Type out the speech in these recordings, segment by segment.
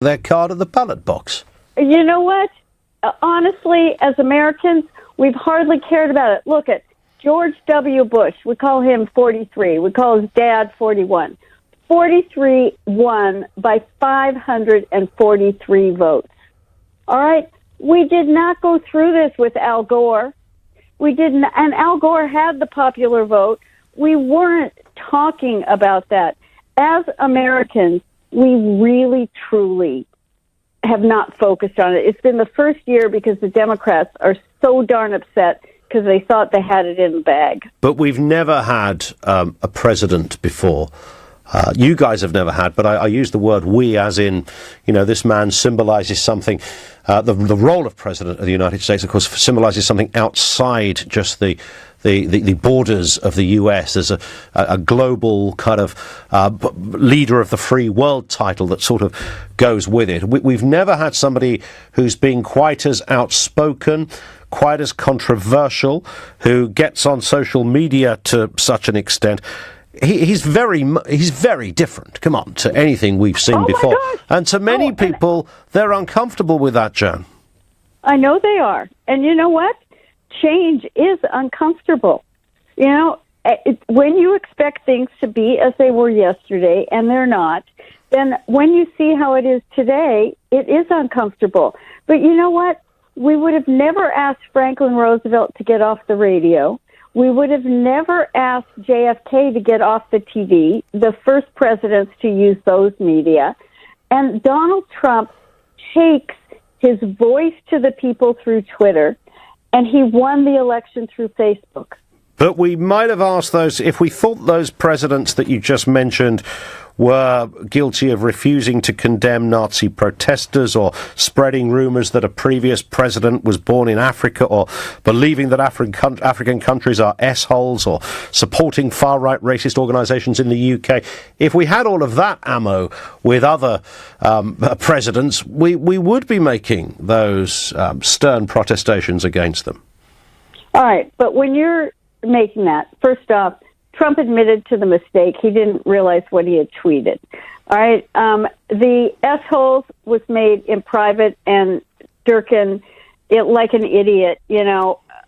their card at the ballot box. You know what? Honestly, as Americans, we've hardly cared about it. Look at George W. Bush. We call him 43. We call his dad 41. 43 won by 543 votes. All right? We did not go through this with Al Gore. We didn't, and Al Gore had the popular vote. We weren't talking about that. As Americans, we really, truly have not focused on it. It's been the first year because the Democrats are so darn upset because they thought they had it in the bag. But we've never had a president before. You guys have never had, but I use the word we as in, this man symbolizes something. The role of President of the United States, of course, symbolizes something outside just the borders of the U.S. There's a global kind of leader of the free world title that sort of goes with it. We've never had somebody who's been quite as outspoken, quite as controversial, who gets on social media to such an extent. He's very different, come on, to anything we've seen before. Gosh. And to many people, they're uncomfortable with that, Joan. I know they are. And you know what? Change is uncomfortable. When you expect things to be as they were yesterday and they're not, then when you see how it is today, it is uncomfortable. But you know what? We would have never asked Franklin Roosevelt to get off the radio. We would have never asked JFK to get off the TV, the first presidents to use those media. And Donald Trump takes his voice to the people through Twitter, and he won the election through Facebook. But we might have asked those, if we thought those presidents that you just mentioned were guilty of refusing to condemn Nazi protesters or spreading rumours that a previous president was born in Africa or believing that African countries are S-holes or supporting far-right racist organisations in the UK. If we had all of that ammo with other presidents, we would be making those stern protestations against them. All right, but when you're making that, first off, Trump admitted to the mistake. He didn't realize what he had tweeted. All right. The S-holes was made in private, and Durkin, like an idiot,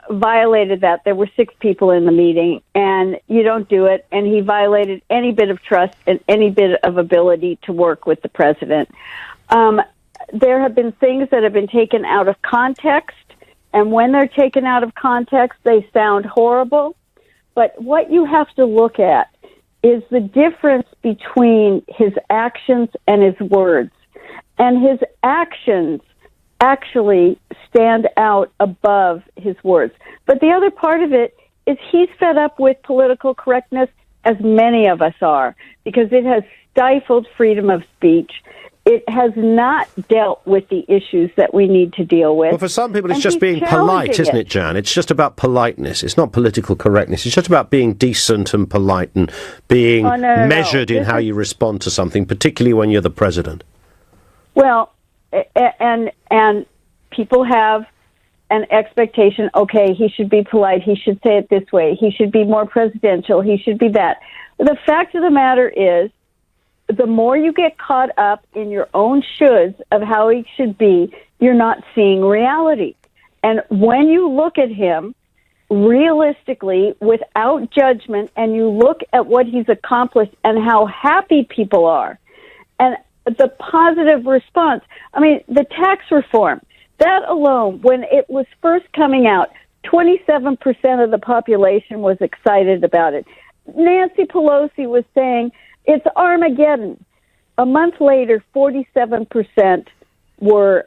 violated that. There were 6 people in the meeting, and you don't do it. And he violated any bit of trust and any bit of ability to work with the president. There have been things that have been taken out of context, and when they're taken out of context, they sound horrible. But what you have to look at is the difference between his actions and his words. And his actions actually stand out above his words. But the other part of it is he's fed up with political correctness, as many of us are, because it has stifled freedom of speech. It has not dealt with the issues that we need to deal with. Well, for some people, it's just being polite, isn't it, Jan? It's just about politeness. It's not political correctness. It's just about being decent and polite and being measured in how you respond to something, particularly when you're the president. Well, and people have an expectation, okay, he should be polite, he should say it this way, he should be more presidential, he should be that. The fact of the matter is, the more you get caught up in your own shoulds of how he should be, you're not seeing reality. And when you look at him realistically, without judgment, and you look at what he's accomplished and how happy people are, and the positive response, the tax reform, that alone, when it was first coming out, 27% of the population was excited about it. Nancy Pelosi was saying, it's Armageddon. A month later, 47% were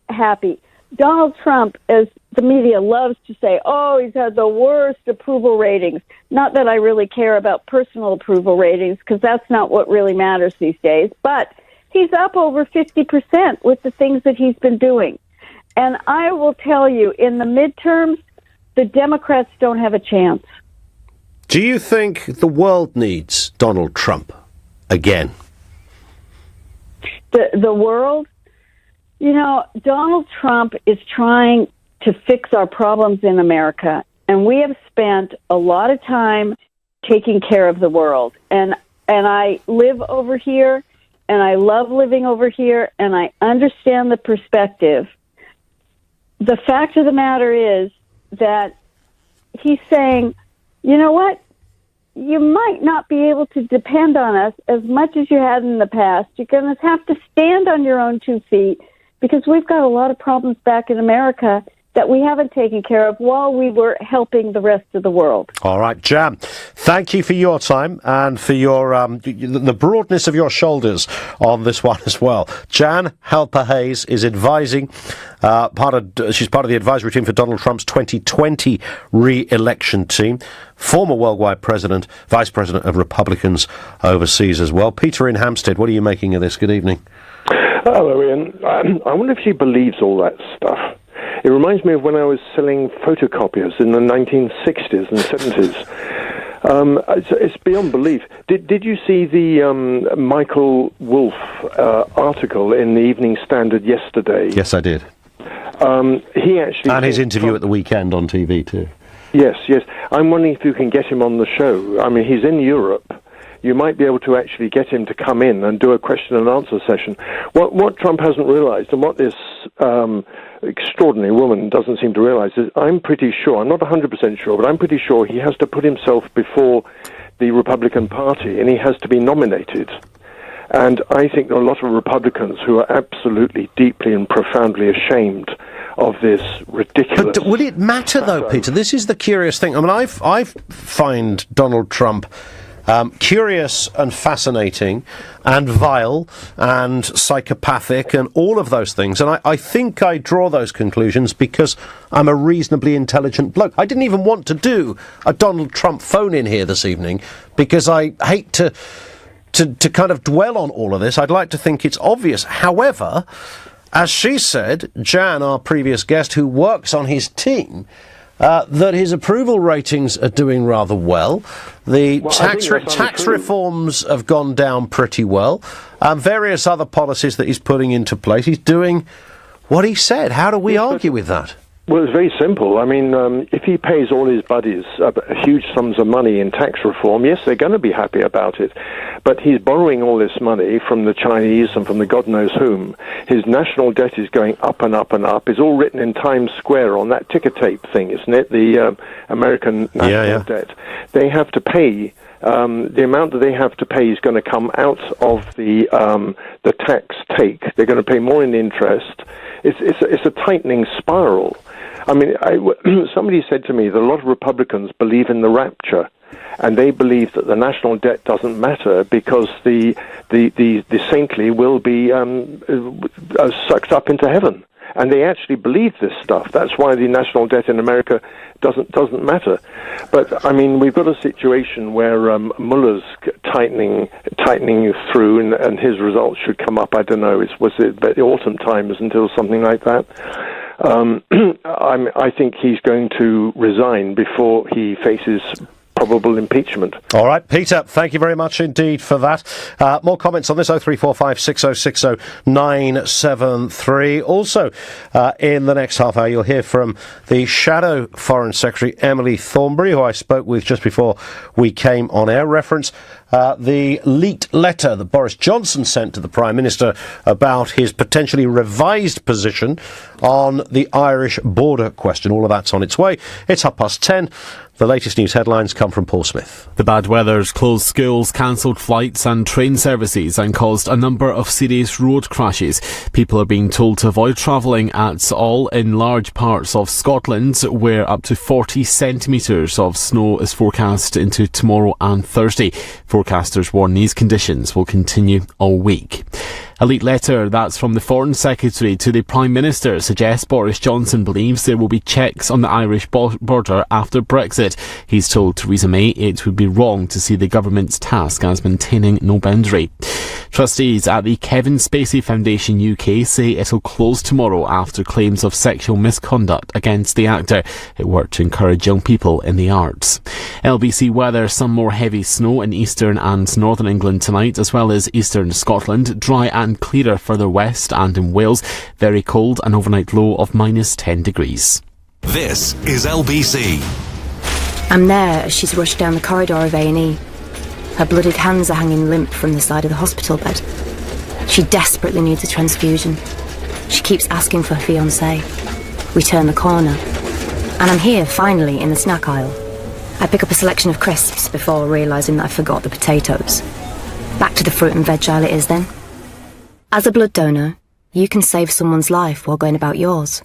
happy. Donald Trump, as the media loves to say, he's had the worst approval ratings. Not that I really care about personal approval ratings, because that's not what really matters these days. But he's up over 50% with the things that he's been doing. And I will tell you, in the midterms, the Democrats don't have a chance. Do you think the world needs Donald Trump again? The world? Donald Trump is trying to fix our problems in America, and we have spent a lot of time taking care of the world. And I live over here, and I love living over here, and I understand the perspective. The fact of the matter is that he's saying, you know what? You might not be able to depend on us as much as you had in the past. You're going to have to stand on your own 2 feet because we've got a lot of problems back in America that we haven't taken care of while we were helping the rest of the world. All right, Jan, thank you for your time and for your the broadness of your shoulders on this one as well. Jan Halper-Hayes is advising, she's part of the advisory team for Donald Trump's 2020 re-election team, former worldwide president, vice president of Republicans overseas as well. Peter in Hampstead, what are you making of this? Good evening. Hello, Ian. I wonder if she believes all that stuff. It reminds me of when I was selling photocopiers in the 1960s and 70s. It's beyond belief. Did you see the Michael Wolff article in the Evening Standard yesterday? Yes, I did. He actually... And his interview at the weekend on TV too. Yes. I'm wondering if you can get him on the show. I mean, he's in Europe. You might be able to actually get him to come in and do a question and answer session. What Trump hasn't realized, and what this extraordinary woman doesn't seem to realize, is I'm pretty sure, I'm not 100% sure, but I'm pretty sure he has to put himself before the Republican Party, and he has to be nominated. And I think there are a lot of Republicans who are absolutely, deeply and profoundly ashamed of this ridiculous... But would it matter, though, Peter? This is the curious thing. I mean, I find Donald Trump... curious and fascinating and vile and psychopathic and all of those things. And I think I draw those conclusions because I'm a reasonably intelligent bloke. I didn't even want to do a Donald Trump phone-in here this evening because I hate to kind of dwell on all of this. I'd like to think it's obvious. However, as she said, Jan, our previous guest, who works on his team... that his approval ratings are doing rather well. The tax reforms have gone down pretty well. Various other policies that he's putting into place. He's doing what he said. How do we argue with that? Well, it's very simple. I mean, if he pays all his buddies huge sums of money in tax reform, yes, they're going to be happy about it. But he's borrowing all this money from the Chinese and from the God knows whom. His national debt is going up and up and up. It's all written in Times Square on that ticker tape thing, isn't it? The American national debt. They have to pay... the amount that they have to pay is going to come out of the tax take. They're going to pay more in interest. It's a tightening spiral. I mean, somebody said to me that a lot of Republicans believe in the rapture, and they believe that the national debt doesn't matter because the saintly will be sucked up into heaven. And they actually believe this stuff. That's why the national debt in America doesn't matter. But I mean, we've got a situation where Mueller's tightening through, and his results should come up. I don't know. Was it the autumn times until something like that? I think he's going to resign before he faces probable impeachment. All right, Peter, thank you very much indeed for that. More comments on this, 0345 6060 973. Also, in the next half hour, you'll hear from the Shadow Foreign Secretary, Emily Thornberry, who I spoke with just before we came on air. Reference the leaked letter that Boris Johnson sent to the Prime Minister about his potentially revised position on the Irish border question. All of that's on its way. It's 10:30. The latest news headlines come from Paul Smith. The bad weather's closed schools, cancelled flights and train services and caused a number of serious road crashes. People are being told to avoid travelling at all in large parts of Scotland, where up to 40 centimetres of snow is forecast into tomorrow and Thursday. Forecasters warn these conditions will continue all week. A leaked letter, that's from the Foreign Secretary to the Prime Minister, suggests Boris Johnson believes there will be checks on the Irish border after Brexit. He's told Theresa May it would be wrong to see the government's task as maintaining no boundary. Trustees at the Kevin Spacey Foundation UK say it'll close tomorrow after claims of sexual misconduct against the actor. It worked to encourage young people in the arts. LBC weather, some more heavy snow in eastern and northern England tonight, as well as eastern Scotland. Dry and clearer further west and in Wales. Very cold, an overnight low of -10 degrees. This is LBC. I'm there as she's rushed down the corridor of A&E. Her blooded hands are hanging limp from the side of the hospital bed. She desperately needs a transfusion. She keeps asking for her fiancé. We turn the corner, and I'm here, finally, in the snack aisle. I pick up a selection of crisps before realising that I forgot the potatoes. Back to the fruit and veg aisle it is then. As a blood donor, you can save someone's life while going about yours.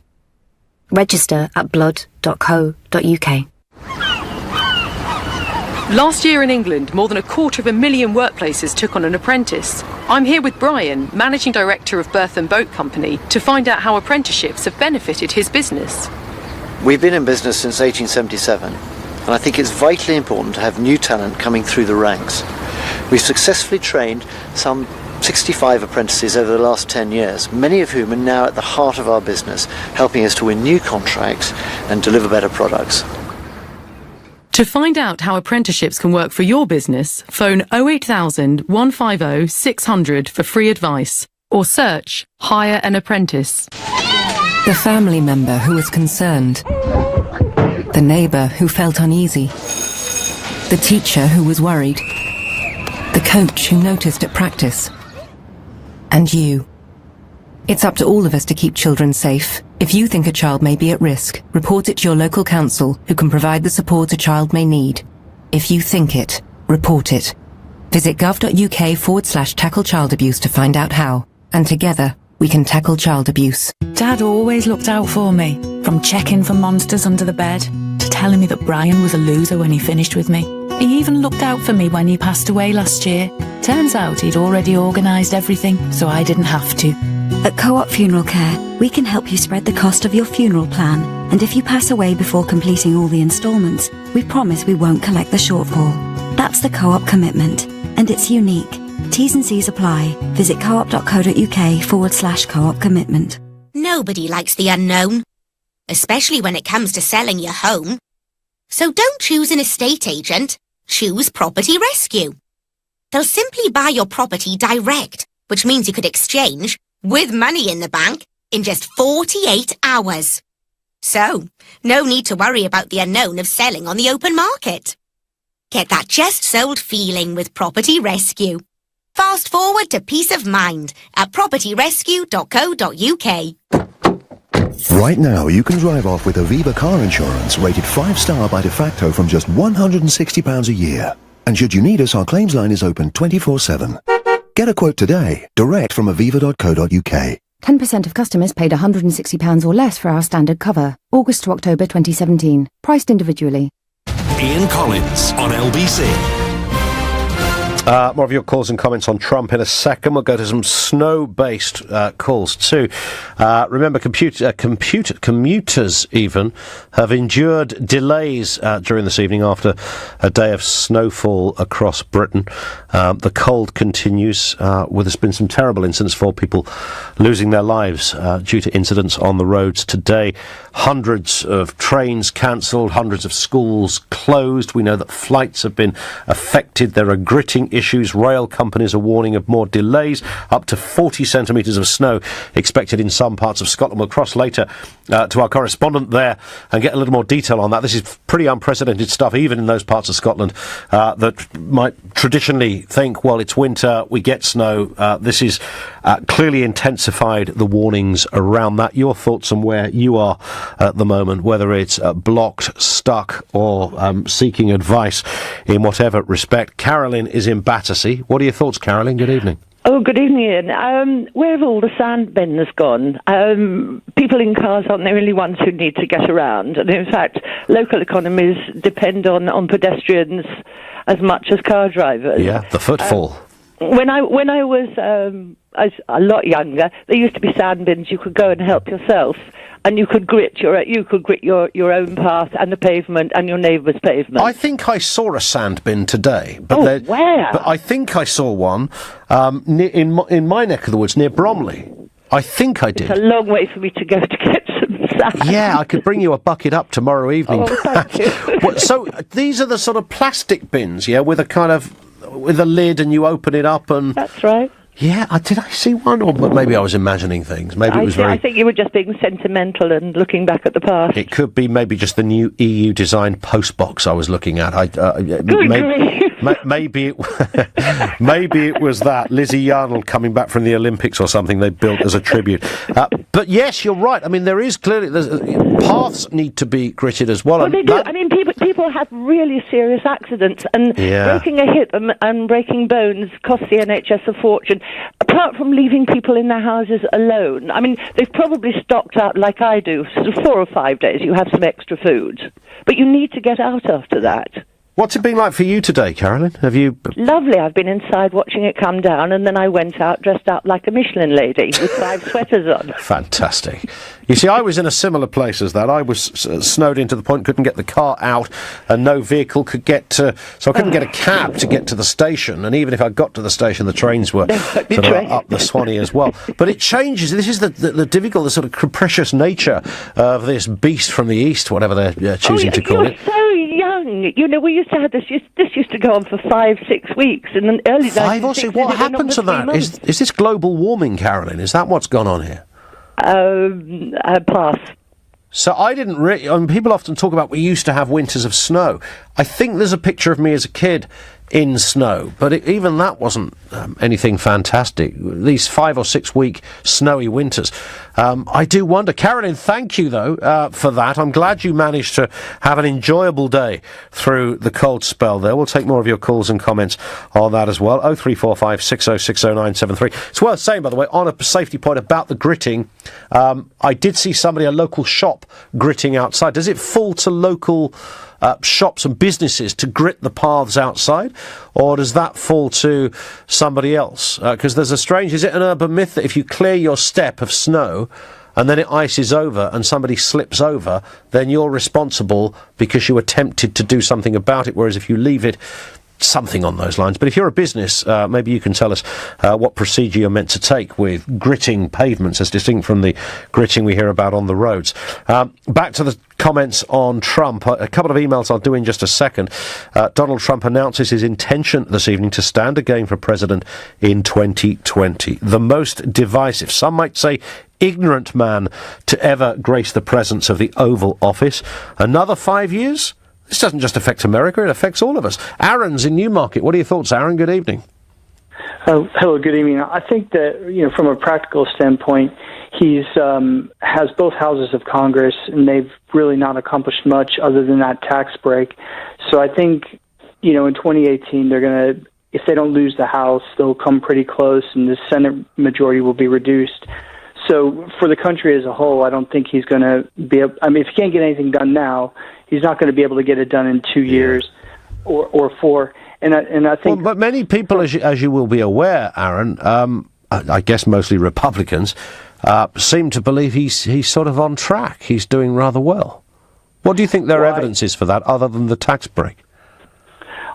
Register at blood.co.uk. Last year in England, more than 250,000 workplaces took on an apprentice. I'm here with Brian, Managing Director of Berth and Boat Company, to find out how apprenticeships have benefited his business. We've been in business since 1877, and I think it's vitally important to have new talent coming through the ranks. We've successfully trained some 65 apprentices over the last 10 years, many of whom are now at the heart of our business, helping us to win new contracts and deliver better products. To find out how apprenticeships can work for your business, phone 08000 150 600 for free advice, or search Hire an Apprentice. The family member who was concerned, the neighbour who felt uneasy, the teacher who was worried, the coach who noticed at practice, and you. It's up to all of us to keep children safe. If you think a child may be at risk, report it to your local council, who can provide the support a child may need. If you think it, report it. Visit gov.uk/tackle child abuse to find out how. And together, we can tackle child abuse. Dad always looked out for me, from checking for monsters under the bed to telling me that Brian was a loser when he finished with me. He even looked out for me when he passed away last year. Turns out he'd already organised everything, so I didn't have to. At Co-op Funeral Care, we can help you spread the cost of your funeral plan, and if you pass away before completing all the instalments, we promise we won't collect the shortfall. That's the Co-op commitment, and it's unique. T's and C's apply. Visit coop.co.uk/co-op commitment. Nobody likes the unknown, especially when it comes to selling your home. So don't choose an estate agent, choose Property Rescue. They'll simply buy your property direct, which means you could exchange, with money in the bank, in just 48 hours. So, no need to worry about the unknown of selling on the open market. Get that just sold feeling with Property Rescue. Fast forward to peace of mind at propertyrescue.co.uk. Right now, you can drive off with Aviva car insurance rated 5-star by de facto from just £160 a year. And should you need us, our claims line is open 24/7. Get a quote today, direct from aviva.co.uk. 10% of customers paid £160 or less for our standard cover. August to October 2017. Priced individually. Ian Collins on LBC. More of your calls and comments on Trump in a second. We'll go to some snow-based calls too. Remember, commuters even have endured delays during this evening after a day of snowfall across Britain. The cold continues. There's been some terrible incidents for people losing their lives due to incidents on the roads today. Hundreds of trains cancelled, hundreds of schools closed. We know that flights have been affected. There are gritting issues. Rail companies are warning of more delays. Up to 40 centimetres of snow expected in some parts of Scotland. We'll cross later to our correspondent there and get a little more detail on that. This is pretty unprecedented stuff, even in those parts of Scotland that might traditionally think, well, it's winter, we get snow. This is clearly intensified the warnings around that. Your thoughts on where you are at the moment, whether it's blocked, stuck, or seeking advice in whatever respect. Carolyn is in Battersea. What are your thoughts, Carolyn? Good evening. Oh, good evening, Ian. Where have all the sand bins gone? People in cars aren't the only ones who need to get around. And in fact, local economies depend on pedestrians as much as car drivers. Yeah, the footfall. When I was a lot younger, there used to be sand bins. You could go and help yourself, and you could grit your own path and the pavement and your neighbour's pavement. I think I saw a sand bin today. But where? But I think I saw one in my neck of the woods near Bromley. I think I did. It's a long way for me to go to get some sand. Yeah, I could bring you a bucket up tomorrow evening. Oh, thank you. So these are the sort of plastic bins, yeah, with a lid, and you open it up and... That's right. Yeah, did I see one? Or maybe I was imagining things. Maybe it was I think you were just being sentimental and looking back at the past. It could be maybe just the new EU-designed post box I was looking at. Good grief. maybe it was that Lizzie Yarnell coming back from the Olympics or something they built as a tribute. But yes, you're right. I mean, there is clearly paths need to be gritted as well. Well, they do. I mean, people have really serious accidents, and breaking a hip and breaking bones costs the NHS a fortune. Apart from leaving people in their houses alone, I mean, they've probably stocked up like I do, sort of 4 or 5 days. You have some extra food, but you need to get out after that. What's it been like for you today, Carolyn? Have you... Lovely. I've been inside watching it come down, and then I went out dressed up like a Michelin lady with 5 sweaters on. Fantastic. You see, I was in a similar place as that. I was snowed in to the point couldn't get the car out, and no vehicle could get to... So I couldn't get a cab to get to the station, and even if I got to the station, the trains were sort of up the Swanee as well. But it changes. This is the difficult, the sort of capricious nature of this beast from the east, whatever they're choosing to call it. So young. You know, we used to have this used to go on for 5-6 weeks, and then early 5 or 6. What happened to that? Is this global warming, Carolyn? Is that what's gone on here? Pass. So I didn't really... I mean, people often talk about we used to have winters of snow. I think there's a picture of me as a kid in snow, but even that wasn't anything fantastic. These 5 or 6 week snowy winters. I do wonder. Carolyn, thank you, though, for that. I'm glad you managed to have an enjoyable day through the cold spell there. We'll take more of your calls and comments on that as well. 0345 6060973. It's worth saying, by the way, on a safety point about the gritting, I did see somebody, a local shop, gritting outside. Does it fall to local shops and businesses to grit the paths outside, or does that fall to somebody else? Because there's a strange... Is it an urban myth that if you clear your step of snow and then it ices over and somebody slips over, then you're responsible because you attempted to do something about it, whereas if you leave it... Something on those lines. But if you're a business, maybe you can tell us what procedure you're meant to take with gritting pavements as distinct from the gritting we hear about on the roads. Back to the comments on Trump. A couple of emails I'll do in just a second. Donald Trump announces his intention this evening to stand again for president in 2020. The most divisive, some might say ignorant man to ever grace the presence of the Oval Office. Another 5 years? This doesn't just affect America, it affects all of us. Aaron's in Newmarket. What are your thoughts, Aaron? Good evening. Hello, good evening. I think that, from a practical standpoint, he's has both houses of Congress, and they've really not accomplished much other than that tax break. So I think, in 2018, they're going to, if they don't lose the House, they'll come pretty close, and the Senate majority will be reduced. So for the country as a whole, I don't think he's going to be able... I mean, if he can't get anything done now, he's not going to be able to get it done in 2 years or 4. And I think... Well, but many people, as you will be aware, Aaron, I guess mostly Republicans, seem to believe he's sort of on track. He's doing rather well. What do you think their evidence is for that, other than the tax break?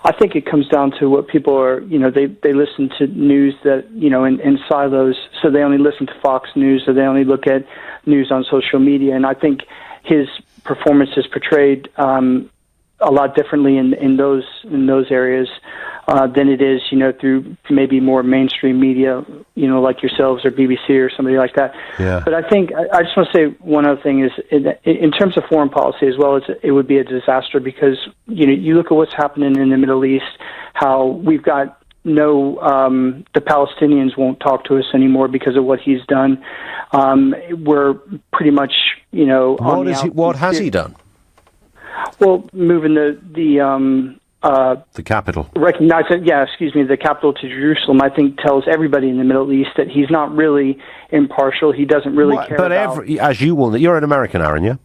I think it comes down to what people are, they listen to news that, in silos, so they only listen to Fox News, or they only look at news on social media. And I think his performance is portrayed a lot differently in those areas than it is, through maybe more mainstream media, like yourselves or BBC or somebody like that. Yeah. But I think I just want to say one other thing is in terms of foreign policy as well, it would be a disaster because you look at what's happening in the Middle East, how we've got the Palestinians won't talk to us anymore because of what he's done. We're pretty much What has he done? Well, moving the capital. The capital to Jerusalem, I think tells everybody in the Middle East that he's not really impartial. He doesn't really care about... as you will know, you're an American, Aaron, yeah?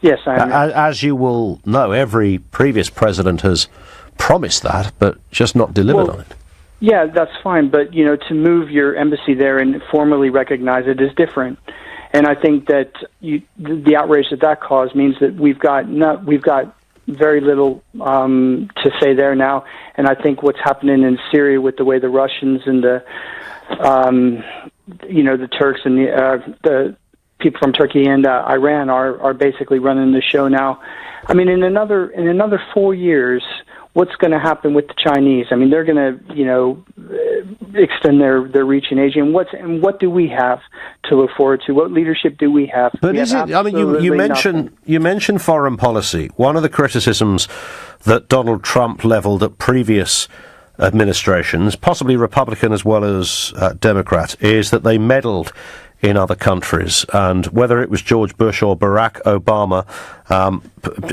Yes, I am. As you will know, every previous president has promised that, but just not delivered on it. Yeah, that's fine, but, to move your embassy there and formally recognize it is different. And I think that the outrage that caused means that we've got very little to say there now. And I think what's happening in Syria with the way the Russians and the Turks and the people from Turkey and Iran are basically running the show now. I mean, in another 4 years, what's going to happen with the Chinese? I mean, they're going to, extend their reach in Asia. And what do we have to look forward to? What leadership do we have? But is it? I mean, you mentioned foreign policy. One of the criticisms that Donald Trump levelled at previous administrations, possibly Republican as well as Democrat, is that they meddled in other countries, and whether it was George Bush or Barack Obama,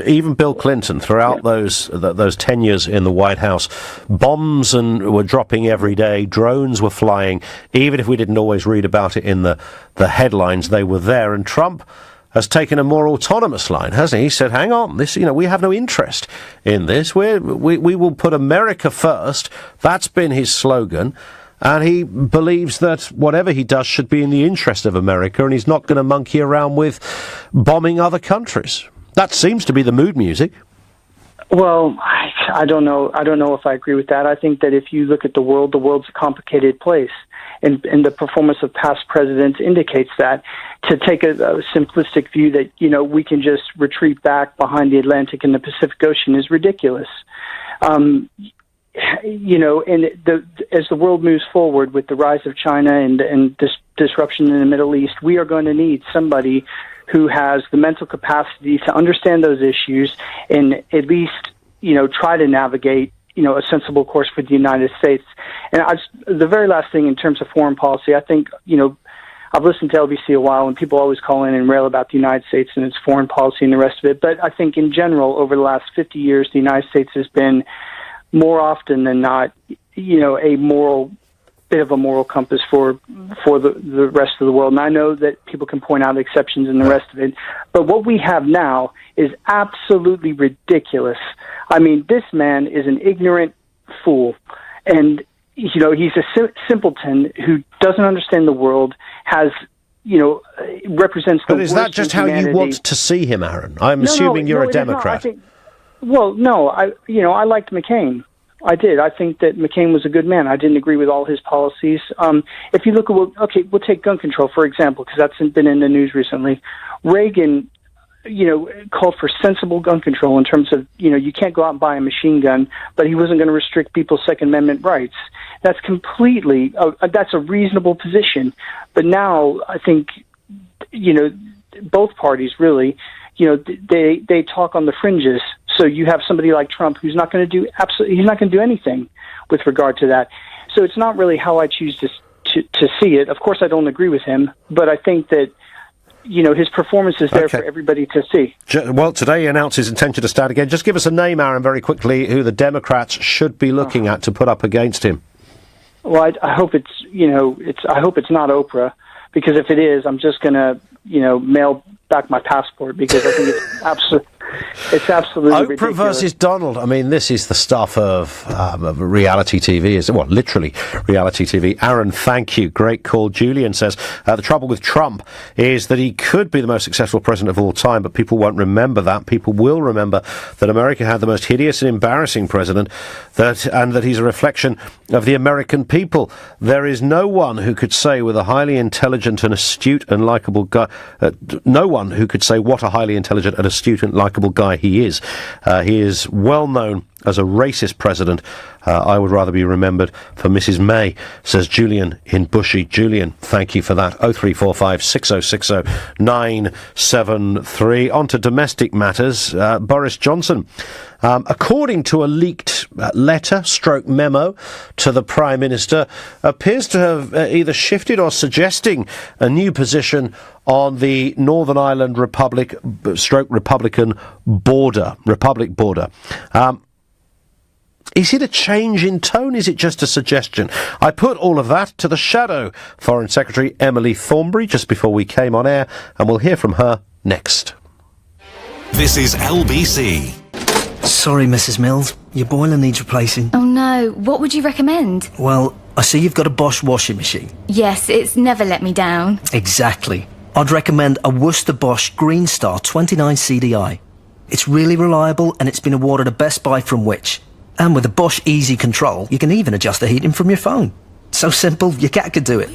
even Bill Clinton, throughout those tenures in the White House, bombs were dropping every day, drones were flying. Even if we didn't always read about it in the headlines, they were there. And Trump has taken a more autonomous line, hasn't he? He said, hang on, this, we have no interest in this. We will put America first. That's been his slogan. And he believes that whatever he does should be in the interest of America, and he's not going to monkey around with bombing other countries. That seems to be the mood music. Well, I don't know. I don't know if I agree with that. I think that if you look at the world's a complicated place. And the performance of past presidents indicates that. To take a simplistic view that, we can just retreat back behind the Atlantic and the Pacific Ocean is ridiculous. As the world moves forward with the rise of China and this disruption in the Middle East, we are going to need somebody who has the mental capacity to understand those issues and at least, try to navigate, a sensible course for the United States. And the very last thing in terms of foreign policy, I think, I've listened to LBC a while, and people always call in and rail about the United States and its foreign policy and the rest of it. But I think in general, over the last 50 years, the United States has been more often than not, a bit of a moral compass for the rest of the world. And I know that people can point out exceptions and the rest of it, but what we have now is absolutely ridiculous. I mean, this man is an ignorant fool, and he's a simpleton who doesn't understand the world, has represents the worst. But is that just how you want to see him, Aaron? I'm assuming you're a Democrat. Well, no, I liked McCain. I did. I think that McCain was a good man. I didn't agree with all his policies. If you look at, we'll take gun control, for example, because that's been in the news recently. Reagan, called for sensible gun control in terms of, you can't go out and buy a machine gun, but he wasn't going to restrict people's Second Amendment rights. That's completely, that's a reasonable position. But now I think, both parties really, they talk on the fringes. So you have somebody like Trump who's not going to do he's not going to do anything with regard to that. So it's not really how I choose to see it. Of course, I don't agree with him, but I think that his performance is there for everybody to see. Well, today he announced his intention to stand again. Just give us a name, Aaron, very quickly, who the Democrats should be looking at to put up against him. Well, I hope it's I hope it's not Oprah, because if it is, I'm just going to mail back my passport, because I think it's absolutely Oprah ridiculous. versus Donald. I mean, this is the stuff of reality TV, literally reality TV. Aaron, thank you. Great call. Julian says, the trouble with Trump is that he could be the most successful president of all time, but people won't remember that. People will remember that America had the most hideous and embarrassing president, and that he's a reflection of the American people. There is no one who could say with a highly intelligent and astute and likeable guy, no one who could say what a highly intelligent and astute and likeable guy he is. He is well known as a racist president. I would rather be remembered for Mrs. May, says Julian in Bushy. Julian, thank you for that. 0345 6060 973. On to domestic matters. Boris Johnson, according to a leaked memo to the Prime Minister, appears to have either shifted or suggesting a new position on the Northern Ireland Republican border. Is it a change in tone? Is it just a suggestion? I put all of that to the Shadow Foreign Secretary Emily Thornberry just before we came on air, and we'll hear from her next. This is LBC. Sorry, Mrs. Mills. Your boiler needs replacing. Oh no, what would you recommend? Well, I see you've got a Bosch washing machine. Yes, it's never let me down. Exactly. I'd recommend a Worcester Bosch Green Star 29 CDI. It's really reliable, and it's been awarded a Best Buy from Which. And with a Bosch Easy Control, you can even adjust the heating from your phone. So simple, your cat could do it.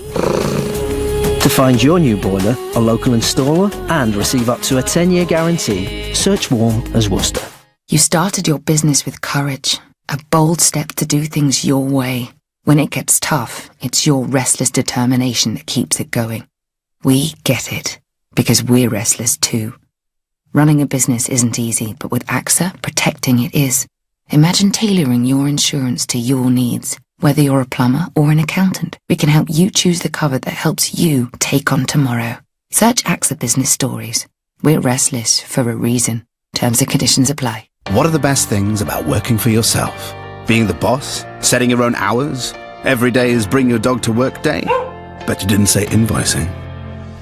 To find your new boiler, a local installer, and receive up to a 10-year guarantee, search Warm as Worcester. You started your business with courage. A bold step to do things your way. When it gets tough, it's your restless determination that keeps it going. We get it, because we're restless too. Running a business isn't easy, but with AXA, protecting it is. Imagine tailoring your insurance to your needs. Whether you're a plumber or an accountant, we can help you choose the cover that helps you take on tomorrow. Search AXA Business Stories. We're restless for a reason. Terms and conditions apply. What are the best things about working for yourself? Being the boss? Setting your own hours? Every day is bring your dog to work day? Bet you didn't say invoicing.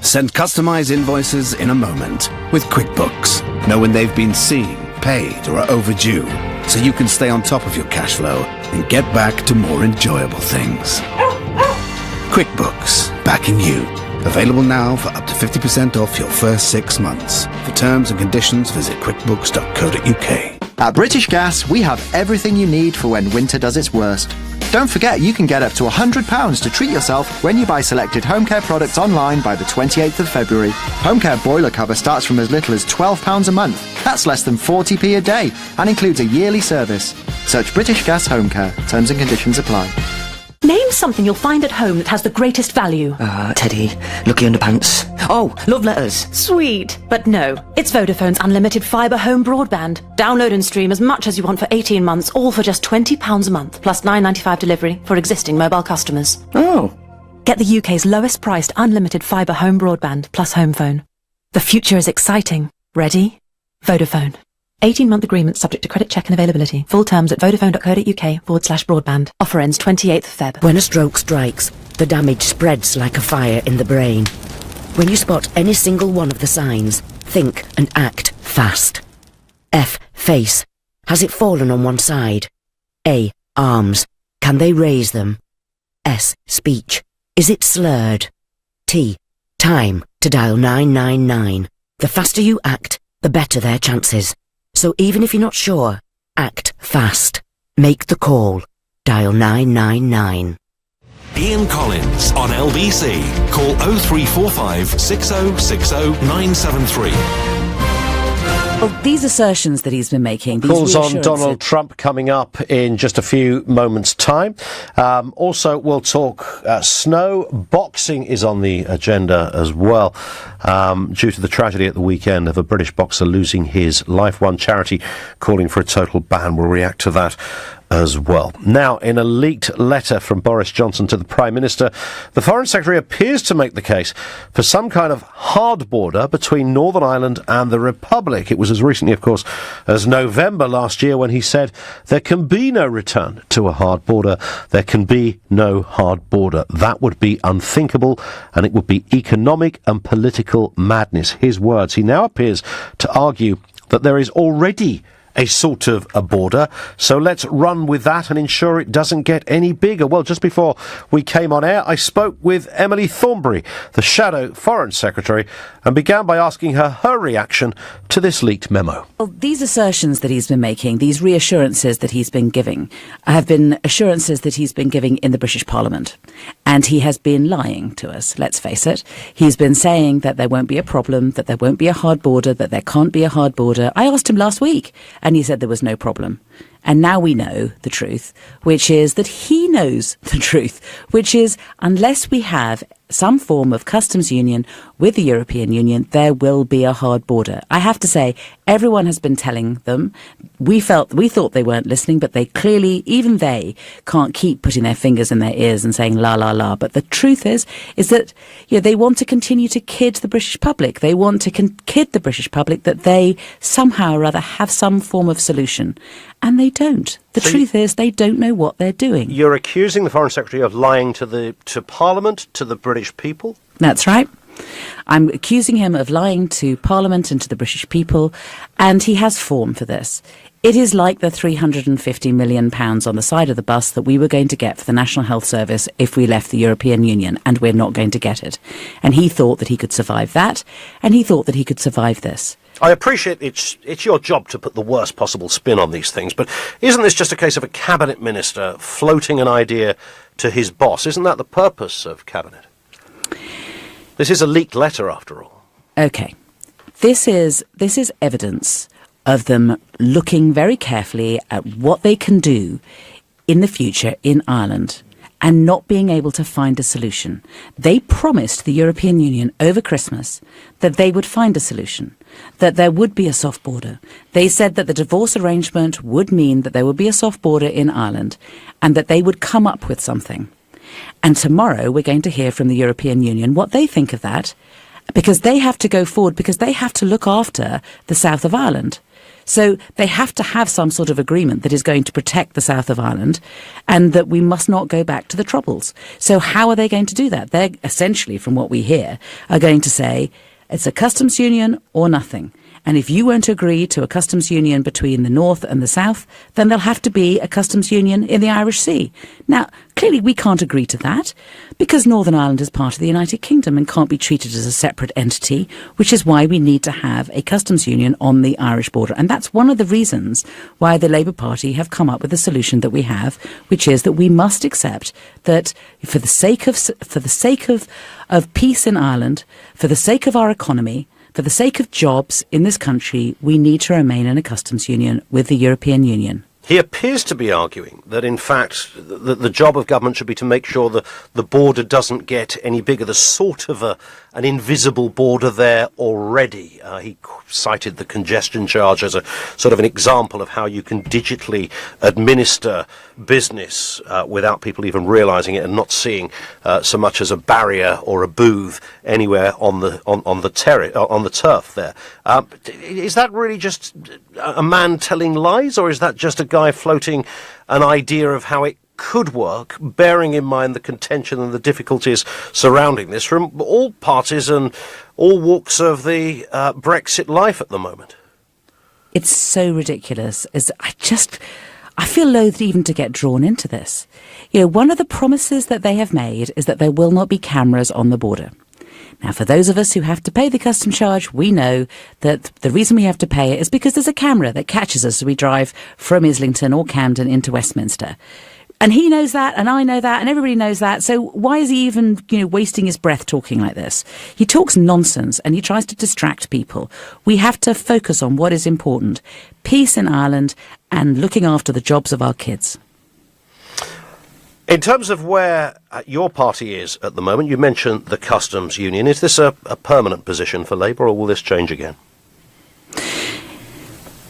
Send customized invoices in a moment with QuickBooks. Know when they've been seen, paid, or are overdue, so you can stay on top of your cash flow and get back to more enjoyable things. QuickBooks, backing you. Available now for up to 50% off your first 6 months. For terms and conditions, visit quickbooks.co.uk. At British Gas, we have everything you need for when winter does its worst. Don't forget you can get up to £100 to treat yourself when you buy selected home care products online by the 28th of February. Home care boiler cover starts from as little as £12 a month. That's less than 40p a day and includes a yearly service. Search British Gas Home Care. Terms and conditions apply. Name something you'll find at home that has the greatest value. Teddy, Lucky Underpants. Oh, love letters. Sweet. But no, it's Vodafone's unlimited fibre home broadband. Download and stream as much as you want for 18 months, all for just £20 a month, plus £9.95 delivery for existing mobile customers. Oh. Get the UK's lowest priced unlimited fibre home broadband, plus home phone. The future is exciting. Ready? Vodafone. 18-month agreement subject to credit check and availability. Full terms at vodafone.co.uk/broadband. Offer ends 28th Feb. When a stroke strikes, the damage spreads like a fire in the brain. When you spot any single one of the signs, think and act fast. F. Face. Has it fallen on one side? A. Arms. Can they raise them? S. Speech. Is it slurred? T. Time to dial 999. The faster you act, the better their chances. So even if you're not sure, act fast. Make the call. Dial 999. Ian Collins on LBC. Call 0345 6060 973. Well, these assertions that he's been making... These calls on Donald Trump coming up in just a few moments' time. Also, we'll talk snow. Boxing is on the agenda as well, due to the tragedy at the weekend of a British boxer losing his life. One charity calling for a total ban. We'll react to that as well. Now, in a leaked letter from Boris Johnson to the Prime Minister, the Foreign Secretary appears to make the case for some kind of hard border between Northern Ireland and the Republic. It was as recently, of course, as November last year when he said there can be no return to a hard border. There can be no hard border. That would be unthinkable, and it would be economic and political madness. His words. He now appears to argue that there is already a sort of a border, so let's run with that and ensure it doesn't get any bigger. Well, just before we came on air, I spoke with Emily Thornberry, the Shadow Foreign Secretary, and began by asking her reaction to this leaked memo. Well, these assertions that he's been making, these reassurances that he's been giving, have been assurances that he's been giving in the British Parliament. And he has been lying to us, let's face it. He's been saying that there won't be a problem, that there won't be a hard border, that there can't be a hard border. I asked him last week, and he said there was no problem. And now we know the truth, which is that he knows the truth, which is unless we have some form of customs union with the European Union, there will be a hard border. I have to say, everyone has been telling them. We thought they weren't listening, but they clearly, even they, can't keep putting their fingers in their ears and saying la la la. But the truth is that they want to continue to kid the British public. They want to kid the British public that they somehow or other have some form of solution. And they don't. The truth is they don't know what they're doing. You're accusing the Foreign Secretary of lying to Parliament, to the British people? That's right. I'm accusing him of lying to Parliament and to the British people, and he has form for this. It is like the £350 million on the side of the bus that we were going to get for the National Health Service if we left the European Union, and we're not going to get it. And he thought that he could survive that, and he thought that he could survive this. I appreciate it's your job to put the worst possible spin on these things, but isn't this just a case of a cabinet minister floating an idea to his boss? Isn't that the purpose of cabinet? This is a leaked letter, after all. Okay. This is evidence of them looking very carefully at what they can do in the future in Ireland and not being able to find a solution. They promised the European Union over Christmas that they would find a solution, that there would be a soft border. They said that the divorce arrangement would mean that there would be a soft border in Ireland and that they would come up with something. And tomorrow we're going to hear from the European Union what they think of that, because they have to go forward, because they have to look after the south of Ireland. So they have to have some sort of agreement that is going to protect the south of Ireland and that we must not go back to the Troubles. So how are they going to do that? They're essentially, from what we hear, are going to say it's a customs union or nothing. And if you won't agree to a customs union between the north and the south, then there'll have to be a customs union in the Irish Sea. Now, clearly we can't agree to that because Northern Ireland is part of the United Kingdom and can't be treated as a separate entity, which is why we need to have a customs union on the Irish border. And that's one of the reasons why the Labour Party have come up with the solution that we have, which is that we must accept that for the sake of peace in Ireland, for the sake of our economy, for the sake of jobs in this country, we need to remain in a customs union with the European Union. He appears to be arguing that, in fact, the job of government should be to make sure that the border doesn't get any bigger. There's sort of an invisible border there already. He cited the congestion charge as a sort of an example of how you can digitally administer business without people even realising it and not seeing so much as a barrier or a booth anywhere on the turf there. Is that really just a man telling lies, or is that just a guy floating an idea of how it could work, bearing in mind the contention and the difficulties surrounding this from all parties and all walks of the Brexit life at the moment? It's so ridiculous. I feel loath even to get drawn into this. You know, one of the promises that they have made is that there will not be cameras on the border. Now, for those of us who have to pay the custom charge, we know that the reason we have to pay it is because there's a camera that catches us as we drive from Islington or Camden into Westminster. And he knows that, and I know that, and everybody knows that. So why is he even, wasting his breath talking like this? He talks nonsense, and he tries to distract people. We have to focus on what is important: peace in Ireland and looking after the jobs of our kids. In terms of where your party is at the moment, you mentioned the customs union. Is this a permanent position for Labour, or will this change again?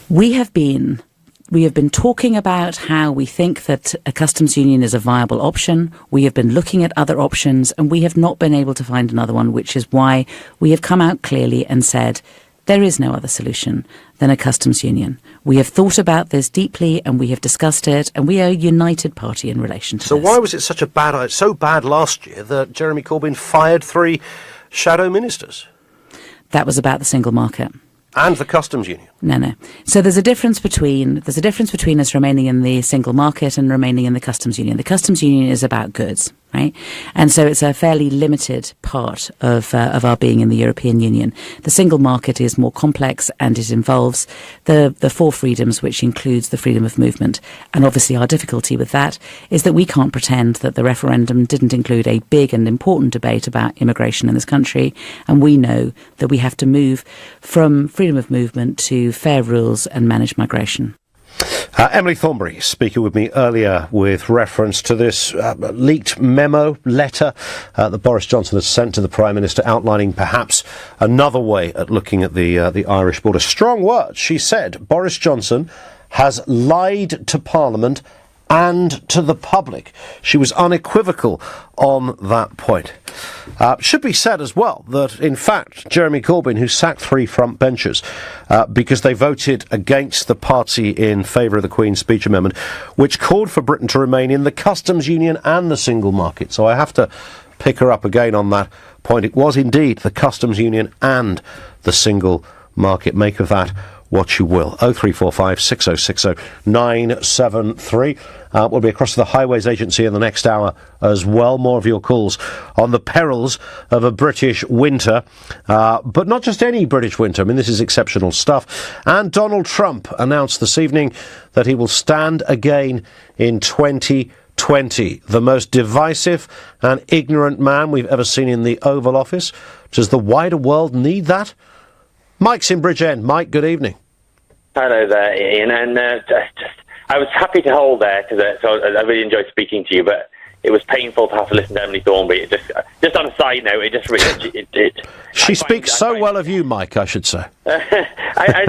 We have been talking about how we think that a customs union is a viable option. We have been looking at other options, and we have not been able to find another one, which is why we have come out clearly and said there is no other solution than a customs union. We have thought about this deeply, and we have discussed it, and we are a united party in relation to this. So why was it so bad last year that Jeremy Corbyn fired 3 shadow ministers? That was about the single market. And the customs union. No. So there's a difference between us remaining in the single market and remaining in the customs union. The customs union is about goods, right? And so it's a fairly limited part of our being in the European Union. The single market is more complex, and it involves the 4 freedoms, which includes the freedom of movement. And obviously our difficulty with that is that we can't pretend that the referendum didn't include a big and important debate about immigration in this country. And we know that we have to move from freedom of movement to fair rules and managed migration. Emily Thornberry speaking with me earlier with reference to this leaked letter that Boris Johnson has sent to the Prime Minister, outlining perhaps another way at looking at the Irish border. Strong words. She said Boris Johnson has lied to Parliament and to the public. She was unequivocal on that point. Should be said as well that, in fact, Jeremy Corbyn, who sacked 3 front benchers because they voted against the party in favour of the Queen's Speech Amendment, which called for Britain to remain in the customs union and the single market. So I have to pick her up again on that point. It was indeed the customs union and the single market. Make of that what you will. 0345 6060 973. We'll be across to the Highways Agency in the next hour as well. More of your calls on the perils of a British winter. But not just any British winter. I mean, this is exceptional stuff. And Donald Trump announced this evening that he will stand again in 2020. The most divisive and ignorant man we've ever seen in the Oval Office. Does the wider world need that? Mike's in Bridgend. Mike, good evening. Hello there, Ian. And I was happy to hold there because I really enjoyed speaking to you, but it was painful to have to listen to Emily Thornberry. It just on a side note, it just really... She speaks so well of you, Mike, I should say. I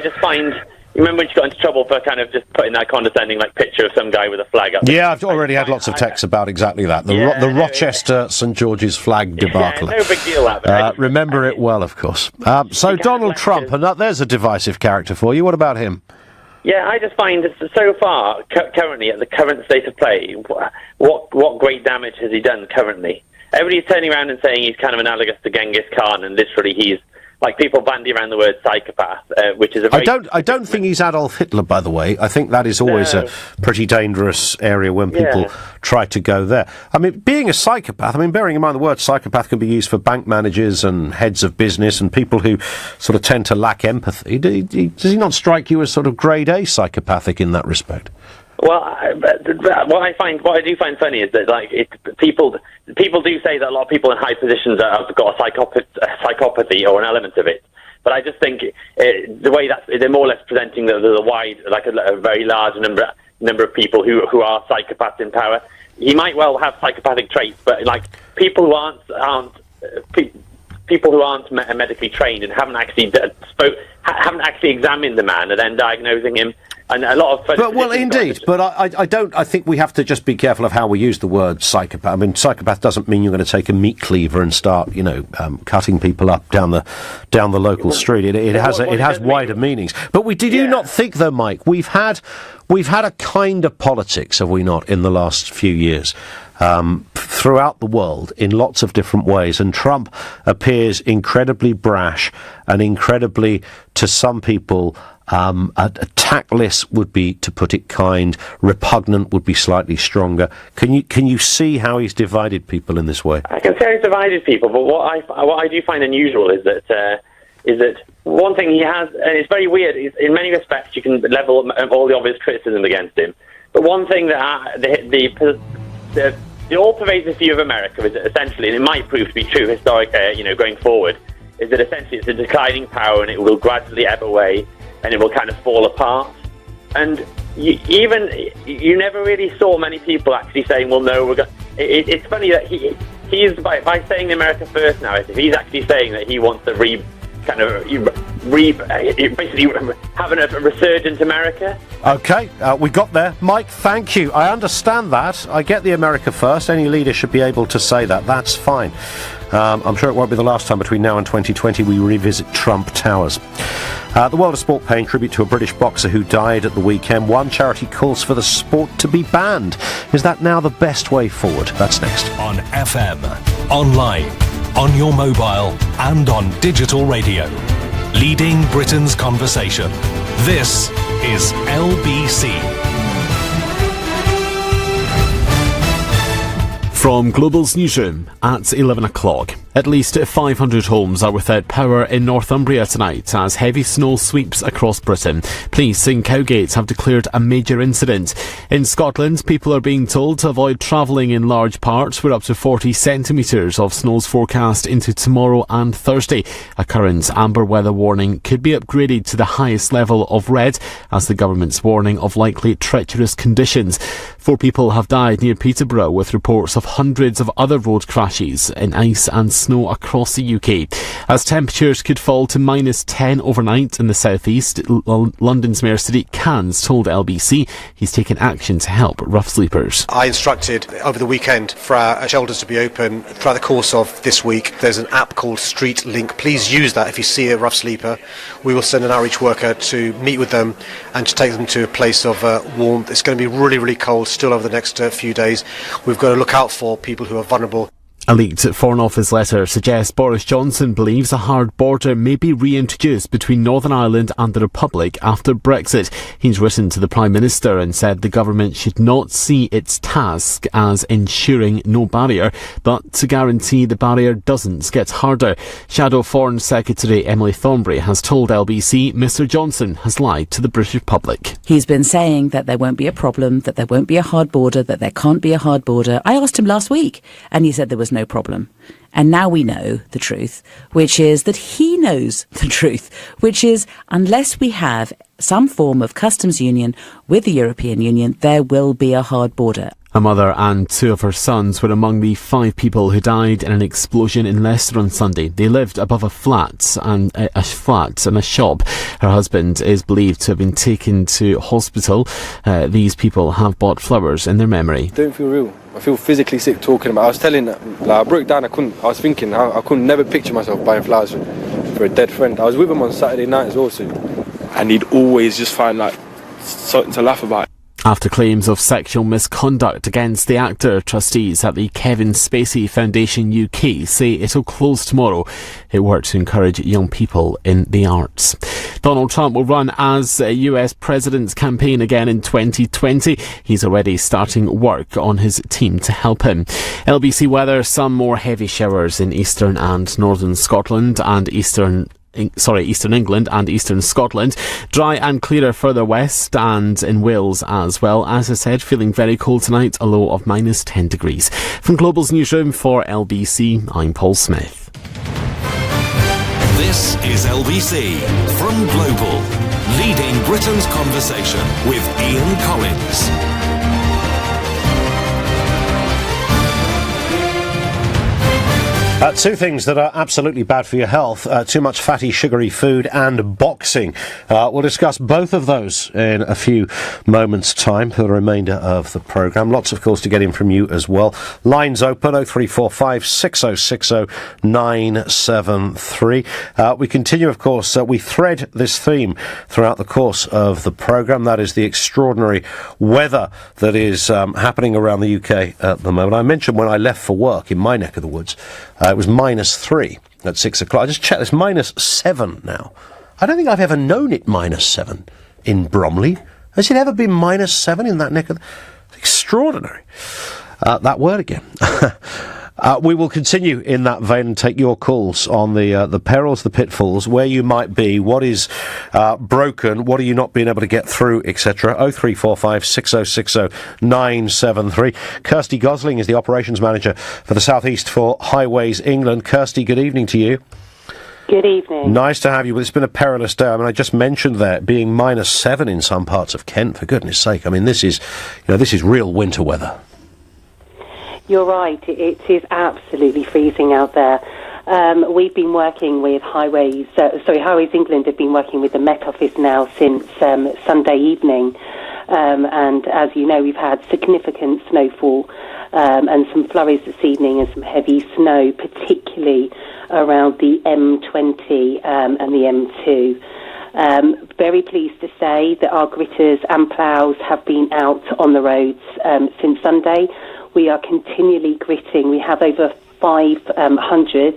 just find... Remember when she got into trouble for kind of just putting that condescending picture of some guy with a flag up? Yeah, I've already had lots of texts about exactly that. The Rochester St George's flag debacle. No big deal, that. Remember it well, of course. So Donald Trump, and there's a divisive character for you. What about him? Yeah, I just find so far, currently, at the current state of play, what great damage has he done currently? Everybody's turning around and saying he's kind of analogous to Genghis Khan, and literally he's... people bandy around the word psychopath, which is a very... I don't think he's Adolf Hitler, by the way. I think that is always a pretty dangerous area when people try to go there. I mean, being a psychopath, bearing in mind the word psychopath can be used for bank managers and heads of business and people who sort of tend to lack empathy. Does he not strike you as sort of grade A psychopathic in that respect? Well, what I do find funny is that people do say that a lot of people in high positions have got a psychopathy or an element of it. But I just think the way that they're more or less presenting the wide, a very large number of people who are psychopaths in power. He might well have psychopathic traits, but people who aren't people who aren't medically trained and haven't actually examined the man and then diagnosing him. And a lot of... Well, indeed, but I think we have to just be careful of how we use the word psychopath. Psychopath doesn't mean you're going to take a meat cleaver and start, cutting people up down the local street. It has wider meanings. But did you not think, though, Mike, we've had a kind of politics, have we not, in the last few years? Throughout the world in lots of different ways, and Trump appears incredibly brash and incredibly, to some people, tactless would be, to put it kind, repugnant would be slightly stronger. Can you see how he's divided people in this way? I can see how he's divided people, but what I do find unusual is that one thing he has, and it's very weird, is in many respects you can level all the obvious criticism against him, but one thing that the all-pervasive view of America is that essentially, and it might prove to be true going forward, is that essentially it's a declining power and it will gradually ebb away and it will kind of fall apart. And you never really saw many people actually saying, well, no, it's funny that he's by saying the America First narrative, he's actually saying that he wants to basically having a resurgent America. Okay, we got there. Mike, thank you. I understand that. I get the America First. Any leader should be able to say that. That's fine. I'm sure it won't be the last time between now and 2020 we revisit Trump Towers. The World of Sport paying tribute to a British boxer who died at the weekend. One charity calls for the sport to be banned. Is that now the best way forward? That's next. On FM, online, on your mobile and on digital radio. Leading Britain's conversation. This is LBC. From Global's newsroom at 11 o'clock. At least 500 homes are without power in Northumbria tonight as heavy snow sweeps across Britain. Police in Cowgate have declared a major incident. In Scotland, people are being told to avoid travelling in large parts where up to 40 centimetres of snow's forecast into tomorrow and Thursday. A current amber weather warning could be upgraded to the highest level of red as the government's warning of likely treacherous conditions. 4 people have died near Peterborough with reports of hundreds of other road crashes in ice and snow across the UK. As temperatures could fall to -10 overnight in the southeast, London's Mayor Sadiq Khan's told LBC he's taken action to help rough sleepers. I instructed over the weekend for our shelters to be open throughout the course of this week. There's an app called Street Link. Please use that if you see a rough sleeper. We will send an outreach worker to meet with them and to take them to a place of warmth. It's going to be really, really cold still over the next few days. We've got to look out for people who are vulnerable. A leaked Foreign Office letter suggests Boris Johnson believes a hard border may be reintroduced between Northern Ireland and the Republic after Brexit. He's written to the Prime Minister and said the government should not see its task as ensuring no barrier, but to guarantee the barrier doesn't get harder. Shadow Foreign Secretary Emily Thornberry has told LBC Mr Johnson has lied to the British public. He's been saying that there won't be a problem, that there won't be a hard border, that there can't be a hard border. I asked him last week and he said there was no problem. And now we know the truth, which is that he knows the truth, which is unless we have some form of customs union with the European Union, there will be a hard border. A mother and two of her sons were among the 5 people who died in an explosion in Leicester on Sunday. They lived above a flat and a shop. Her husband is believed to have been taken to hospital. These people have bought flowers in their memory. I don't feel real. I feel physically sick talking about it. I was telling, I broke down. I was thinking, I couldn't never picture myself buying flowers for a dead friend. I was with him on Saturday night as well, and he'd always just find something to laugh about. After claims of sexual misconduct against the actor, trustees at the Kevin Spacey Foundation UK say it'll close tomorrow. It works to encourage young people in the arts. Donald Trump will run as US President's campaign again in 2020. He's already starting work on his team to help him. LBC weather, some more heavy showers in eastern and northern Scotland and eastern England and eastern Scotland. Dry and clearer further west and in Wales as well. As I said, feeling very cold tonight, a low of minus 10 degrees. From Global's newsroom for LBC, I'm Paul Smith. This is LBC from Global, leading Britain's conversation with Ian Collins. Two things that are absolutely bad for your health, too much fatty, sugary food and boxing. We'll discuss both of those in a few moments' time for the remainder of the programme. Lots, of course, to get in from you as well. Lines open, 0345 6060 973. We continue, of course, we thread this theme throughout the course of the programme. That is the extraordinary weather that is happening around the UK at the moment. I mentioned when I left for work in my neck of the woods, it was -3 at 6 o'clock. I just checked, it's -7 now. I don't think I've ever known it -7 in Bromley. Has it ever been -7 in that neck of the... Extraordinary. That word again. We will continue in that vein and take your calls on the perils, the pitfalls, where you might be, what is broken, what are you not being able to get through, etc. 0345 6060 973. Kirsty Gosling is the operations manager for the South East for Highways England. Kirsty, good evening to you. Good evening. Nice to have you. Well, it's been a perilous day. I mean, I just mentioned there being -7 in some parts of Kent, for goodness sake. I mean, this is real winter weather. You're right. It is absolutely freezing out there. We've been working with Highways England have been working with the Met Office now since Sunday evening. And as you know, we've had significant snowfall and some flurries this evening and some heavy snow, particularly around the M20 and the M2. Very pleased to say that our gritters and ploughs have been out on the roads since Sunday. We are continually gritting. We have over 500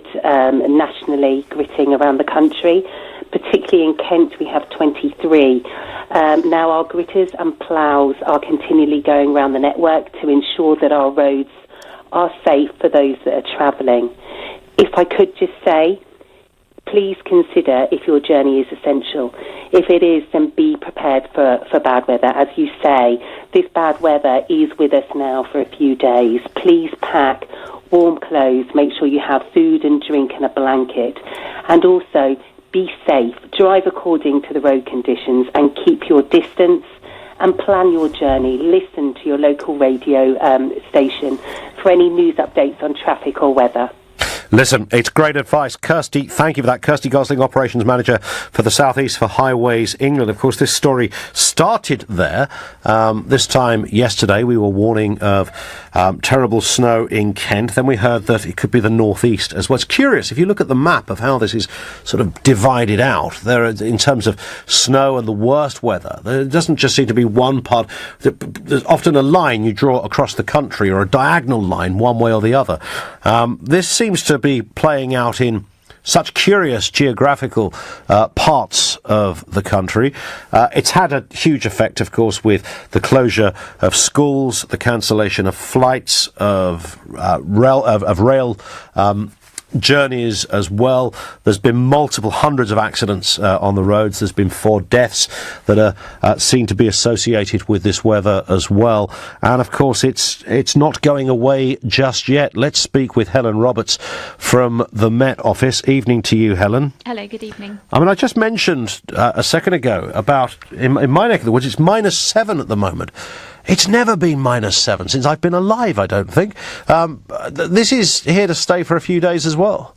nationally gritting around the country. Particularly in Kent, we have 23. Now our gritters and ploughs are continually going around the network to ensure that our roads are safe for those that are travelling. If I could just say, please consider if your journey is essential. If it is, then be prepared for bad weather. As you say, this bad weather is with us now for a few days. Please pack warm clothes, make sure you have food and drink and a blanket. And also, be safe, drive according to the road conditions and keep your distance and plan your journey. Listen to your local radio station for any news updates on traffic or weather. Listen, it's great advice. Kirsty, thank you for that. Kirsty Gosling, Operations Manager for the South East for Highways England. Of course, this story started there. This time yesterday, we were warning of terrible snow in Kent. Then we heard that it could be the northeast as well. It's curious, if you look at the map of how this is sort of divided out, there are, in terms of snow and the worst weather, there doesn't just seem to be one part. There's often a line you draw across the country or a diagonal line one way or the other. This seems to be playing out in such curious geographical parts of the country. It's had a huge effect, of course, with the closure of schools, the cancellation of flights, of rail journeys as well. There's been multiple hundreds of accidents on the roads. There's been 4 deaths that are seen to be associated with this weather as well. And of course, it's not going away just yet. Let's speak with Helen Roberts from the Met Office. Evening to you, Helen. Hello, good evening. I mean, I just mentioned a second ago about, in my neck of the woods, it's -7 at the moment. It's never been -7 since I've been alive, I don't think. This is here to stay for a few days as well.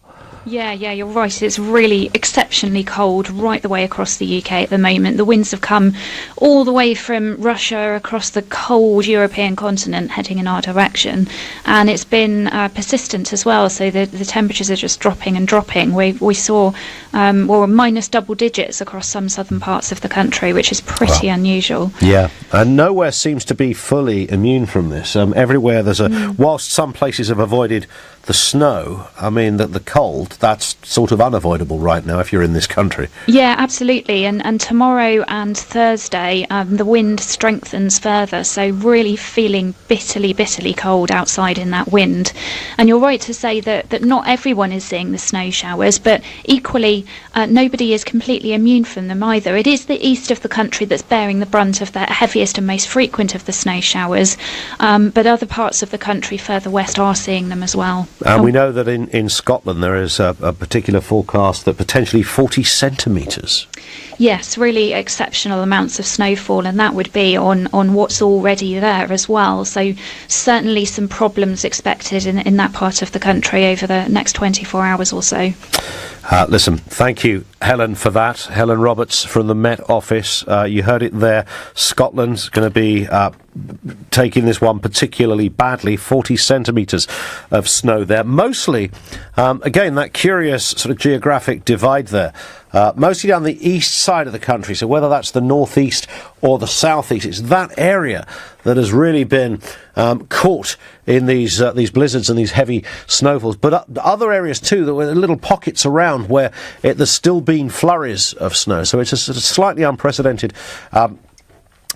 Yeah, you're right. It's really exceptionally cold right the way across the UK at the moment. The winds have come all the way from Russia across the cold European continent heading in our direction. And it's been persistent as well, so the temperatures are just dropping and dropping. We saw minus double digits across some southern parts of the country, which is pretty unusual. Yeah, and nowhere seems to be fully immune from this. Everywhere there's whilst some places have avoided the snow, I mean, the cold, that's sort of unavoidable right now if you're in this country. Yeah, absolutely. And tomorrow and Thursday, the wind strengthens further, so really feeling bitterly cold outside in that wind. And you're right to say that not everyone is seeing the snow showers, but equally, nobody is completely immune from them either. It is the east of the country that's bearing the brunt of the heaviest and most frequent of the snow showers, but other parts of the country further west are seeing them as well. And we know that in Scotland there is a particular forecast that potentially 40 centimetres. Yes, really exceptional amounts of snowfall, and that would be on what's already there as well. So certainly some problems expected in that part of the country over the next 24 hours or so. Listen, thank you, Helen, for that. Helen Roberts from the Met Office. You heard it there. Scotland's going to be taking this one particularly badly. 40 centimetres of snow there. Mostly, again, that curious sort of geographic divide there. Mostly down the east side of the country. So whether that's the northeast or the southeast, it's that area that has really been caught in these blizzards and these heavy snowfalls. But other areas too, there were little pockets around where there's still been flurries of snow. So it's a sort of slightly unprecedented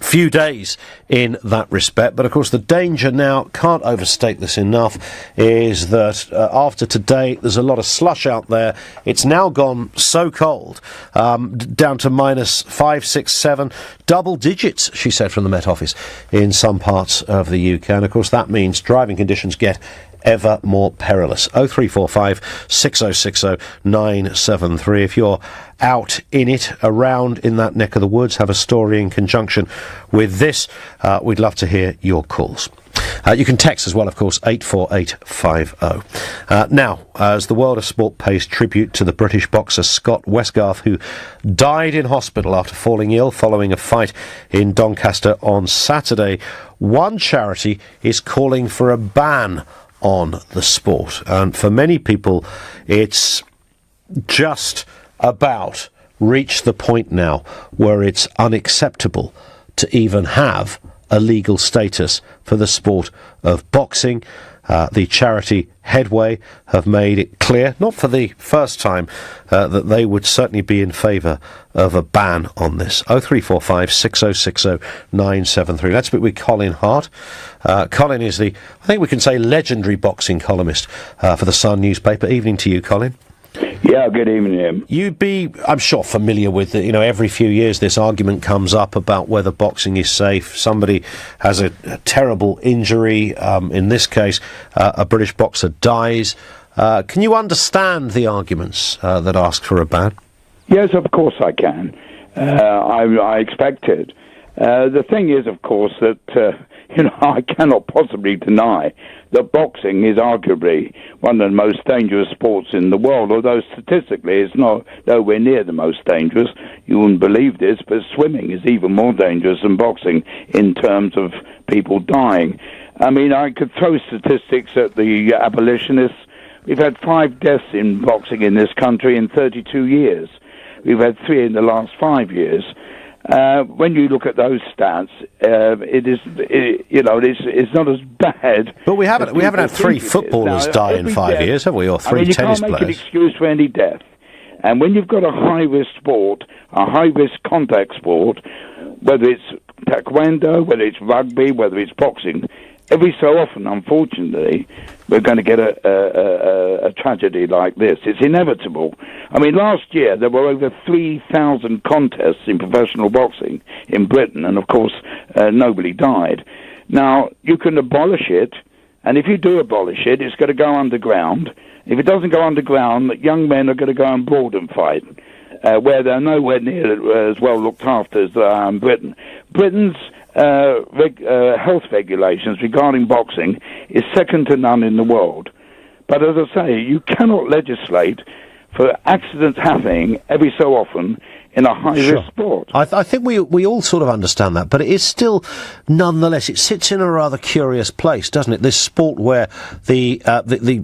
few days in that respect. But of course the danger now, can't overstate this enough, is that after today there's a lot of slush out there. It's now gone so cold, down to -5, 6, 7, double digits, she said from the Met Office, in some parts of the UK. And of course that means driving conditions get ever more perilous. 0345 6060 973. If you're out in it, around in that neck of the woods, have a story in conjunction with this, we'd love to hear your calls. You can text as well, of course, 84850. Now, as the world of sport pays tribute to the British boxer Scott Westgarth, who died in hospital after falling ill following a fight in Doncaster on Saturday, one charity is calling for a ban on the sport. And for many people, it's just about reached the point now where it's unacceptable to even have a legal status for the sport of boxing. The charity Headway have made it clear, not for the first time, that they would certainly be in favour of a ban on this. 0345 6060 973. Let's speak with Colin Hart. Colin is I think we can say, legendary boxing columnist for the Sun newspaper. Evening to you, Colin. Yeah, good evening, Ian. You'd be, I'm sure, familiar with it. You know, every few years this argument comes up about whether boxing is safe. Somebody has a terrible injury. In this case, a British boxer dies. Can you understand the arguments that ask for a ban? Yes, of course I can. I expect it. The thing is, of course, that I cannot possibly deny that boxing is arguably one of the most dangerous sports in the world, although statistically it's not nowhere near the most dangerous. You wouldn't believe this, but swimming is even more dangerous than boxing in terms of people dying. I mean, I could throw statistics at the abolitionists. We've had 5 deaths in boxing in this country in 32 years. We've had 3 in the last 5 years. When you look at those stats, it's not as bad. But we haven't had 3 footballers die in 5 years, have we? Or 3 tennis players? You can't make an excuse for any death. And when you've got a high-risk sport, a high-risk contact sport, whether it's taekwondo, whether it's rugby, whether it's boxing, every so often, unfortunately, we're going to get a tragedy like this. It's inevitable. I mean, last year there were over 3,000 contests in professional boxing in Britain, and of course, nobody died. Now, you can abolish it, and if you do abolish it, it's going to go underground. If it doesn't go underground, young men are going to go on board and fight, where they're nowhere near as well looked after as they are in Britain. Britain's health regulations regarding boxing is second to none in the world. But as I say, you cannot legislate for accidents happening every so often in a high-risk sport. I think we all sort of understand that, but it is still, nonetheless, it sits in a rather curious place, doesn't it? This sport where the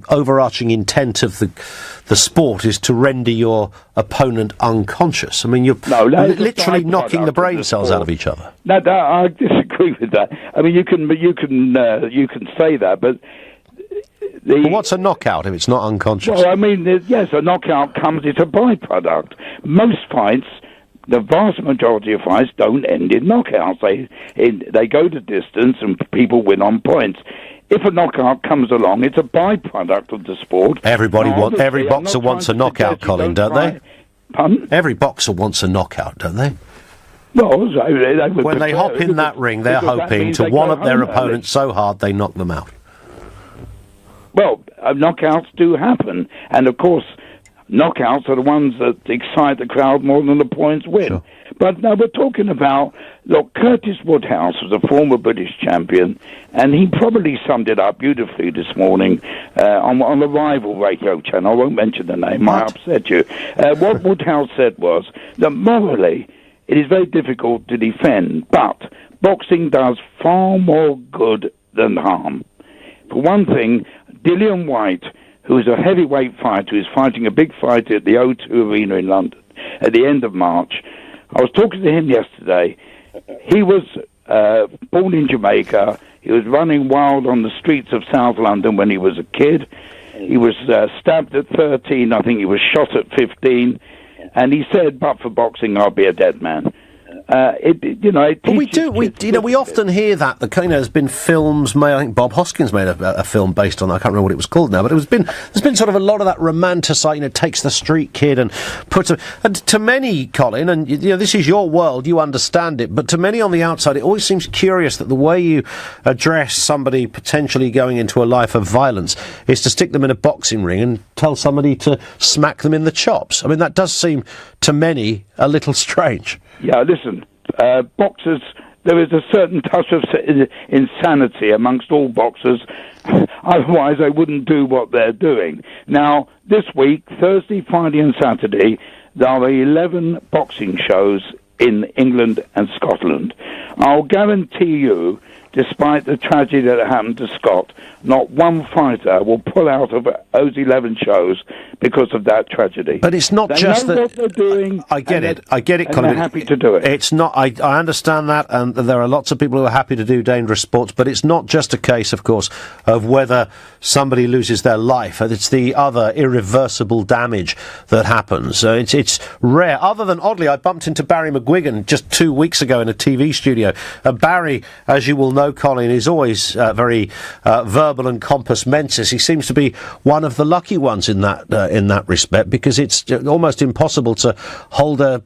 overarching intent of the sport is to render your opponent unconscious. I mean, you're literally knocking the brain cells out of each other. No, I disagree with that. I mean, you can say that, but. But what's a knockout if it's not unconscious? Well, I mean, yes, a knockout it's a byproduct. Most fights, the vast majority of fights, don't end in knockouts. They go to distance and people win on points. If a knockout comes along, it's a byproduct of the sport. Every boxer wants a knockout, Colin, don't they? Pardon? Every boxer wants a knockout, don't they? Well, when they hop in that ring, they're hoping to one-up their opponent so hard they knock them out. Well, knockouts do happen, and of course, knockouts are the ones that excite the crowd more than the points win. Sure. But now we're talking about, look, Curtis Woodhouse was a former British champion, and he probably summed it up beautifully this morning on the rival radio channel. I won't mention the name, I upset you. What Woodhouse said was that morally, it is very difficult to defend, but boxing does far more good than harm. For one thing, Dillian White, who is a heavyweight fighter, who is fighting a big fight at the O2 Arena in London at the end of March. I was talking to him yesterday. He was born in Jamaica. He was running wild on the streets of South London when he was a kid. He was stabbed at 13. I think he was shot at 15. And he said, but for boxing, I'll be a dead man. But we often hear that. There's been films made. I think Bob Hoskins made a film based on that. I can't remember what it was called now, but there's been sort of a lot of that romanticizing. Takes the street kid and puts him. And to many, Colin, and this is your world, you understand it. But to many on the outside, it always seems curious that the way you address somebody potentially going into a life of violence is to stick them in a boxing ring and tell somebody to smack them in the chops. I mean, that does seem to many a little strange. Yeah, listen, boxers, there is a certain touch of insanity amongst all boxers. Otherwise, they wouldn't do what they're doing. Now, this week, Thursday, Friday and Saturday, there are 11 boxing shows in England and Scotland. I'll guarantee you, despite the tragedy that happened to Scott, not one fighter will pull out of those 11 shows because of that tragedy. But it's not just that. What they're doing. I get it, Colin. They're happy to do it. It's not. I understand that, and there are lots of people who are happy to do dangerous sports. But it's not just a case, of course, of whether somebody loses their life. It's the other irreversible damage that happens. It's rare. Other than, oddly, I bumped into Barry McGuigan just 2 weeks ago in a TV studio. Barry, as you will know, Colin, is always very verbal and compos mentis. He seems to be one of the lucky ones in that respect, because it's almost impossible to hold a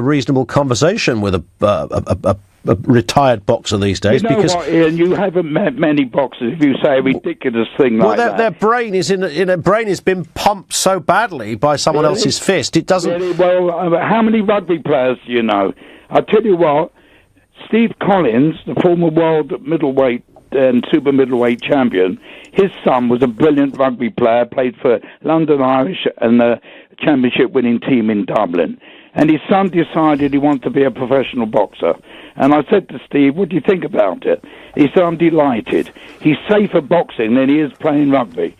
reasonable conversation with a retired boxer these days. Because what, Ian, you haven't met many boxers if you say a ridiculous thing like that. Their brain is brain has been pumped so badly by someone else's fist. It doesn't. Really? Well, how many rugby players do you know? I'll tell you what. Steve Collins, the former world middleweight and super middleweight champion, his son was a brilliant rugby player, played for London Irish and the championship winning team in Dublin. And his son decided he wanted to be a professional boxer. And I said to Steve, what do you think about it? He said, I'm delighted. He's safer boxing than he is playing rugby.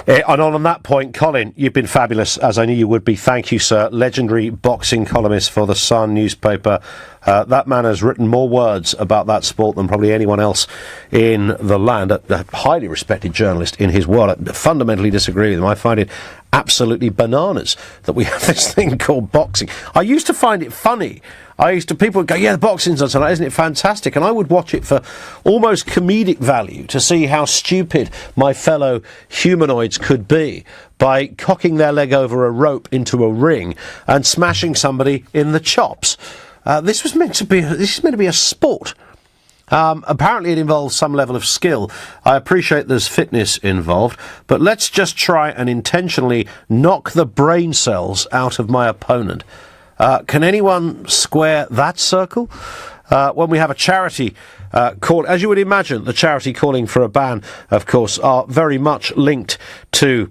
And on that point, Colin, you've been fabulous, as I knew you would be. Thank you, sir. Legendary boxing columnist for the Sun newspaper. That man has written more words about that sport than probably anyone else in the land. A highly respected journalist in his world. I fundamentally disagree with him. I find it absolutely bananas that we have this thing called boxing. I used to find it funny. People would go, yeah, the boxing's on tonight, isn't it fantastic? And I would watch it for almost comedic value to see how stupid my fellow humanoids could be by cocking their leg over a rope into a ring and smashing somebody in the chops. This is meant to be a sport. Apparently it involves some level of skill. I appreciate there's fitness involved, but let's just try and intentionally knock the brain cells out of my opponent. Can anyone square that circle? When we have a charity call, as you would imagine, the charity calling for a ban, of course, are very much linked to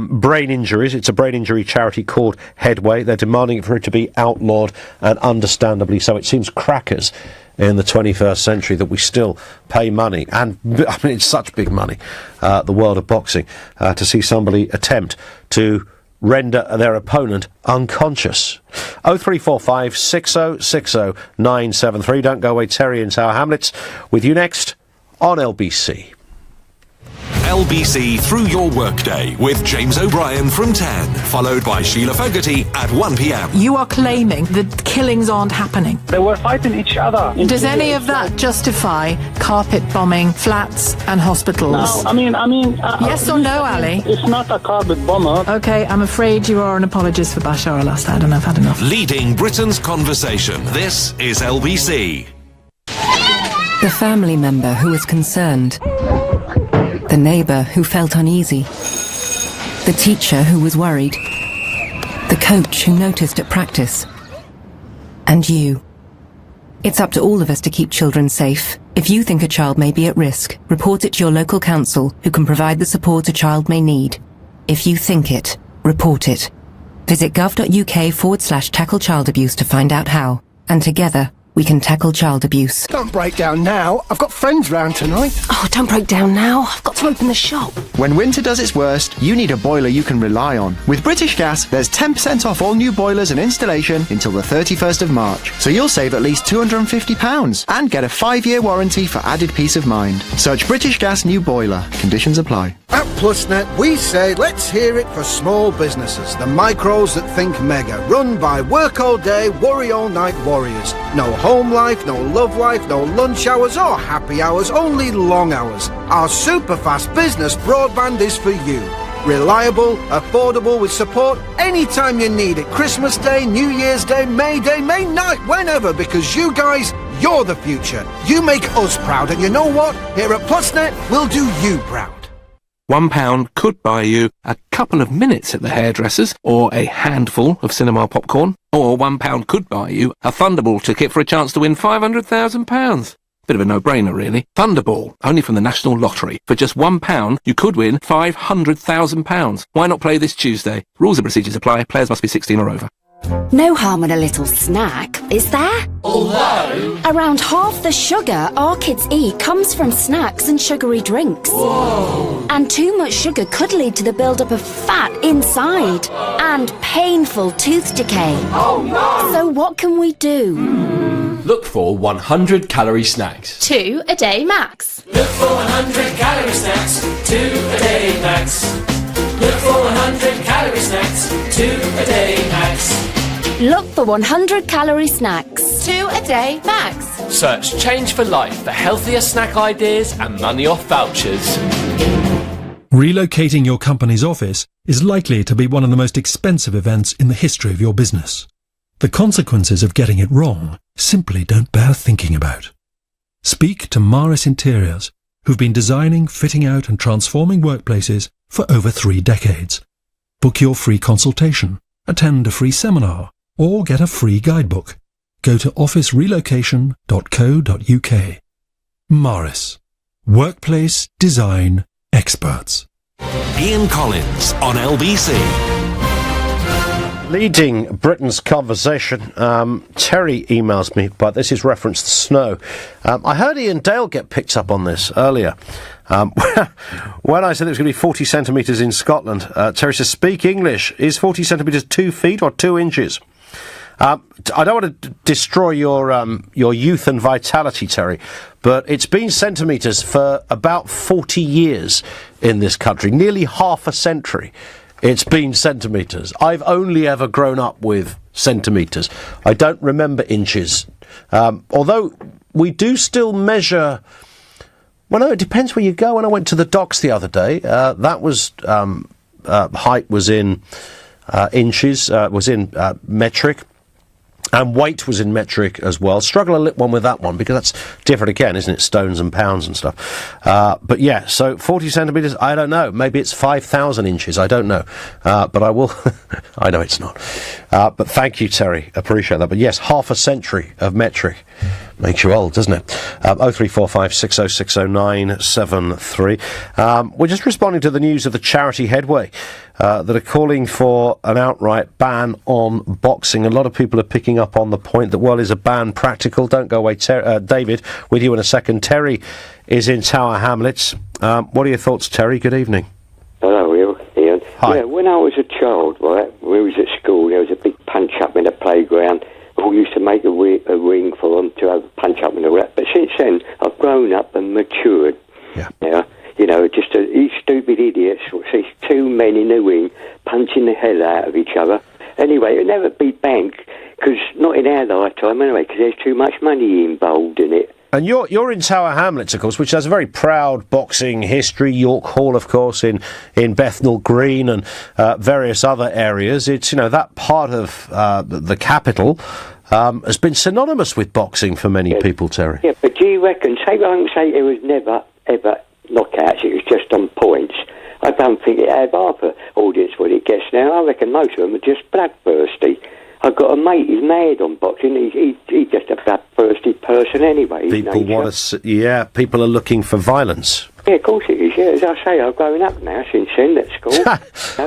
brain injuries. It's a brain injury charity called Headway. They're demanding for it to be outlawed, and understandably so. It seems crackers in the 21st century that we still pay money, and I mean it's such big money, the world of boxing, to see somebody attempt to render their opponent unconscious. 0345 6060 973. Don't go away. Terry in Tower Hamlets with you next on LBC. LBC Through Your Workday with James O'Brien from 10, followed by Sheila Fogarty at 1 p.m. You are claiming that killings aren't happening. They were fighting each other. Does any of that justify carpet bombing flats and hospitals? No, I mean... yes or no, Ali? It's not a carpet bomber. OK, I'm afraid you are an apologist for Bashar al-Assad, and I've had enough. Leading Britain's conversation. This is LBC. The family member who was concerned. The neighbour who felt uneasy. The teacher who was worried. The coach who noticed at practice. And you. It's up to all of us to keep children safe. If you think a child may be at risk, report it to your local council, who can provide the support a child may need. If you think it, report it. Visit gov.uk/tackle child abuse to find out how. And together, we can tackle child abuse. Don't break down now. I've got friends round tonight. Oh, don't break down now. I've got to open the shop. When winter does its worst, you need a boiler you can rely on. With British Gas, there's 10% off all new boilers and installation until the 31st of March. So you'll save at least £250 and get a 5-year warranty for added peace of mind. Search British Gas new boiler. Conditions apply. At PlusNet, we say let's hear it for small businesses, the micros that think mega, run by work all day, worry all night warriors. No home life, no love life, no lunch hours or happy hours, only long hours. Our super fast business broadband is for you. Reliable, affordable, with support anytime you need it. Christmas Day, New Year's Day, May Day, May night, whenever, because you guys, you're the future. You make us proud, and you know what? Here at PlusNet, we'll do you proud. £1 could buy you a couple of minutes at the hairdresser's, or a handful of cinema popcorn, or £1 could buy you a Thunderball ticket for a chance to win £500,000. Bit of a no-brainer, really. Thunderball, only from the National Lottery. For just £1, you could win £500,000. Why not play this Tuesday? Rules and procedures apply. Players must be 16 or over. No harm in a little snack, is there? Although around half the sugar our kids eat comes from snacks and sugary drinks. Whoa. And too much sugar could lead to the build-up of fat inside and painful tooth decay. Oh no! So what can we do? Look for 100-calorie snacks. 2 a day max. Look for 100-calorie snacks. 2 a day max. Look for 100-calorie snacks. 2 a day max. Look for 100-calorie snacks. 2 a day max. Search Change for Life for healthier snack ideas and money off vouchers. Relocating your company's office is likely to be one of the most expensive events in the history of your business. The consequences of getting it wrong simply don't bear thinking about. Speak to Maris Interiors, who've been designing, fitting out and transforming workplaces for over 3 decades. Book your free consultation, attend a free seminar, or get a free guidebook. Go to officerelocation.co.uk. Maris. Workplace Design Experts. Ian Collins on LBC. Leading Britain's conversation, Terry emails me, but this is reference to snow. I heard Ian Dale get picked up on this earlier. When I said it was going to be 40 centimetres in Scotland, Terry says, speak English. Is 40 centimetres 2 feet or 2 inches? I don't want to destroy your youth and vitality, Terry, but it's been centimetres for about 40 years in this country, nearly half a century. It's been centimetres. I've only ever grown up with centimetres. I don't remember inches. Although we do still measure... Well, no, it depends where you go. When I went to the docks the other day, that was... height was in inches, was in metric. And weight was in metric as well. Struggle a little one with that one because that's different again, isn't it? Stones and pounds and stuff. But yeah, so 40 centimetres, I don't know. Maybe it's 5,000 inches, I don't know. But I will... I know it's not. But thank you, Terry. Appreciate that. But yes, half a century of metric. Makes you old, doesn't it? 0345 6060 973. We're just responding to the news of the charity Headway that are calling for an outright ban on boxing. A lot of people are picking up on the point that, well, is a ban practical? Don't go away, David, with you in a second. Terry is in Tower Hamlets. What are your thoughts, Terry? Good evening. Hello, Ian. Hi. Yeah, when I was a child, right, when we was at school, there was a big punch-up in the playground. We used to make a ring for them to have a punch-up and all that. But since then, I've grown up and matured. Yeah. Now, you know, just these stupid idiots see two men in a ring punching the hell out of each other. Anyway, it'll never be banned, because not in our lifetime anyway, because there's too much money involved in it. And you're in Tower Hamlets, of course, which has a very proud boxing history. York Hall, of course, in Bethnal Green and various other areas. It's, you know, that part of the capital has been synonymous with boxing for many people, Terry. Yeah, but do you reckon, say it was never, ever knockouts, it was just on points. I don't think it had half an audience what it gets now. I reckon most of them are just bloodthirsty. I've got a mate, he's mad on boxing. He's just a bloodthirsty person anyway. People want to, people are looking for violence. Yeah, of course it is, yeah. As I say, I've grown up now since then at school.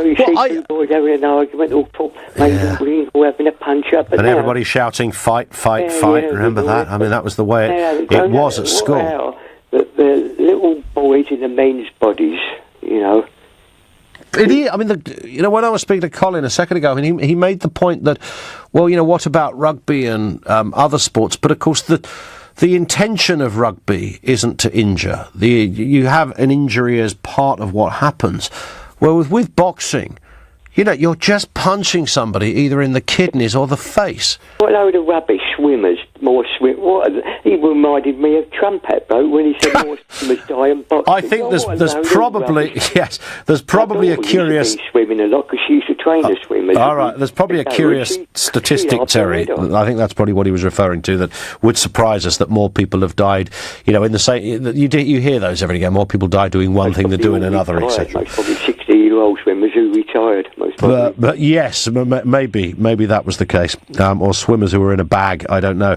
You see two boys having an argument, all having a punch-up. And everybody shouting, fight, fight, fight. Remember that? I mean, that was the way it was at school. The little boys in the men's bodies, you know. I mean, when I was speaking to Colin a second ago, I mean, he made the point that, well, you know, what about rugby and other sports? But of course, the intention of rugby isn't to injure. You have an injury as part of what happens. Well, with boxing, you know, you're just punching somebody either in the kidneys or the face. What load of rubbish, swimmers, more swim. He reminded me of Trump, that bloke, when he said more swimmers die in boxing. I think there's probably a curious swimming a lot because she used to train the swimmers. All right, there's probably a curious statistic, Terry. I think that's probably what he was referring to. That would surprise us that more people have died. You know, in the same you hear those every again. More people die doing one thing than doing another, etc. Probably 60-year-old swimmers who retired. But yes, maybe that was the case, or swimmers who were in a bag. I don't know.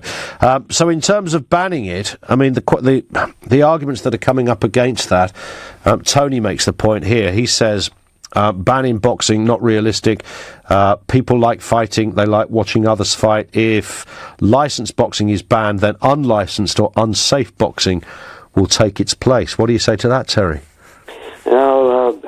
So in terms of banning it, I mean the arguments that are coming up against that. Tony makes the point here. He says banning boxing not realistic. People like fighting. They like watching others fight. If licensed boxing is banned, then unlicensed or unsafe boxing will take its place. What do you say to that, Terry? No,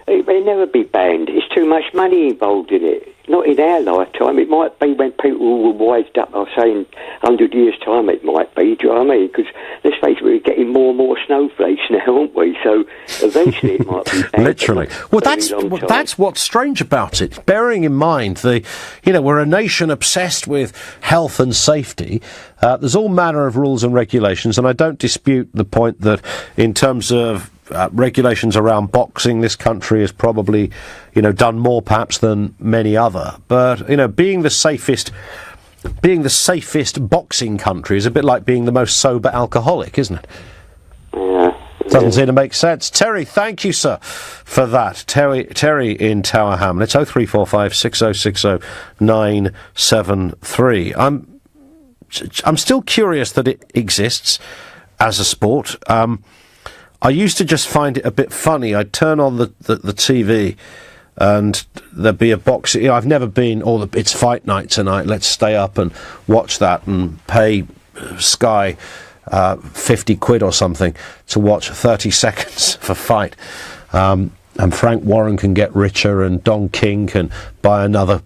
it may never be banned. It's too much money involved in it. Not in our lifetime. It might be when people were wised up. I say in 100 years' time it might be. Do you know what I mean? Because let's face it, we're getting more and more snowflakes now, aren't we? So eventually it might be banned. Literally. Well, that's what's strange about it. Bearing in mind we're a nation obsessed with health and safety. There's all manner of rules and regulations, and I don't dispute the point that in terms of regulations around boxing, this country has probably, done more perhaps than many other. But, being the safest boxing country is a bit like being the most sober alcoholic, isn't it? Doesn't seem to make sense. Terry, thank you, sir, for that. Terry in Tower Hamlets, 0345 6060 973. I'm still curious that it exists as a sport. I used to just find it a bit funny. I'd turn on the TV and there'd be a boxing... I've never been... it's fight night tonight, let's stay up and watch that and pay Sky 50 quid or something to watch 30 seconds of a fight. And Frank Warren can get richer and Don King can buy another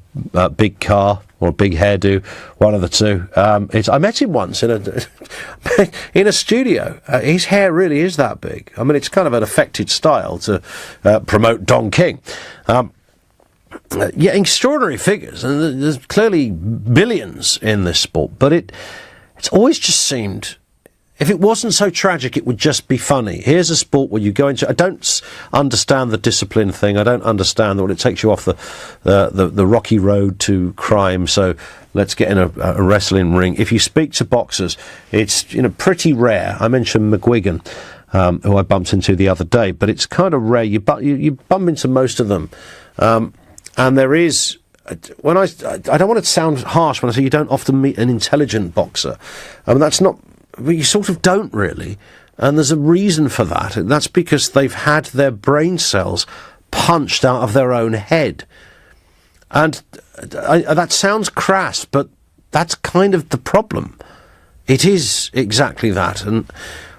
big car or a big hairdo, one of the two. I met him once in a studio. His hair really is that big. I mean, it's kind of an affected style to promote Don King. Yeah, extraordinary figures, and there's clearly billions in this sport, but it's always just seemed, if it wasn't so tragic, it would just be funny. Here's a sport where you go into, I don't understand the discipline thing, I don't understand that it takes you off the rocky road to crime, so let's get in a wrestling ring. If you speak to boxers, it's pretty rare. I mentioned McGuigan, who I bumped into the other day, but it's kind of rare. You bump into most of them. And there is, I don't want to sound harsh when I say you don't often meet an intelligent boxer. I mean, that's not, you sort of don't really. And there's a reason for that. That's because they've had their brain cells punched out of their own head. And that sounds crass, but that's kind of the problem. It is exactly that. And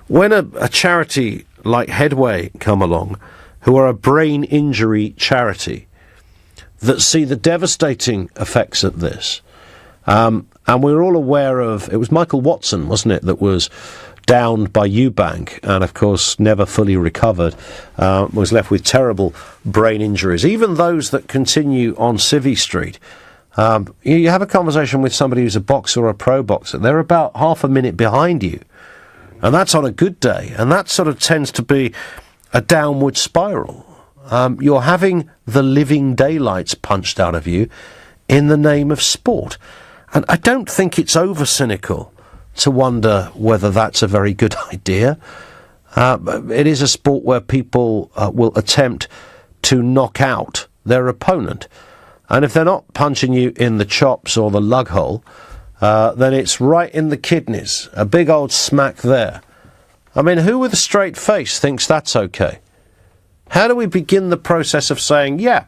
when a charity like Headway come along, who are a brain injury charity, that see the devastating effects of this. And we're all aware of, it was Michael Watson, wasn't it, that was downed by Eubank and, of course, never fully recovered, was left with terrible brain injuries. Even those that continue on Civvy Street, you have a conversation with somebody who's a boxer or a pro boxer, they're about half a minute behind you. And that's on a good day. And that sort of tends to be a downward spiral. You're having the living daylights punched out of you in the name of sport. And I don't think it's over-cynical to wonder whether that's a very good idea. It is a sport where people will attempt to knock out their opponent. And if they're not punching you in the chops or the lug hole, then it's right in the kidneys. A big old smack there. I mean, who with a straight face thinks that's okay? How do we begin the process of saying, yeah,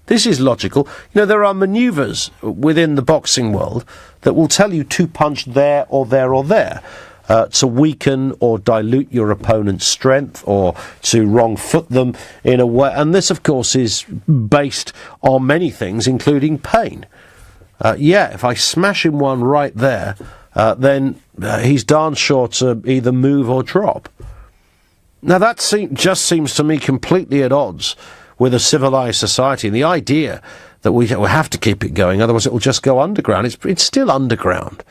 this is logical? There are manoeuvres within the boxing world that will tell you to punch there or there or there to weaken or dilute your opponent's strength or to wrong foot them in a way. And this, of course, is based on many things, including pain. If I smash him one right there, then he's darn sure to either move or drop. Now, that just seems to me completely at odds with a civilised society. And the idea that we have to keep it going, otherwise it will just go underground. It's still underground.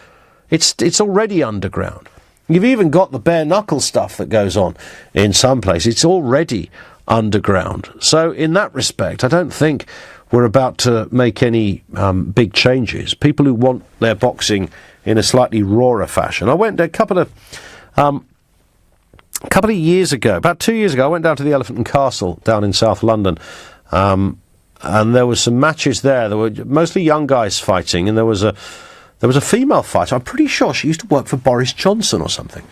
It's already underground. You've even got the bare-knuckle stuff that goes on in some places. It's already underground. So in that respect, I don't think we're about to make any big changes. People who want their boxing in a slightly rawer fashion. I went a couple of years ago, about 2 years ago, I went down to the Elephant and Castle down in South London, and there were some matches there. There were mostly young guys fighting, and there was a female fighter. I'm pretty sure she used to work for Boris Johnson or something.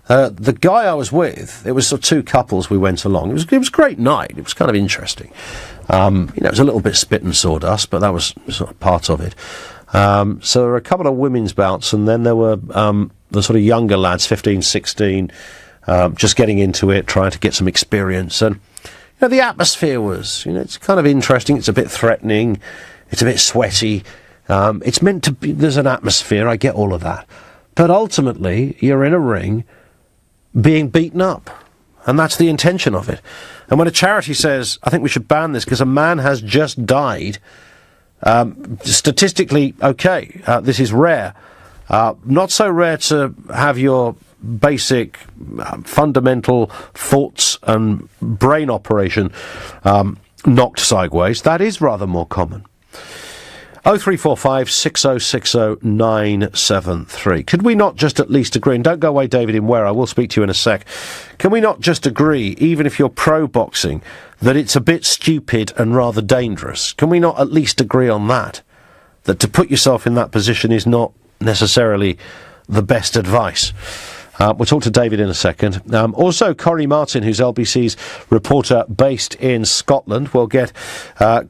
The guy I was with, it was sort of two couples we went along. It was a great night. It was kind of interesting. It was a little bit spit and sawdust, but that was sort of part of it. So there were a couple of women's bouts, and then there were the sort of younger lads, 15, 16, just getting into it, trying to get some experience. And the atmosphere was, it's kind of interesting. It's a bit threatening. It's a bit sweaty. It's meant to be, there's an atmosphere. I get all of that. But ultimately, you're in a ring being beaten up. And that's the intention of it. And when a charity says, I think we should ban this because a man has just died, statistically, okay, this is rare. Not so rare to have your basic fundamental thoughts and brain operation knocked sideways. That is rather more common. 0345 6060 973. Could we not just at least agree, and don't go away, David, in Ware, I will speak to you in a sec, can we not just agree, even if you're pro-boxing, that it's a bit stupid and rather dangerous? Can we not at least agree on that? That to put yourself in that position is not necessarily the best advice. We'll talk to David in a second. Also, Corrie Martin, who's LBC's reporter based in Scotland. We'll get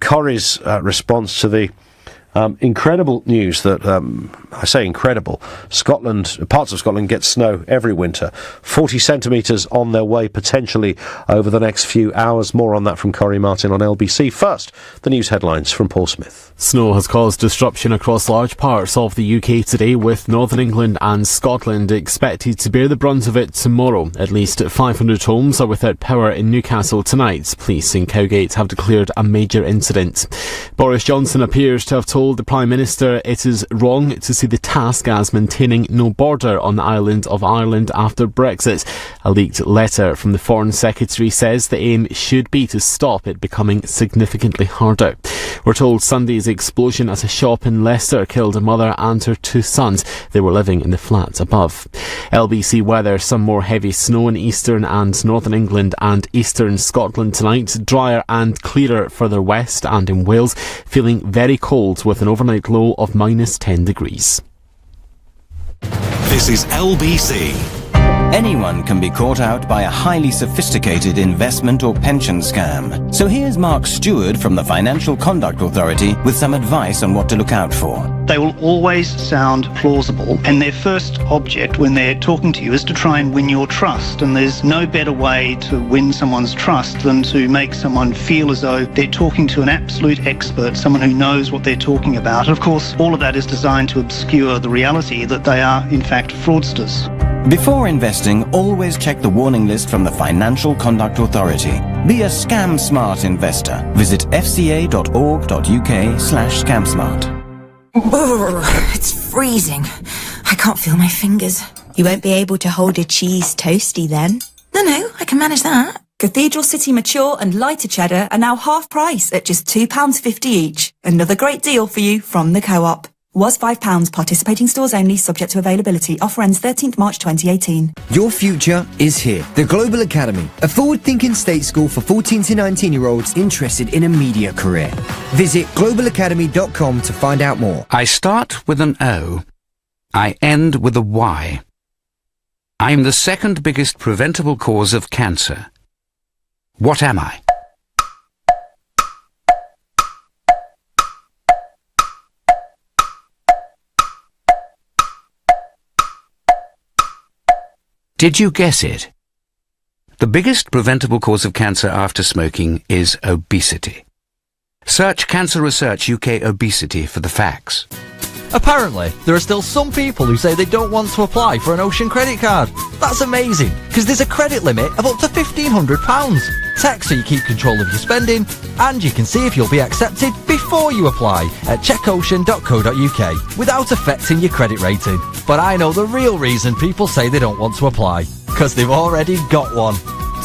Corrie's response to the Incredible news that, I say incredible, parts of Scotland get snow every winter. 40 centimetres on their way potentially over the next few hours. More on that from Corey Martin on LBC. First, the news headlines from Paul Smith. Snow has caused disruption across large parts of the UK today, with Northern England and Scotland expected to bear the brunt of it tomorrow. At least 500 homes are without power in Newcastle tonight. Police in Cowgate have declared a major incident. Boris Johnson appears to have told the Prime Minister it is wrong to see the task as maintaining no border on the island of Ireland after Brexit. A leaked letter from the Foreign Secretary says the aim should be to stop it becoming significantly harder. We're told Sunday's explosion at a shop in Leicester killed a mother and her 2 sons. They were living in the flat above. LBC weather: some more heavy snow in eastern and northern England and eastern Scotland tonight. Drier and clearer further west and in Wales. Feeling very cold with an overnight low of -10 degrees. This is LBC. Anyone can be caught out by a highly sophisticated investment or pension scam. So here's Mark Stewart from the Financial Conduct Authority with some advice on what to look out for. They will always sound plausible, and their first object when they're talking to you is to try and win your trust. And there's no better way to win someone's trust than to make someone feel as though they're talking to an absolute expert, someone who knows what they're talking about. And of course, all of that is designed to obscure the reality that they are, in fact, fraudsters. Before investing, always check the warning list from the Financial Conduct Authority. Be a scam smart investor. Visit fca.org.uk/scamsmart. It's freezing. I can't feel my fingers. You won't be able to hold a cheese toasty then? No, I can manage that. Cathedral City Mature and Lighter Cheddar are now half price at just £2.50 each. Another great deal for you from the Co-op. Was £5. Participating stores only, subject to availability. Offer ends 13th March 2018. Your future is here. The Global Academy, a forward-thinking state school for 14 to 19-year-olds interested in a media career. Visit globalacademy.com to find out more. I start with an O. I end with a Y. I'm the second biggest preventable cause of cancer. What am I? Did you guess it? The biggest preventable cause of cancer after smoking is obesity. Search Cancer Research UK Obesity for the facts. Apparently, there are still some people who say they don't want to apply for an Ocean credit card. That's amazing, because there's a credit limit of up to £1,500. Text so you keep control of your spending, and you can see if you'll be accepted before you apply at checkocean.co.uk without affecting your credit rating. But I know the real reason people say they don't want to apply, because they've already got one.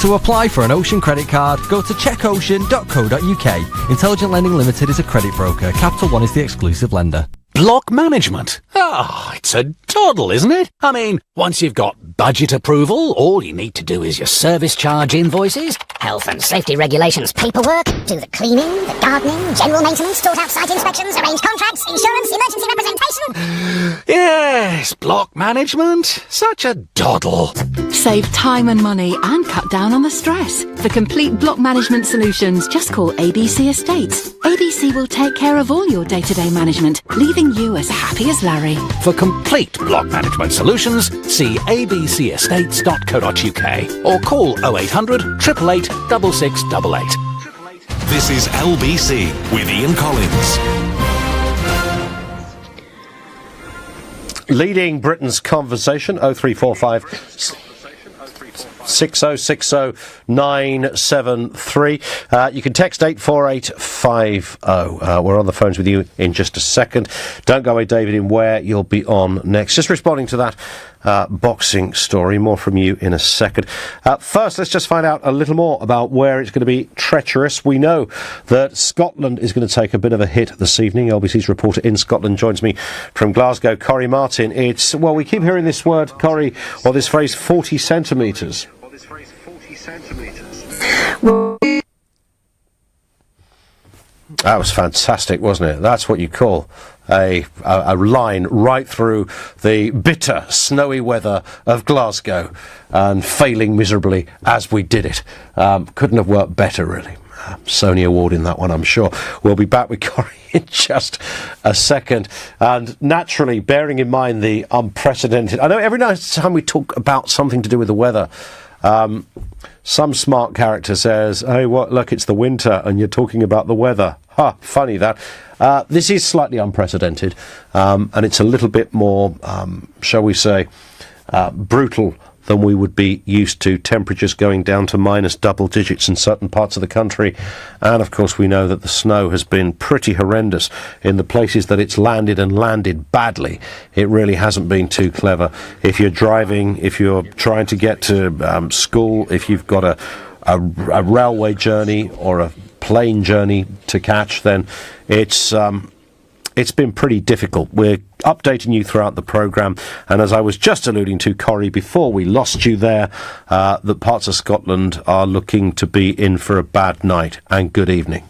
To apply for an Ocean credit card, go to checkocean.co.uk. Intelligent Lending Limited is a credit broker. Capital One is the exclusive lender. Block management? It's a doddle, isn't it? I mean, once you've got budget approval, all you need to do is your service charge invoices, health and safety regulations paperwork, do the cleaning, the gardening, general maintenance, sort out site inspections, arrange contracts, insurance, emergency representation. Yes, block management. Such a doddle. Save time and money and cut down on the stress. For complete block management solutions, just call ABC Estates. ABC will take care of all your day-to-day management, leaving you as happy as Larry. For complete block management solutions, see abcestates.co.uk or call 0800 888 6688. This is LBC with Ian Collins. Leading Britain's conversation, 0345 6060973. You can text 84850. We're on the phones with you in just a second. Don't go away, David, in where you'll be on next. Just responding to that boxing story. More from you in a second. First, let's just find out a little more about where it's going to be treacherous. We know that Scotland is going to take a bit of a hit this evening. LBC's reporter in Scotland joins me from Glasgow, Corey Martin. We keep hearing this word, Corey, or this phrase, 40 centimetres. That was fantastic, wasn't it? That's what you call a line right through the bitter, snowy weather of Glasgow, and failing miserably as we did it. Couldn't have worked better, really. Sony Award in that one, I'm sure. We'll be back with Corrie in just a second. And naturally, bearing in mind the unprecedented... I know every time we talk about something to do with the weather, some smart character says, hey, look, it's the winter and you're talking about the weather. Funny that. This is slightly unprecedented, and it's a little bit more, shall we say, brutal than we would be used to. Temperatures going down to minus double digits in certain parts of the country. And, of course, we know that the snow has been pretty horrendous in the places that it's landed, and landed badly. It really hasn't been too clever. If you're driving, if you're trying to get to school, if you've got a railway journey or a plane journey to catch, then it's been pretty difficult. We're updating you throughout the programme, and as I was just alluding to, Corrie, before we lost you there, that parts of Scotland are looking to be in for a bad night. And good evening.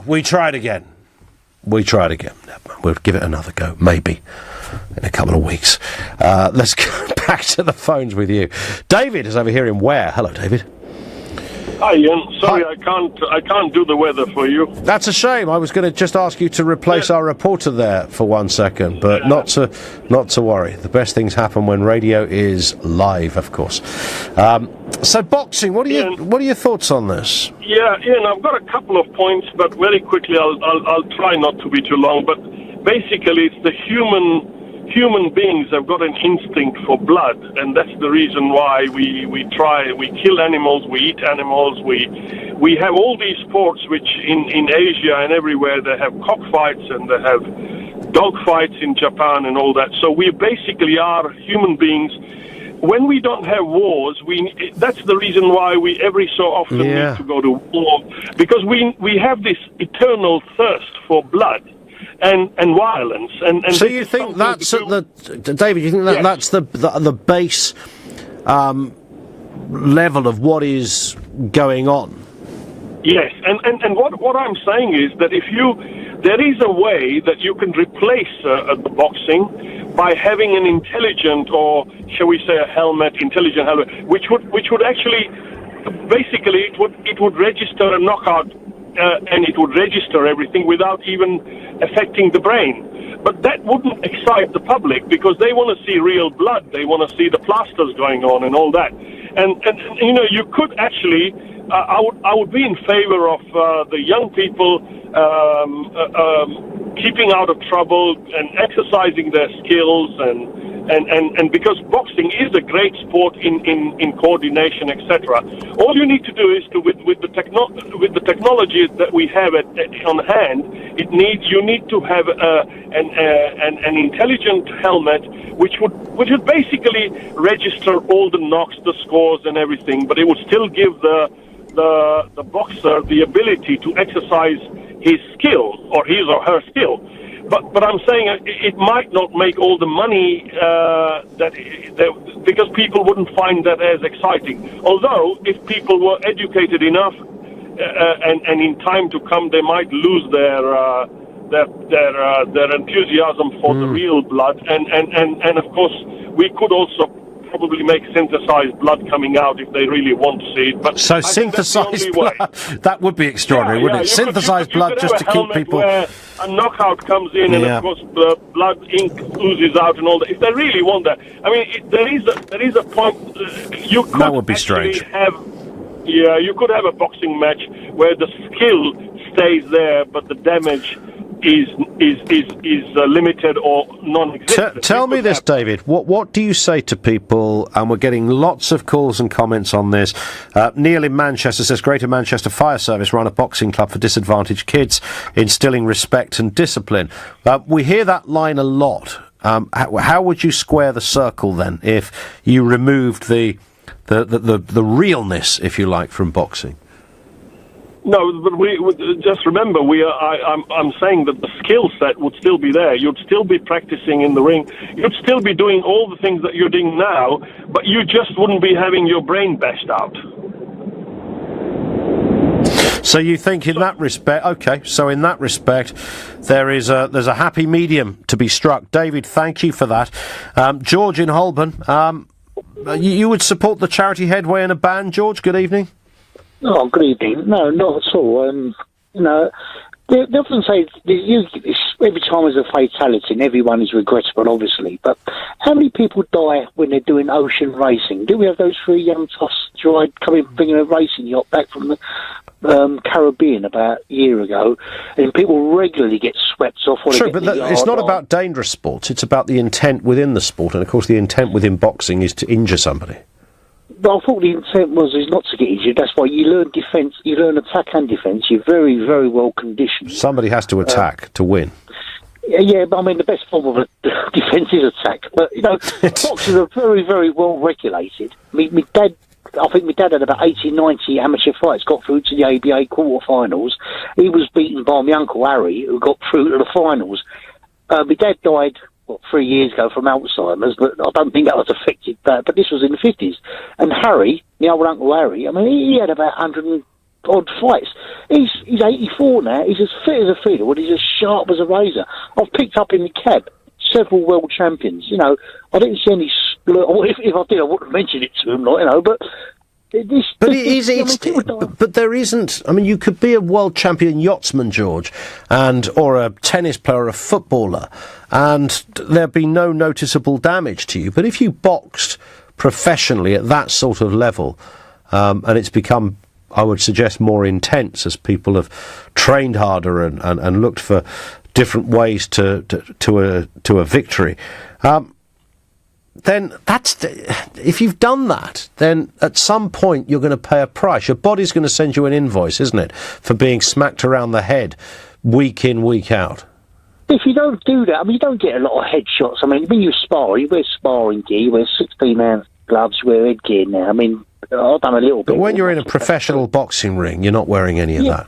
We tried again. We'll give it another go, maybe, in a couple of weeks. Let's go back to the phones with you. David is over here in Ware. Hello, David. Hi, Ian. Sorry, I can't do the weather for you. That's a shame. I was going to just ask you to replace our reporter there for 1 second, but not to worry. The best things happen when radio is live, of course. So boxing, what are your thoughts on this? Yeah, Ian, I've got a couple of points, but very quickly, I'll try not to be too long. But basically, it's the human beings have got an instinct for blood, and that's the reason why we kill animals, we eat animals, we have all these sports which in Asia and everywhere they have cockfights and they have dog fights in Japan and all that. So we basically are human beings. When we don't have wars, that's the reason why we every so often need to go to war, because we have this eternal thirst for blood and violence. And so you think that's David? You think that that's the base level of what is going on? Yes, and what I'm saying is that there is a way that you can replace the boxing by having an intelligent, or shall we say, intelligent helmet, which would actually, basically, it would register a knockout. And it would register everything without even affecting the brain. But that wouldn't excite the public, because they want to see real blood. They want to see the plasters going on and all that. And you know, you could actually, I would be in favor of the young people keeping out of trouble and exercising their skills, and because boxing is a great sport in coordination, etc. All you need to do is with the technology that we have on hand, you need to have an intelligent helmet which would basically register all the knocks, the scores, and everything, but it would still give the boxer the ability to exercise his skill, or his or her skill. But I'm saying it might not make all the money because people wouldn't find that as exciting. Although, if people were educated enough and in time to come, they might lose their enthusiasm for the real blood. And of course, we could also probably make synthesized blood coming out if they really want to see it. But so synthesized blood, that would be extraordinary, wouldn't it? Synthesized blood just to keep people... Where a knockout comes in and of course the blood ink oozes out and all that. If they really want that, I mean, there is a point. You could that would be strange. You could have a boxing match where the skill stays there, but the damage is limited or non-existent. Tell me this, David. What do you say to people? And we're getting lots of calls and comments on this. Neil in Manchester says, Greater Manchester Fire Service run a boxing club for disadvantaged kids, instilling respect and discipline. We hear that line a lot. How would you square the circle then if you removed the realness, if you like, from boxing? No, but we just remember, I'm saying that the skill set would still be there. You'd still be practicing in the ring. You'd still be doing all the things that you're doing now, but you just wouldn't be having your brain bashed out. So you think in that respect, okay, so in that respect, there's a happy medium to be struck. David, thank you for that. George in Holborn, you would support the charity headway in a ban, George? Good evening. Oh, good evening. No, not at all. They often say every time there's a fatality, and everyone is regrettable, obviously. But how many people die when they're doing ocean racing? Do we have those 3 young toffs bringing a racing yacht back from the Caribbean about a year ago, and people regularly get swept off? Sure, but it's not about dangerous sports. It's about the intent within the sport, and of course, the intent within boxing is to injure somebody. But I thought the intent is not to get injured. That's why you learn defence, you learn attack and defence. You're very, very well conditioned. Somebody has to attack to win. Yeah, but I mean, the best form of defence is attack. But, boxers are very, very well regulated. I think my dad had about 80, 90 amateur fights, got through to the ABA quarter-finals. He was beaten by my Uncle Harry, who got through to the finals. My dad died 3 years ago from Alzheimer's, but I don't think that was affected that. But this was in the 50s. And Harry, my old Uncle Harry, I mean, he had about 100 and odd fights. He's 84 now. He's as fit as a fiddle, and he's as sharp as a razor. I've picked up in the cab several world champions. I didn't see any... If I did, I wouldn't mention it to him, but... But there isn't. I mean, you could be a world champion yachtsman, George, or a tennis player, or a footballer, and there'd be no noticeable damage to you. But if you boxed professionally at that sort of level, and it's become, I would suggest, more intense as people have trained harder and looked for different ways to a victory. Then if you've done that, then at some point you're going to pay a price. Your body's going to send you an invoice, isn't it, for being smacked around the head week in, week out. If you don't do that, I mean, you don't get a lot of headshots. I mean, when you spar, you wear sparring gear, you wear 16-ounce gloves, you wear headgear now. I mean, I've done a little bit. But when you're in a professional boxing ring, you're not wearing any of that.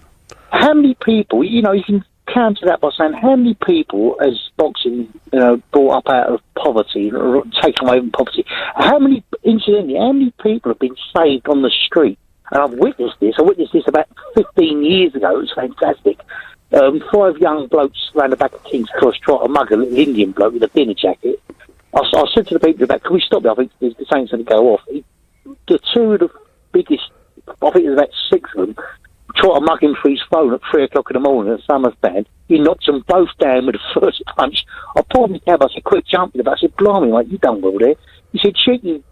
How many people, you can counter that by saying how many people has boxing, brought up out of poverty, or taken away from poverty? How many people have been saved on the street? And I've witnessed this. I witnessed this about 15 years ago. It was fantastic. 5 young blokes ran the back of King's Cross trying to mug a little Indian bloke with a dinner jacket. I said to the people about, can we stop it? I think the saint's going to go off. The two of the biggest, I think there's about 6 of them, tried to mug him for his phone at 3 o'clock in the morning at Summer's band. He knocked them both down with the first punch. I pulled my cab. I said, quick, jump in the back. I said, blimey, mate, you done well there. He said, cheeky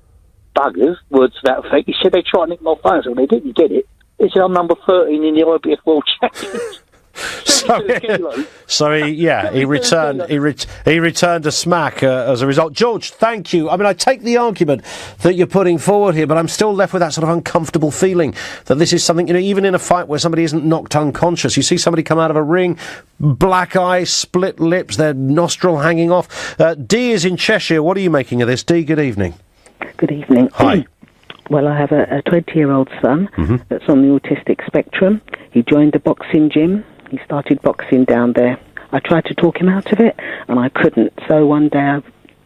buggers, words to that effect. He said, they tried to nick my phone, so they didn't get it. He said, I'm number 13 in the IBF World Champions. So he returned a smack as a result. George, thank you. I mean, I take the argument that you're putting forward here, but I'm still left with that sort of uncomfortable feeling that this is something, even in a fight where somebody isn't knocked unconscious, you see somebody come out of a ring, black eyes, split lips, their nostril hanging off. Dee is in Cheshire. What are you making of this? Dee, good evening. Good evening. Hi. Well, I have a 20-year-old son that's on the autistic spectrum. He joined the boxing gym. He started boxing down there. I tried to talk him out of it, and I couldn't. So one day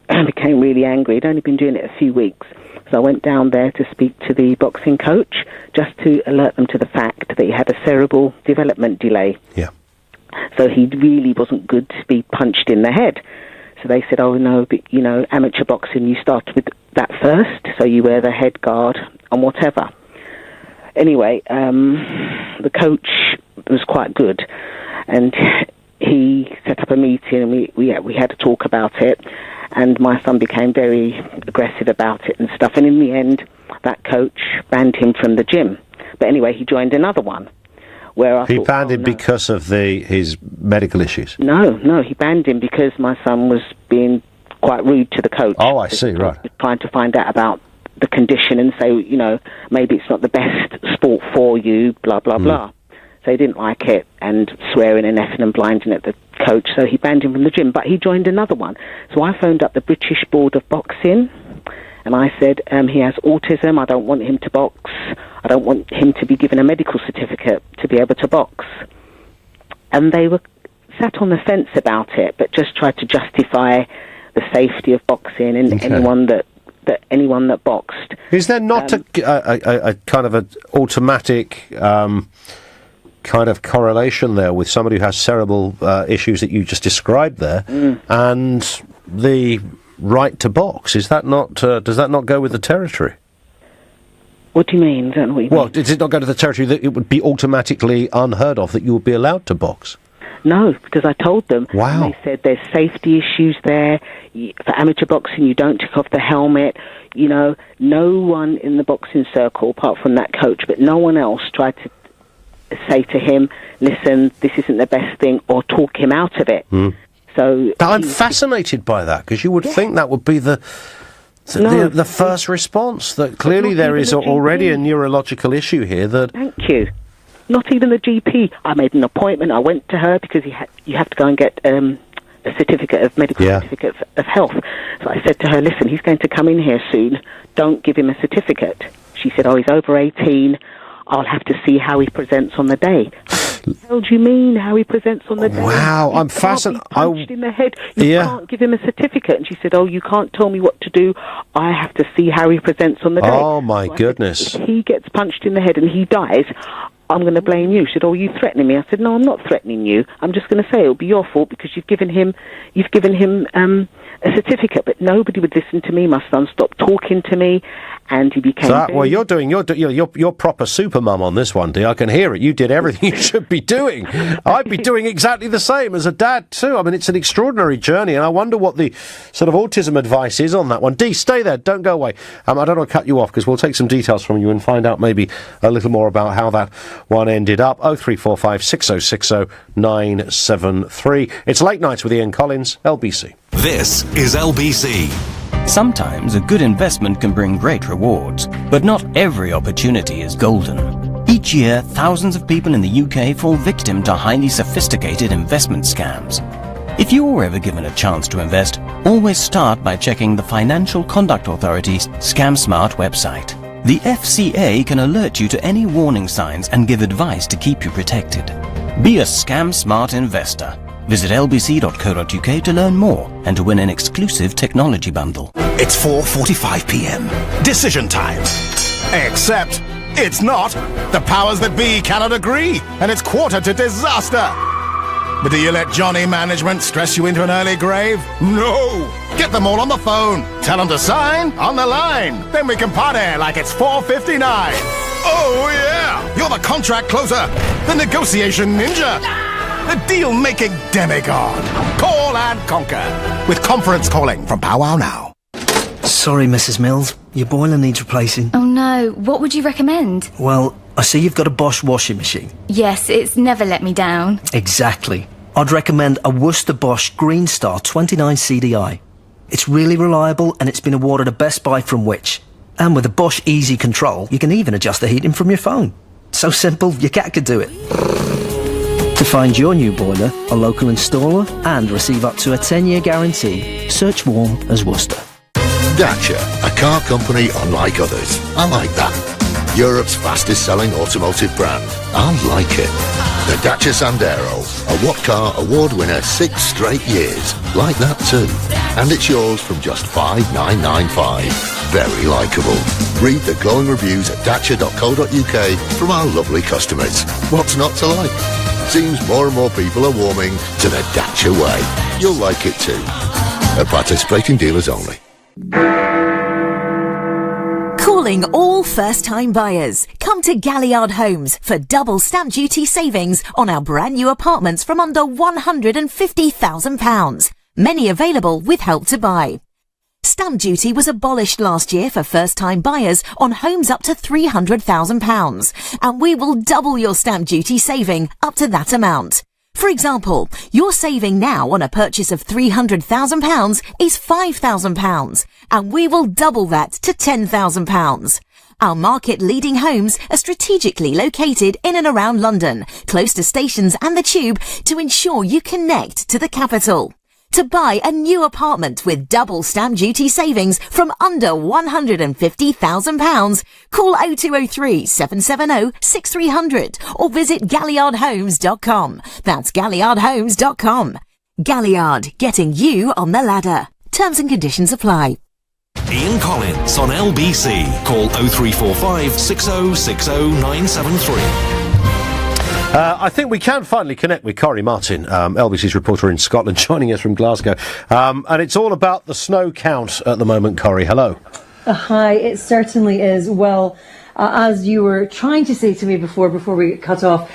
I became really angry. He'd only been doing it a few weeks. So I went down there to speak to the boxing coach, just to alert them to the fact that he had a cerebral development delay. Yeah. So he really wasn't good to be punched in the head. So they said, oh, no, but, amateur boxing, you start with that first, so you wear the head guard and whatever. Anyway, the coach was quite good, and he set up a meeting, and we had to talk about it, and my son became very aggressive about it and stuff, and in the end, that coach banned him from the gym. But anyway, he joined another one, where I He thought, banned him because of his medical issues? No, he banned him because my son was being quite rude to the coach. Oh, I see, right. Trying to find out about the condition and say, maybe it's not the best sport for you, blah, blah, blah. So he didn't like it, and swearing and effing and blinding at the coach, so he banned him from the gym. But he joined another one. So I phoned up the British Board of Boxing, and I said, he has autism, I don't want him to box, I don't want him to be given a medical certificate to be able to box. And they were sat on the fence about it, but just tried to justify the safety of boxing and anyone that boxed. Is there not a kind of an automatic kind of correlation there with somebody who has cerebral issues that you just described there, and the right to box. Is that not? Does that not go with the territory? What do you mean? Don't know what you Well, mean. does it not go to the territory that it would be automatically unheard of that you would be allowed to box? No, because I told them. Wow. And they said there's safety issues there. For amateur boxing, you don't take off the helmet. You know, no one in the boxing circle, apart from that coach, but no one else tried to say to him, listen, this isn't the best thing, or talk him out of it. So I'm fascinated by that, because you would think that would be the first response, that clearly there is already a neurological issue here that... Thank you. Not even the GP. I made an appointment. I went to her because you have to go and get a certificate of medical certificate of health. So I said to her, listen, he's going to come in here soon. Don't give him a certificate. She said, oh, he's over 18. I'll have to see how he presents on the day. What the hell do you mean, how he presents on the day? Wow, I'm fascinated. Punched in the head. You can't give him a certificate. And she said, oh, you can't tell me what to do. I have to see how he presents on the day. Oh, my goodness. If he gets punched in the head and he dies, I'm going to blame you. She said, oh, are you threatening me? I said, no, I'm not threatening you. I'm just going to say it'll be your fault because you've given him a certificate. But nobody would listen to me. My son stopped talking to me, and he became... well, you're proper super mum on this one, Dee. I can hear it. You did everything you should be doing. I'd be doing exactly the same as a dad too. I mean, it's an extraordinary journey, and I wonder what the sort of autism advice is on that one. Dee, stay there. Don't go away. I don't want to cut you off because we'll take some details from you and find out maybe a little more about how that one ended up. 0345 6060 973. It's Late Nights with Ian Collins, LBC. This is LBC. Sometimes a good investment can bring great rewards, but not every opportunity is golden. Each year, thousands of people in the UK fall victim to highly sophisticated investment scams. If you're ever given a chance to invest, always start by checking the Financial Conduct Authority's Scam Smart website. The FCA can alert you to any warning signs and give advice to keep you protected. Be a Scam Smart investor. Visit lbc.co.uk to learn more and to win an exclusive technology bundle. It's 4:45 p.m. Decision time. Except it's not. The powers that be cannot agree, and it's quarter to disaster. But do you let Johnny Management stress you into an early grave? No! Get them all on the phone. Tell them to sign on the line. Then we can party like it's 4:59. Oh yeah! You're the contract closer, the negotiation ninja, the deal-making demigod. Call and conquer with conference calling from Powwow Now. Sorry, Mrs. Mills. Your boiler needs replacing. Oh no, what would you recommend? Well, I see you've got a Bosch washing machine. Yes, it's never let me down. Exactly. I'd recommend a Worcester Bosch Green Star 29 CDI. It's really reliable and it's been awarded a Best Buy from Which. And with a Bosch Easy Control, you can even adjust the heating from your phone. So simple, your cat could do it. To find your new boiler, a local installer, and receive up to a 10-year guarantee, search Warm as Worcester. Dacia, a car company unlike others. I like that. Europe's fastest selling automotive brand. I like it. The Dacia Sandero, a What Car Award winner 6 straight years. Like that too. And it's yours from just $5,995. Very likeable. Read the glowing reviews at dacia.co.uk from our lovely customers. What's not to like? Seems more and more people are warming to the Dacia way. You'll like it too. At participating dealers only. Calling all first-time buyers. Come to Galliard Homes for double stamp duty savings on our brand new apartments from under £150,000. Many available with Help to Buy. Stamp duty was abolished last year for first-time buyers on homes up to £300,000, and we will double your stamp duty saving up to that amount. For example, your saving now on a purchase of £300,000 is £5,000, and we will double that to £10,000. Our market-leading homes are strategically located in and around London, close to stations and the Tube, to ensure you connect to the capital. To buy a new apartment with double stamp duty savings from under £150,000, call 0203 770 6300 or visit galliardhomes.com. That's galliardhomes.com. Galliard, getting you on the ladder. Terms and conditions apply. Ian Collins on LBC. Call 0345 6060 973. I think we can finally connect with Corrie Martin, LBC's reporter in Scotland, joining us from Glasgow. And it's all about the snow count at the moment. Corrie, hello. Hi, it certainly is. Well, as you were trying to say to me before we get cut off,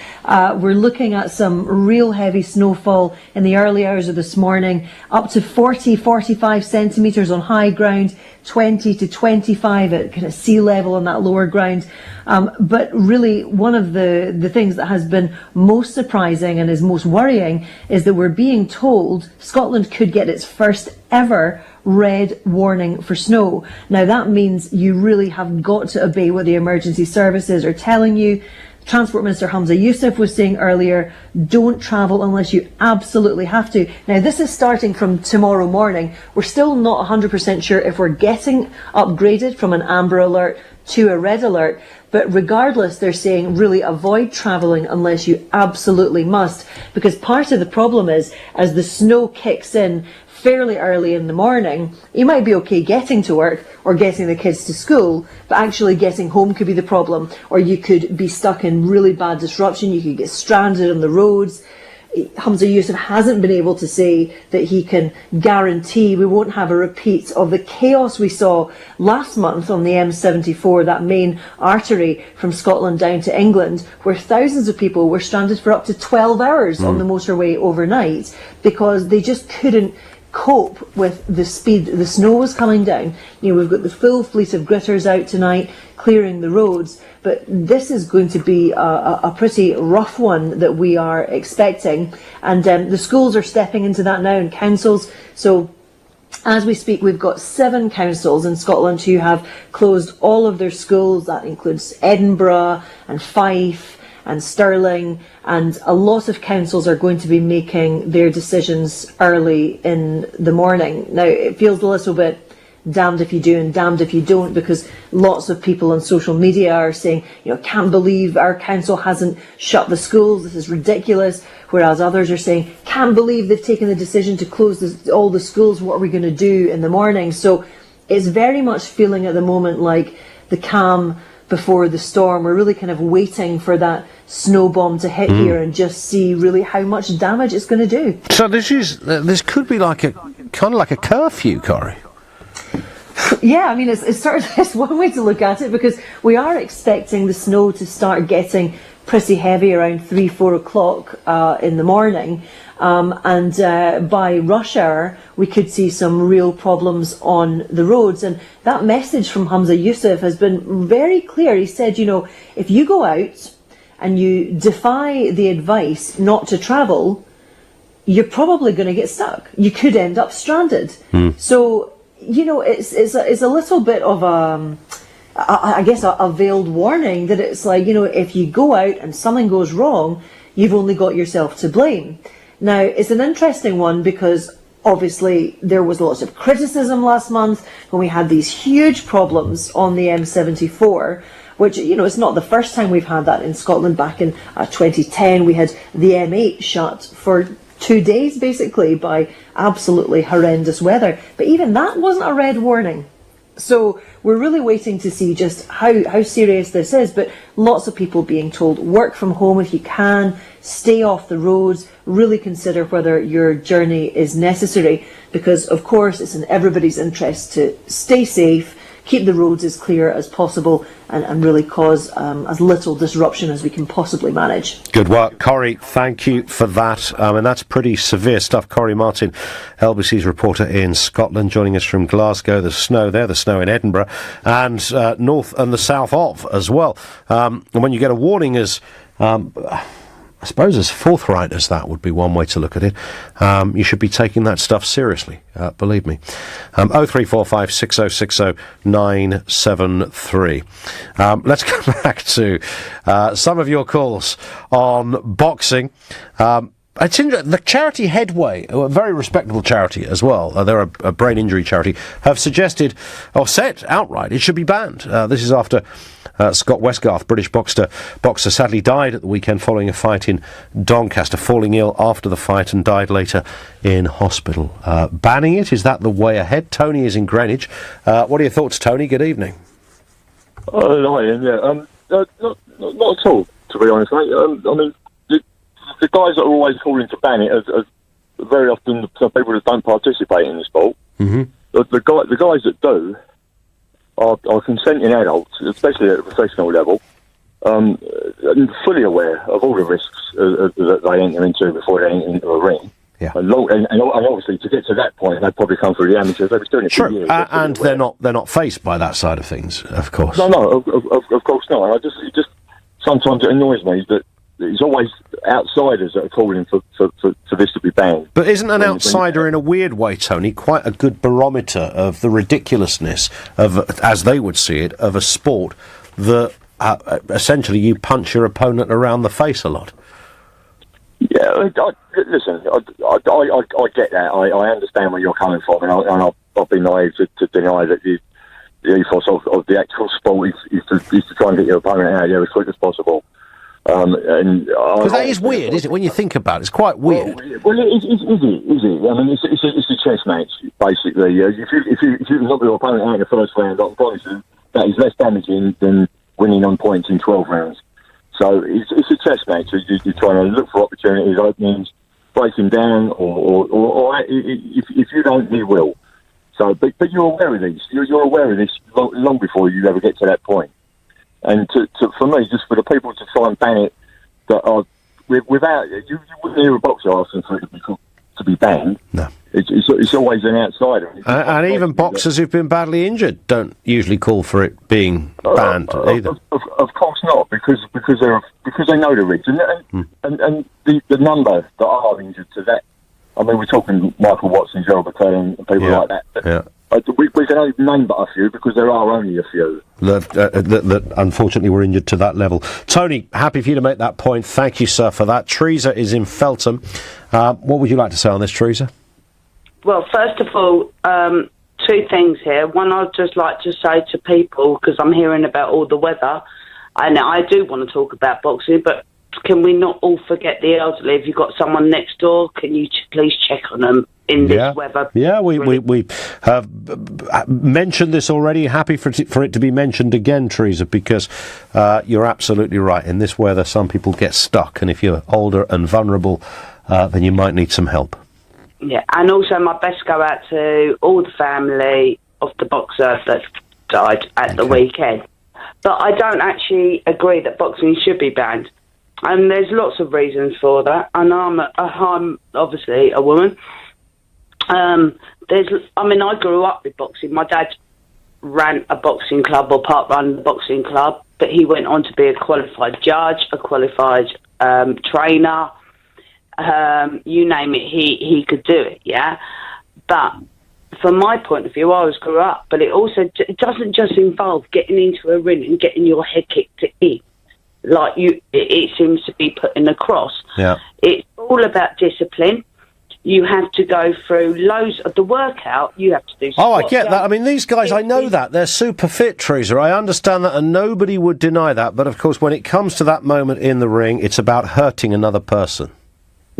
we're looking at some real heavy snowfall in the early hours of this morning, up to 40-45 centimetres on high ground, 20 to 25 at kind of sea level on that lower ground. But really, one of the things that has been most surprising and is most worrying is that we're being told Scotland could get its first ever red warning for snow. Now that means you really have got to obey what the emergency services are telling you. Transport Minister Hamza Yousaf was saying earlier, don't travel unless you absolutely have to. Now this is starting from tomorrow morning. We're still not 100% sure if we're getting upgraded from an amber alert to a red alert, but regardless, they're saying really avoid travelling unless you absolutely must, because part of the problem is as the snow kicks in fairly early in the morning, you might be okay getting to work or getting the kids to school, but actually getting home could be the problem, or you could be stuck in really bad disruption, you could get stranded on the roads. Hamza Yousaf hasn't been able to say that he can guarantee we won't have a repeat of the chaos we saw last month on the M74, that main artery from Scotland down to England, where thousands of people were stranded for up to 12 hours on the motorway overnight because they just couldn't cope with the speed the snow was coming down. You know, we've got the full fleet of gritters out tonight clearing the roads, but this is going to be a pretty rough one that we are expecting, and the schools are stepping into that now, and councils. So as we speak, we've got 7 councils in Scotland who have closed all of their schools. That includes Edinburgh and Fife and Stirling, and a lot of councils are going to be making their decisions early in the morning. Now, it feels a little bit damned if you do and damned if you don't, because lots of people on social media are saying, you know, can't believe our council hasn't shut the schools, this is ridiculous, whereas others are saying, can't believe they've taken the decision to close all the schools, what are we going to do in the morning? So it's very much feeling at the moment like the calm before the storm. We're really kind of waiting for that snow bomb to hit here and just see really how much damage it's going to do. So this could be like a kind of like a curfew, Corrie. Yeah, I mean, it's one way to look at it, because we are expecting the snow to start getting pretty heavy around 3-4 o'clock in the morning, and by rush hour we could see some real problems on the roads. And that message from Hamza Yousaf has been very clear. He said, you know, if you go out and you defy the advice not to travel, you're probably going to get stuck. You could end up stranded. So, you know, it's a little bit of I guess a veiled warning that it's like, you know, if you go out and something goes wrong, you've only got yourself to blame. Now, it's an interesting one because obviously there was lots of criticism last month when we had these huge problems on the M74, which, you know, it's not the first time we've had that in Scotland. Back in 2010, we had the M8 shut for 2 days, basically, by absolutely horrendous weather. But even that wasn't a red warning. So we're really waiting to see just how serious this is. But lots of people being told, work from home if you can, stay off the roads, really consider whether your journey is necessary. Because, of course, it's in everybody's interest to stay safe, keep the roads as clear as possible, and really cause as little disruption as we can possibly manage. Good work, Corrie. Thank you for that. And that's pretty severe stuff. Corrie Martin, LBC's reporter in Scotland, joining us from Glasgow. There's snow there, there's snow in Edinburgh, and north and the south of as well. And when you get a warning as I suppose as forthright as that would be one way to look at it, you should be taking that stuff seriously, believe me. 0345 6060 973. Let's go back to some of your calls on boxing. It's the charity Headway, a very respectable charity as well, they're a brain injury charity, have suggested, or said outright, it should be banned. This is after Scott Westgarth, British boxer, sadly died at the weekend following a fight in Doncaster, falling ill after the fight and died later in hospital. Banning it, is that the way ahead? Tony is in Greenwich. What are your thoughts, Tony? Good evening. Hi, Ian. Yeah, not at all, to be honest, mate. I mean, the guys that are always calling to ban it are very often the people that don't participate in the sport. Mm-hmm. The guys that do are consenting adults, especially at a professional level, and fully aware of all the risks that they enter into before they enter into a ring. Yeah. And obviously, to get to that point, they'd probably come through the amateurs. They've been doing it for years. And they're not faced by that side of things, of course. No, of course not. And it just sometimes it annoys me that it's always outsiders that are calling for this to be banned. But isn't an outsider, in a weird way, Tony, quite a good barometer of the ridiculousness of, as they would see it, of a sport that essentially you punch your opponent around the face a lot? Yeah, listen, I get that. I understand where you're coming from, and I've been naive to deny that the ethos of the actual sport is to try and get your opponent out of there as quick as possible. Because that is weird, isn't it? When you think about it, it's quite weird. Well, is it? I mean, it's a chess match, basically. If you knock your opponent out in the first round, I promise you that is less damaging than winning on points in 12 rounds. So it's a chess match. You're trying to look for opportunities, openings, break him down, or if you don't, he will. So, but you're aware of these. You're aware of this long before you ever get to that point. And for me, just for the people to try and ban it, that are without you wouldn't hear a boxer asking for it to be banned. No, it's always an outsider. And even boxers who've been badly injured don't usually call for it being banned either. Of course not, because they know the risks, and the number that are injured to that. I mean, we're talking Michael Watson, Gerald McClellan, and people like that. Yeah. We can only name but a few because there are only a few. That unfortunately were injured to that level. Tony, happy for you to make that point. Thank you, sir, for that. Teresa is in Feltham. What would you like to say on this, Teresa? Well, first of all, two things here. One, I'd just like to say to people, because I'm hearing about all the weather, and I do want to talk about boxing, but can we not all forget the elderly? If you've got someone next door, can you please check on them in this weather? Yeah, we have mentioned this already. Happy for it to be mentioned again, Teresa, because you're absolutely right. In this weather, some people get stuck, and if you're older and vulnerable, then you might need some help. Yeah, and also my best go out to all the family of the boxer that died at the weekend. But I don't actually agree that boxing should be banned. And there's lots of reasons for that. And I'm obviously a woman. I grew up with boxing. My dad ran a boxing club, or part-run a boxing club, but he went on to be a qualified judge, a qualified trainer. You name it, he could do it, yeah? But from my point of view, I always grew up, but it doesn't just involve getting into a ring and getting your head kicked in. Like it seems to be putting across. Yeah. It's all about discipline. You have to go through loads of the workout. You have to do. Oh, I get that. I mean, these guys, I know that they're super fit, Teresa. I understand that, and nobody would deny that. But of course, when it comes to that moment in the ring, it's about hurting another person.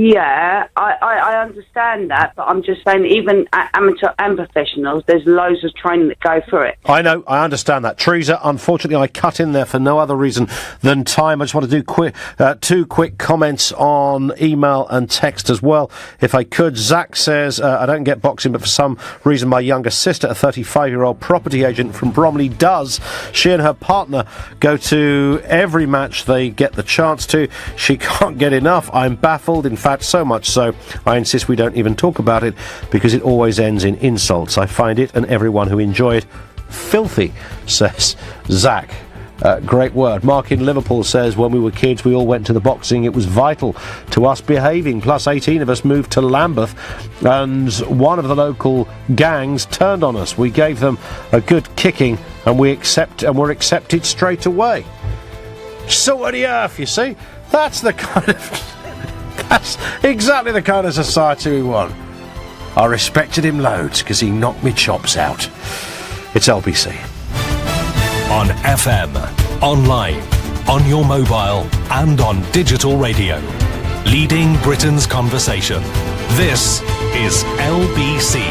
Yeah, I understand that, but I'm just saying, even amateur and professionals, there's loads of training that go through it. I know, I understand that. Teresa, unfortunately, I cut in there for no other reason than time. I just want to do two quick comments on email and text as well, if I could. Zach says, I don't get boxing, but for some reason my younger sister, a 35-year-old property agent from Bromley, does. She and her partner go to every match they get the chance to. She can't get enough. I'm baffled. In fact, so much so, I insist we don't even talk about it because it always ends in insults. I find it and everyone who enjoy it filthy, says Zach. Great word. Mark in Liverpool says, when we were kids, we all went to the boxing. It was vital to us behaving. Plus 18 of us moved to Lambeth, and one of the local gangs turned on us. We gave them a good kicking, and were accepted straight away. So on the earth, you see? That's the kind of... That's exactly the kind of society we want. I respected him loads because he knocked me chops out. It's LBC. On FM, online, on your mobile, and on digital radio. Leading Britain's conversation. This is LBC.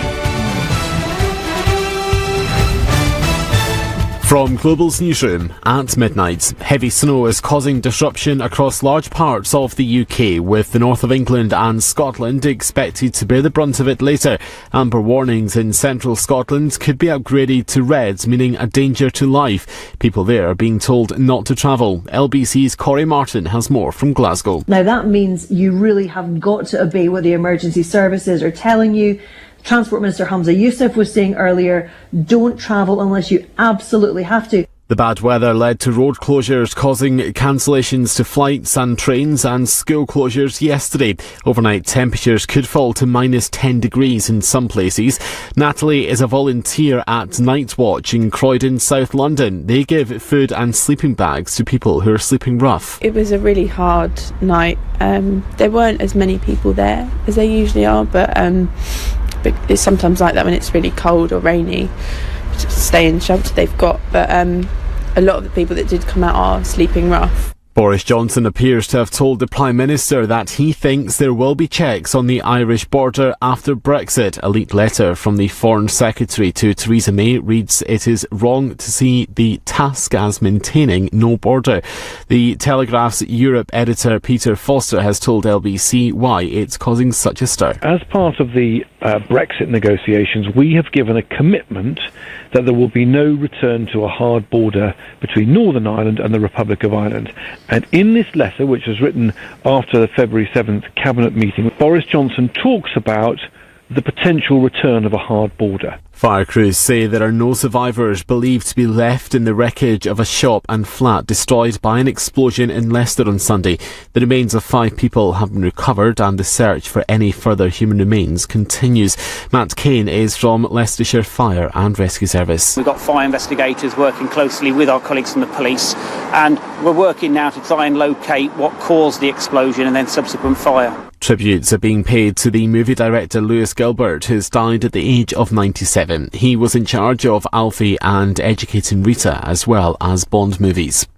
From Global's newsroom at midnight, heavy snow is causing disruption across large parts of the UK, with the north of England and Scotland expected to bear the brunt of it later. Amber warnings in central Scotland could be upgraded to reds, meaning a danger to life. People there are being told not to travel. LBC's Corey Martin has more from Glasgow. Now that means you really have got to obey what the emergency services are telling you. Transport Minister Hamza Youssef was saying earlier, don't travel unless you absolutely have to. The bad weather led to road closures, causing cancellations to flights and trains, and school closures yesterday. Overnight temperatures could fall to minus 10 degrees in some places. Natalie is a volunteer at Night Watch in Croydon, South London. They give food and sleeping bags to people who are sleeping rough. It was a really hard night. There weren't as many people there as there usually are, but it's sometimes like that when it's really cold or rainy. Stay in shelter they've got, but a lot of the people that did come out are sleeping rough. Boris Johnson appears to have told the Prime Minister that he thinks there will be checks on the Irish border after Brexit. A leaked letter from the Foreign Secretary to Theresa May reads, "It is wrong to see the task as maintaining no border." The Telegraph's Europe editor Peter Foster has told LBC why it's causing such a stir. As part of the Brexit negotiations, we have given a commitment that there will be no return to a hard border between Northern Ireland and the Republic of Ireland. And in this letter, which was written after the February 7th Cabinet meeting, Boris Johnson talks about the potential return of a hard border. Fire crews say there are no survivors believed to be left in the wreckage of a shop and flat destroyed by an explosion in Leicester on Sunday. The remains of 5 people have been recovered and the search for any further human remains continues. Matt Kane is from Leicestershire Fire and Rescue Service. We've got fire investigators working closely with our colleagues from the police, and we're working now to try and locate what caused the explosion and then subsequent fire. Tributes are being paid to the movie director Lewis Gilbert, who's died at the age of 97. He was in charge of Alfie and Educating Rita, as well as Bond movies.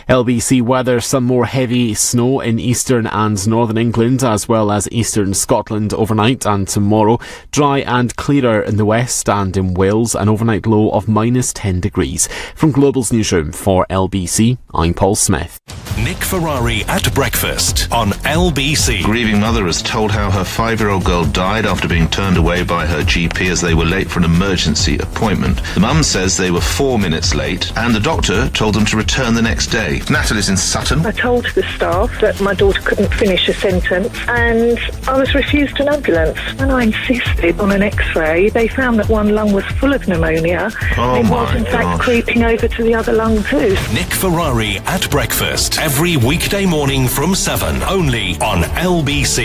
LBC weather, some more heavy snow in eastern and northern England, as well as eastern Scotland overnight and tomorrow. Dry and clearer in the west and in Wales, an overnight low of minus 10 degrees. From Global's newsroom for LBC, I'm Paul Smith. Nick Ferrari at breakfast on LBC. Grieving mother has told how her 5-year-old girl died after being turned away by her GP as they were late for an emergency appointment. The mum says they were 4 minutes late and the doctor told them to return the next day. Natalie's in Sutton. I told the staff that my daughter couldn't finish a sentence and I was refused an ambulance. When I insisted on an x-ray, they found that one lung was full of pneumonia. It was in fact creeping over to the other lung too. Nick Ferrari at breakfast. Every weekday morning from 7, only on LBC.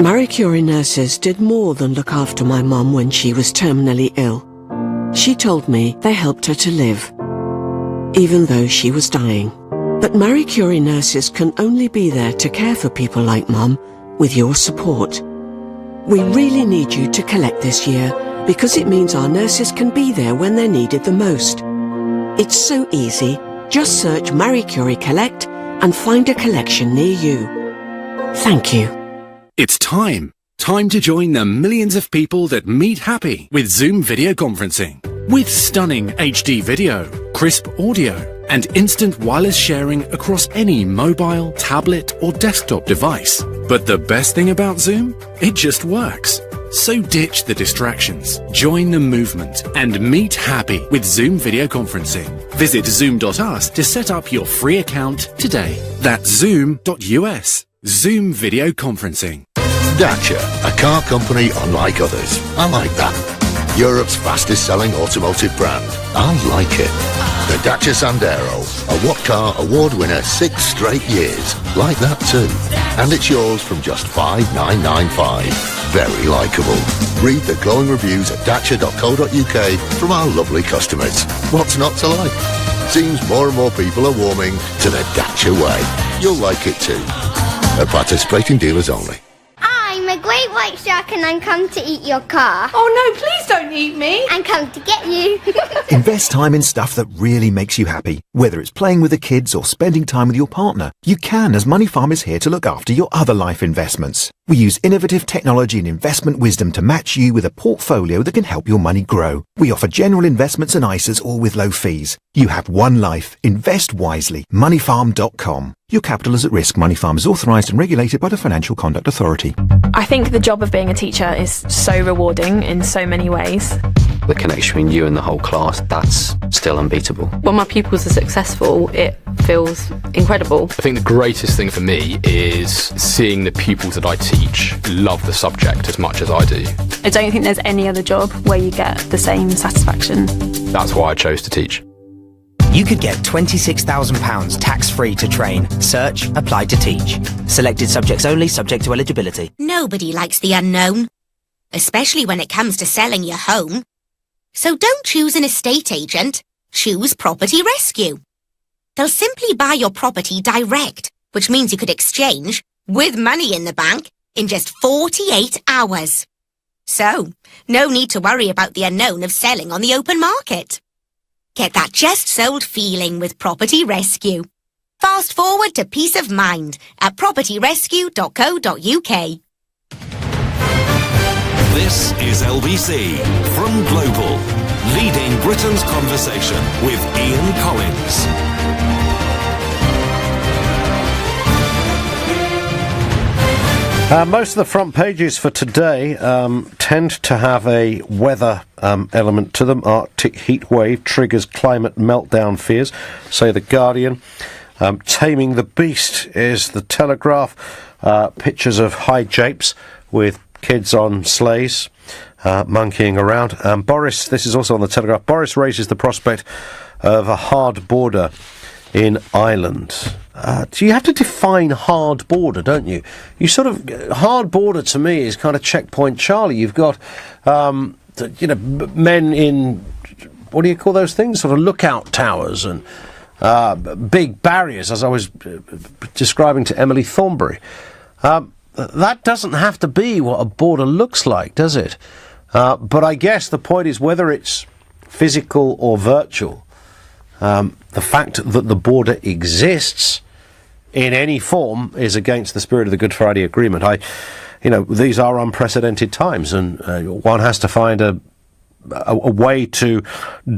Marie Curie nurses did more than look after my mum when she was terminally ill. She told me they helped her to live, even though she was dying. But Marie Curie nurses can only be there to care for people like Mum with your support. We really need you to collect this year because it means our nurses can be there when they're needed the most. It's so easy. Just search Marie Curie Collect and find a collection near you. Thank you. It's time. Time to join the millions of people that meet happy with Zoom video conferencing. With stunning HD video, crisp audio, and instant wireless sharing across any mobile, tablet, or desktop device. But the best thing about Zoom? It just works. So ditch the distractions, join the movement, and meet happy with Zoom video conferencing. Visit zoom.us to set up your free account today. That's zoom.us. Zoom video conferencing. Dacia, a car company unlike others. I like that. Europe's fastest selling automotive brand. I like it. The Dacia Sandero, a What Car Award winner 6 straight years. Like that too. And it's yours from just $5,995. Very likeable. Read the glowing reviews at dacia.co.uk from our lovely customers. What's not to like? Seems more and more people are warming to the Dacia way. You'll like it too. At participating dealers only. I'm a great white shark and I'm come to eat your car. Oh no, please don't eat me. I'm come to get you. Invest time in stuff that really makes you happy. Whether it's playing with the kids or spending time with your partner, you can, as Money Farm is here to look after your other life investments. We use innovative technology and investment wisdom to match you with a portfolio that can help your money grow. We offer general investments and ISAs, all with low fees. You have one life. Invest wisely. Moneyfarm.com. Your capital is at risk. Money Farm is authorised and regulated by the Financial Conduct Authority. I think the job of being a teacher is so rewarding in so many ways. The connection between you and the whole class, that's still unbeatable. When my pupils are successful, it feels incredible. I think the greatest thing for me is seeing the pupils that I teach love the subject as much as I do. I don't think there's any other job where you get the same satisfaction. That's why I chose to teach. You could get £26,000 tax-free to train. Search, apply to teach. Selected subjects only, subject to eligibility. Nobody likes the unknown, especially when it comes to selling your home. So don't choose an estate agent, choose Property Rescue. They'll simply buy your property direct, which means you could exchange, with money in the bank, in just 48 hours. So, no need to worry about the unknown of selling on the open market. Get that just sold feeling with Property Rescue. Fast forward to peace of mind at propertyrescue.co.uk. This is LBC from Global, leading Britain's conversation with Ian Collins. Most of the front pages for today tend to have a weather element to them. Arctic heat wave triggers climate meltdown fears, say The Guardian. Taming the Beast is The Telegraph. Pictures of high japes with kids on sleighs monkeying around. Boris, this is also on The Telegraph, Boris raises the prospect of a hard border in Ireland. So you have to define hard border, don't you? You sort of, hard border to me is kind of Checkpoint Charlie. You've got, men in, what do you call those things? Sort of lookout towers and big barriers, as I was describing to Emily Thornberry. That doesn't have to be what a border looks like, does it? But I guess the point is whether it's physical or virtual. The fact that the border exists in any form is against the spirit of the Good Friday Agreement. These are unprecedented times, and one has to find a way to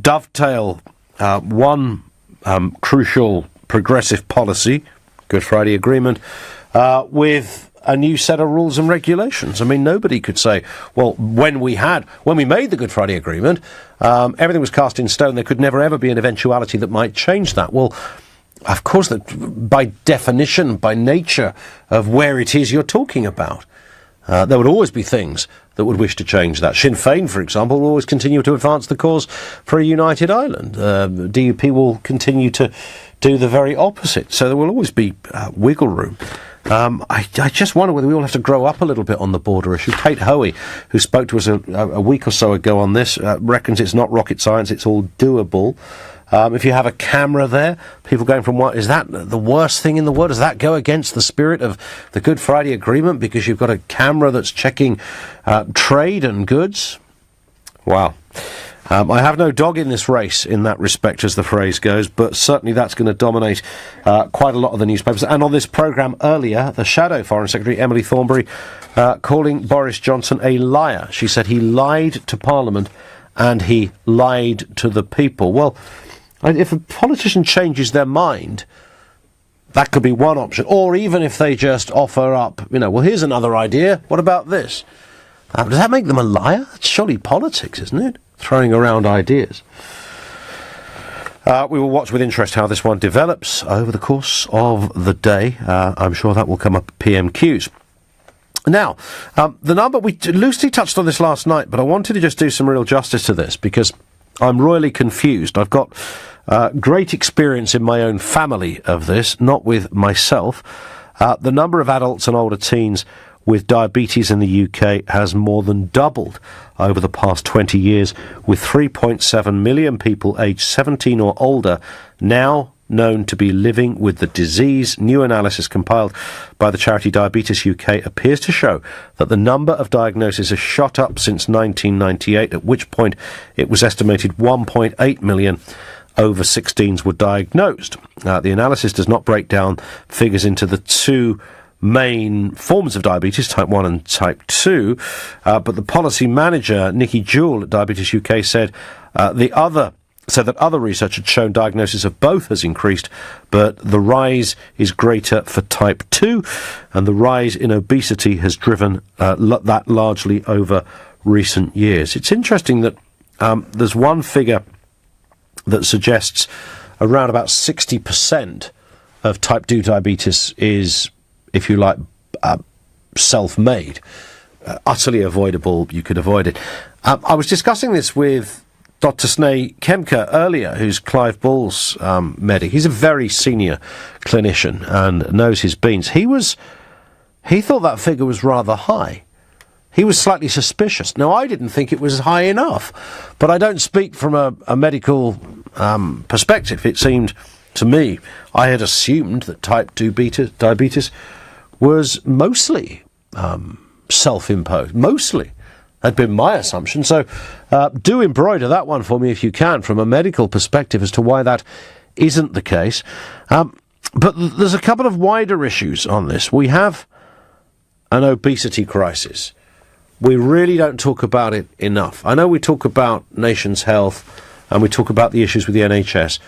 dovetail one crucial progressive policy, Good Friday Agreement, with a new set of rules and regulations. I mean, nobody could say, well, when we made the Good Friday Agreement, everything was cast in stone. There could never ever be an eventuality that might change that. Well, of course, that by definition, by nature of where it is you're talking about, there would always be things that would wish to change that. Sinn Féin, for example, will always continue to advance the cause for a united Ireland. DUP will continue to do the very opposite. So there will always be wiggle room. I just wonder whether we all have to grow up a little bit on the border issue. Kate Hoey, who spoke to us a week or so ago on this, reckons it's not rocket science, it's all doable. If you have a camera there, people going from what is that the worst thing in the world? Does that go against the spirit of the Good Friday Agreement because you've got a camera that's checking trade and goods? Wow. I have no dog in this race in that respect, as the phrase goes, but certainly that's going to dominate quite a lot of the newspapers. And on this programme earlier, the Shadow Foreign Secretary, Emily Thornberry, calling Boris Johnson a liar. She said he lied to Parliament and he lied to the people. Well, if a politician changes their mind, that could be one option. Or even if they just offer up, well, here's another idea. What about this? Does that make them a liar? It's surely politics, isn't it? Throwing around ideas. We will watch with interest how this one develops over the course of the day. I'm sure that will come up PMQs. Now, the number, we loosely touched on this last night, but I wanted to just do some real justice to this because I'm royally confused. I've got great experience in my own family of this, not with myself. The number of adults and older teens with diabetes in the UK has more than doubled over the past 20 years, with 3.7 million people aged 17 or older now known to be living with the disease. New analysis compiled by the charity Diabetes UK appears to show that the number of diagnoses has shot up since 1998, at which point it was estimated 1.8 million over 16s were diagnosed. The analysis does not break down figures into the two main forms of diabetes, type 1 and type 2, but the policy manager, Nikki Jewell at Diabetes UK, said that other research had shown diagnosis of both has increased, but the rise is greater for type 2, and the rise in obesity has driven that largely over recent years. It's interesting that there's one figure that suggests around about 60% of type 2 diabetes is, if you like, self-made, utterly avoidable. You could avoid it. I was discussing this with Dr. Sneh Kemker earlier, who's Clive Bull's medic. He's a very senior clinician and knows his beans. He thought that figure was rather high. He was slightly suspicious. Now, I didn't think it was high enough, but I don't speak from a medical perspective. It seemed to me, I had assumed that type 2 diabetes was mostly self-imposed. Mostly. Had been my assumption. So do embroider that one for me if you can, from a medical perspective, as to why that isn't the case. But there's a couple of wider issues on this. We have an obesity crisis. We really don't talk about it enough. I know we talk about nation's health and we talk about the issues with the NHS.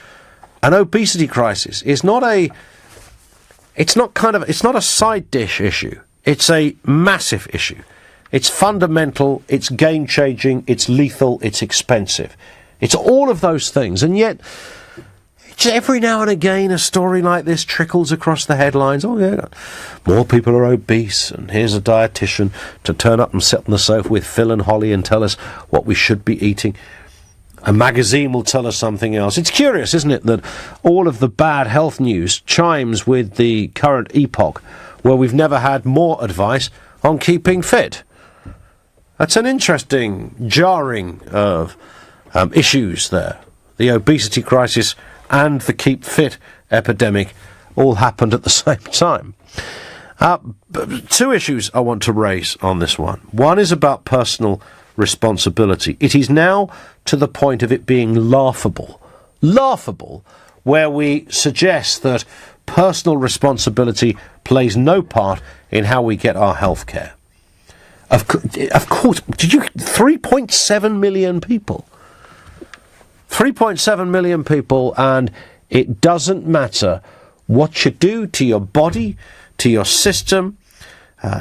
An obesity crisis is not a side dish issue. It's a massive issue. It's fundamental, it's game-changing, it's lethal, it's expensive. It's all of those things, and yet every now and again a story like this trickles across the headlines. Oh yeah, more people are obese, and here's a dietitian to turn up and sit on the sofa with Phil and Holly and tell us what we should be eating. A magazine will tell us something else. It's curious, isn't it, that all of the bad health news chimes with the current epoch, where we've never had more advice on keeping fit. That's an interesting jarring of issues there. The obesity crisis and the keep fit epidemic all happened at the same time. Two issues I want to raise on this one. One is about personal responsibility. It is now to the point of it being laughable, where we suggest that personal responsibility plays no part in how we get our health care. Of course, 3.7 million people. 3.7 million people, and it doesn't matter what you do to your body, to your system,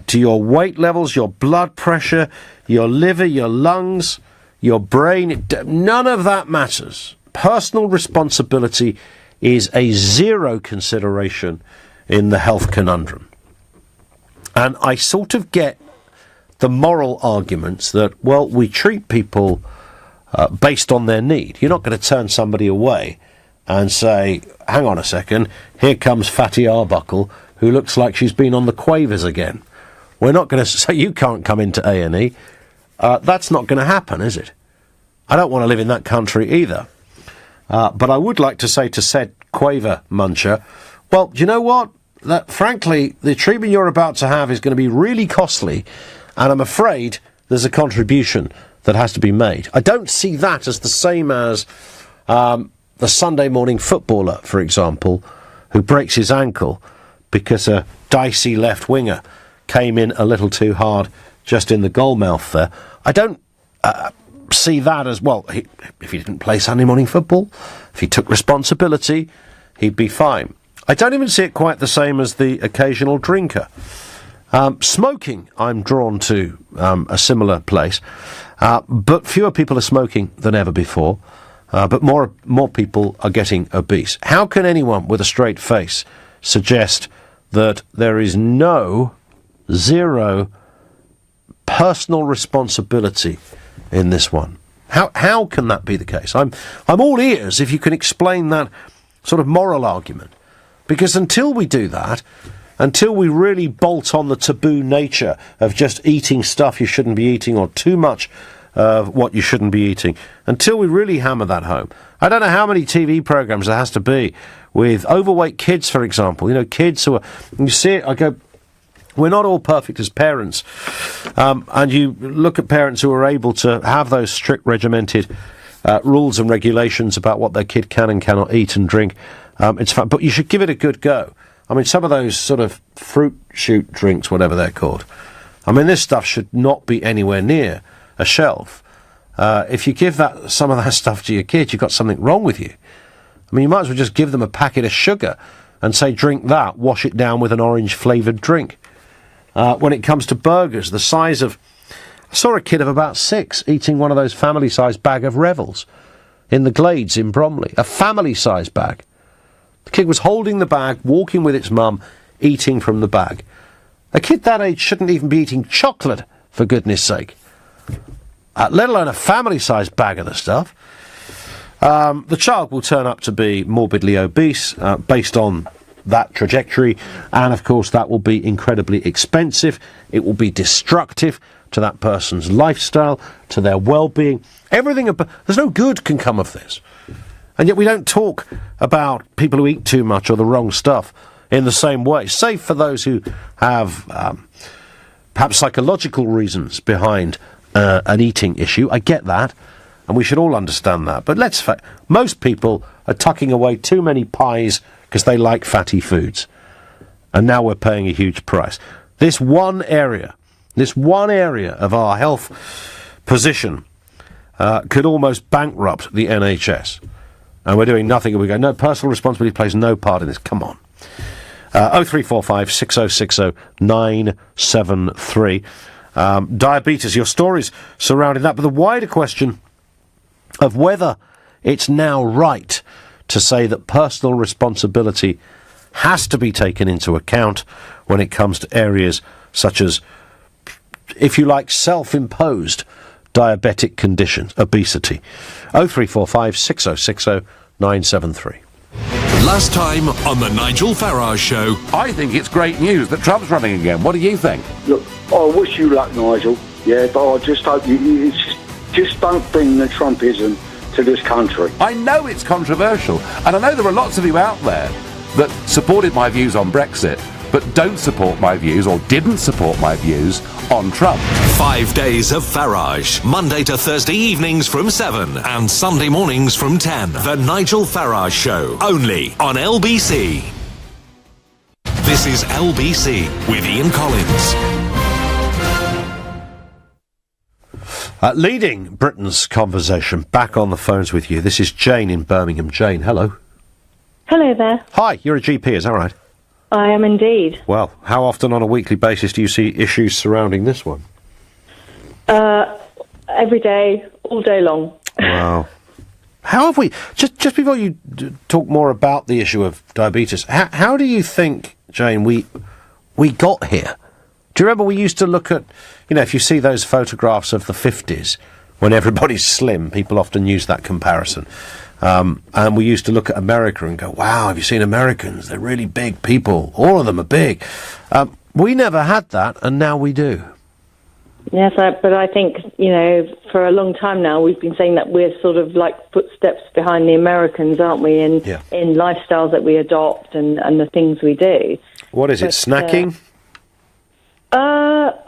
to your weight levels, your blood pressure, your liver, your lungs, your brain. None of that matters. Personal responsibility is a zero consideration in the health conundrum. And I sort of get the moral arguments that, well, we treat people based on their need. You're not going to turn somebody away and say, hang on a second, here comes Fatty Arbuckle, who looks like she's been on the Quavers again. We're not going to say you can't come into A&E. That's not going to happen, is it? I don't want to live in that country either. But I would like to say to said Quaver muncher, well, do you know what? That, frankly, the treatment you're about to have is going to be really costly, and I'm afraid there's a contribution that has to be made. I don't see that as the same as the Sunday morning footballer, for example, who breaks his ankle because a dicey left winger came in a little too hard just in the goal mouth there. I don't see that as, well, if he didn't play Sunday morning football, if he took responsibility, he'd be fine. I don't even see it quite the same as the occasional drinker. Smoking, I'm drawn to a similar place, but fewer people are smoking than ever before, but more people are getting obese. How can anyone with a straight face suggest that there is zero personal responsibility in this one? How can that be the case? I'm all ears if you can explain that sort of moral argument, because until we do that, until we really bolt on the taboo nature of just eating stuff you shouldn't be eating, or too much of what you shouldn't be eating, until we really hammer that home. I don't know how many TV programmes there has to be with overweight kids, for example. You know, kids who are, you see it, I go, we're not all perfect as parents. And you look at parents who are able to have those strict regimented rules and regulations about what their kid can and cannot eat and drink. It's fun, but you should give it a good go. I mean, some of those sort of fruit shoot drinks, whatever they're called. I mean, this stuff should not be anywhere near a shelf. If you give some of that stuff to your kids, you've got something wrong with you. I mean, you might as well just give them a packet of sugar and say, drink that, wash it down with an orange-flavoured drink. When it comes to burgers, the size of... I saw a kid of about 6 eating one of those family-sized bag of Revels in the Glades in Bromley. A family-sized bag. The kid was holding the bag, walking with its mum, eating from the bag. A kid that age shouldn't even be eating chocolate, for goodness sake. Let alone a family-sized bag of the stuff. The child will turn up to be morbidly obese, based on that trajectory, and of course that will be incredibly expensive. It will be destructive to that person's lifestyle, to their well-being. There's no good can come of this. And yet we don't talk about people who eat too much or the wrong stuff in the same way, save for those who have perhaps psychological reasons behind an eating issue. I get that, and we should all understand that. But most people are tucking away too many pies because they like fatty foods. And now we're paying a huge price. This one area of our health position could almost bankrupt the NHS. And we're doing nothing, and we go, no, personal responsibility plays no part in this. Come on. 0345 6060 973. Diabetes, your stories surrounding that, but the wider question of whether it's now right to say that personal responsibility has to be taken into account when it comes to areas such as, if you like, self-imposed diabetic conditions, obesity. 0345 6060 973. Last time on the Nigel Farage Show. I think it's great news that Trump's running again. What do you think? Look, I wish you luck, Nigel. Yeah, but I just hope you just don't bring the Trumpism to this country. I know it's controversial, and I know there are lots of you out there that supported my views on Brexit, but don't support my views, or didn't support my views, on Trump. 5 days of Farage, Monday to Thursday evenings from 7 and Sunday mornings from 10. The Nigel Farage Show, only on LBC. This is LBC with Ian Collins. Leading Britain's conversation, back on the phones with you. This is Jane in Birmingham. Jane, hello. Hello there. Hi, you're a GP, is that right? I am indeed. Well, how often on a weekly basis do you see issues surrounding this one? Every day, all day long. Wow. How have we... Just before you talk more about the issue of diabetes, how do you think, Jane, we got here? Do you remember we used to look at... You know, if you see those photographs of the 50s, when everybody's slim, people often use that comparison. And we used to look at America and go, wow, have you seen Americans? They're really big people. All of them are big. We never had that, and now we do. Yes, but I think, you know, for a long time now, we've been saying that we're sort of like footsteps behind the Americans, aren't we, in lifestyles that we adopt and the things we do. What is it, snacking?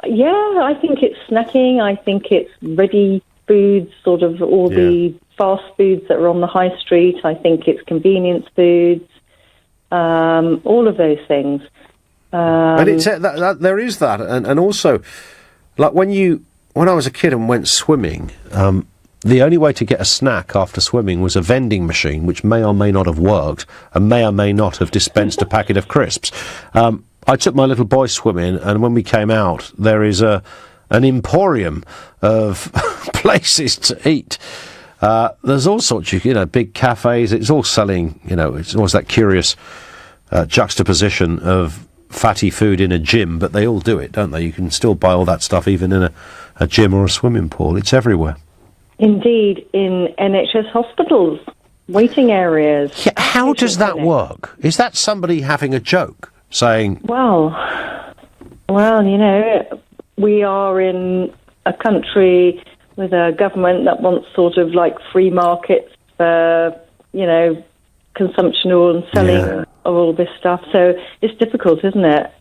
Yeah, I think it's snacking. I think it's ready foods, sort of all the fast foods that are on the high street. I think it's convenience foods, all of those things. And it's there is that, and also, like when I was a kid and went swimming, the only way to get a snack after swimming was a vending machine, which may or may not have worked, and may or may not have dispensed a packet of crisps. I took my little boy swimming, and when we came out, there is an emporium of places to eat. There's all sorts of, big cafes. It's all selling, it's always that curious juxtaposition of fatty food in a gym, but they all do it, don't they? You can still buy all that stuff even in a gym or a swimming pool. It's everywhere. Indeed, in NHS hospitals, waiting areas. Yeah, how does that work? Is that somebody having a joke, saying... Well, we are in a country with a government that wants sort of like free markets for, consumption and selling of all this stuff. So it's difficult, isn't it?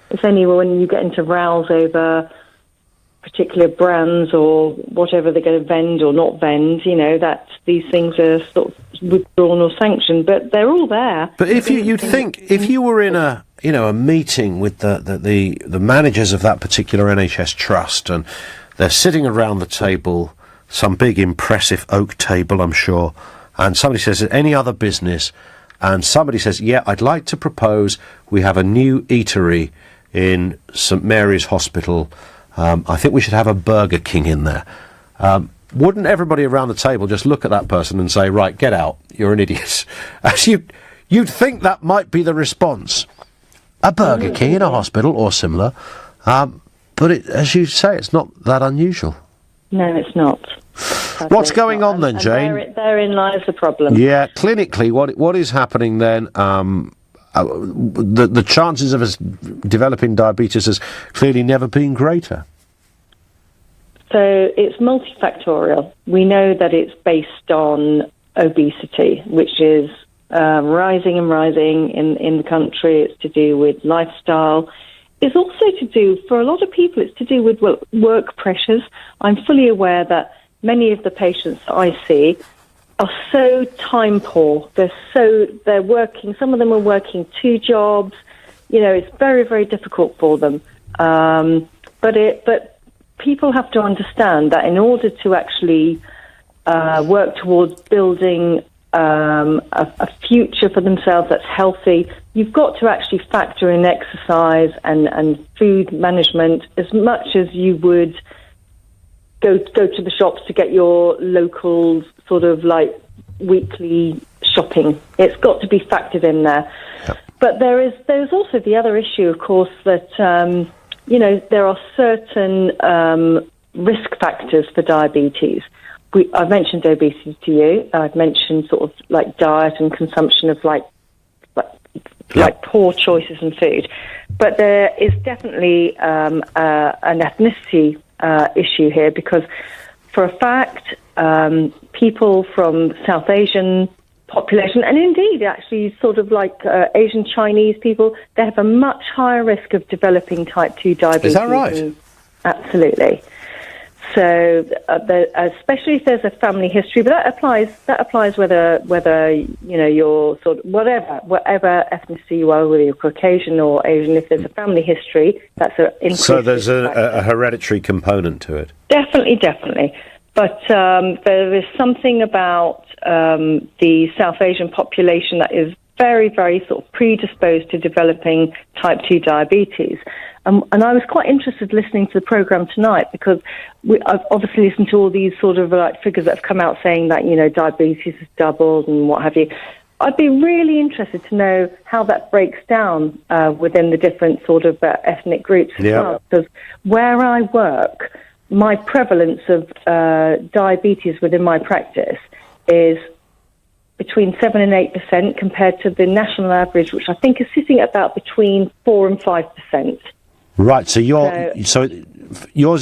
It's only when you get into rows over particular brands or whatever they're going to vend or not vend, that these things are sort of withdrawn or sanctioned, but they're all there. But if you'd think, if you were in a meeting with the managers of that particular NHS trust, and they're sitting around the table, some big impressive oak table, I'm sure, and somebody says, any other business, and somebody says, yeah, I'd like to propose we have a new eatery in St Mary's Hospital. I think we should have a Burger King in there. Wouldn't everybody around the table just look at that person and say, right, get out, you're an idiot? As you'd think that might be the response. A Burger King in a hospital or similar. But as you say, it's not that unusual. No, it's not. What's going on then, Jane? Therein lies the problem. Yeah, clinically, what is happening then? The chances of us developing diabetes has clearly never been greater. So it's multifactorial. We know that it's based on obesity, which is rising and rising in the country. It's to do with lifestyle. It's also to do, for a lot of people, it's to do with work pressures. I'm fully aware that many of the patients that I see are so time poor. They're working, some of them are working 2 jobs. It's very, very difficult for them. But people have to understand that in order to actually work towards building a future for themselves that's healthy, you've got to actually factor in exercise and food management as much as you would go to the shops to get your local sort of like weekly shopping. It's got to be factored in there. Yep. But there's also the other issue, of course, that there are certain risk factors for diabetes. I've mentioned obesity to you. I've mentioned sort of like diet and consumption of like poor choices in food. But there is definitely an ethnicity issue here, because for a fact, people from South Asian population, and indeed actually sort of like Asian Chinese people, they have a much higher risk of developing type 2 diabetes. Is that right? Absolutely. So, especially if there's a family history, but that applies whether you're sort of whatever ethnicity you are, whether you're Caucasian or Asian. If there's a family history, that's an increase. So there's a hereditary component to it. Definitely. But there is something about the South Asian population that is very, very sort of predisposed to developing type 2 diabetes. And I was quite interested listening to the programme tonight, because I've obviously listened to all these sort of like figures that have come out saying that, diabetes has doubled and what have you. I'd be really interested to know how that breaks down within the different sort of ethnic groups as well. Because where I work, my prevalence of diabetes within my practice is between 7 and 8% compared to the national average, which I think is sitting at about between 4 and 5%. Right, so yours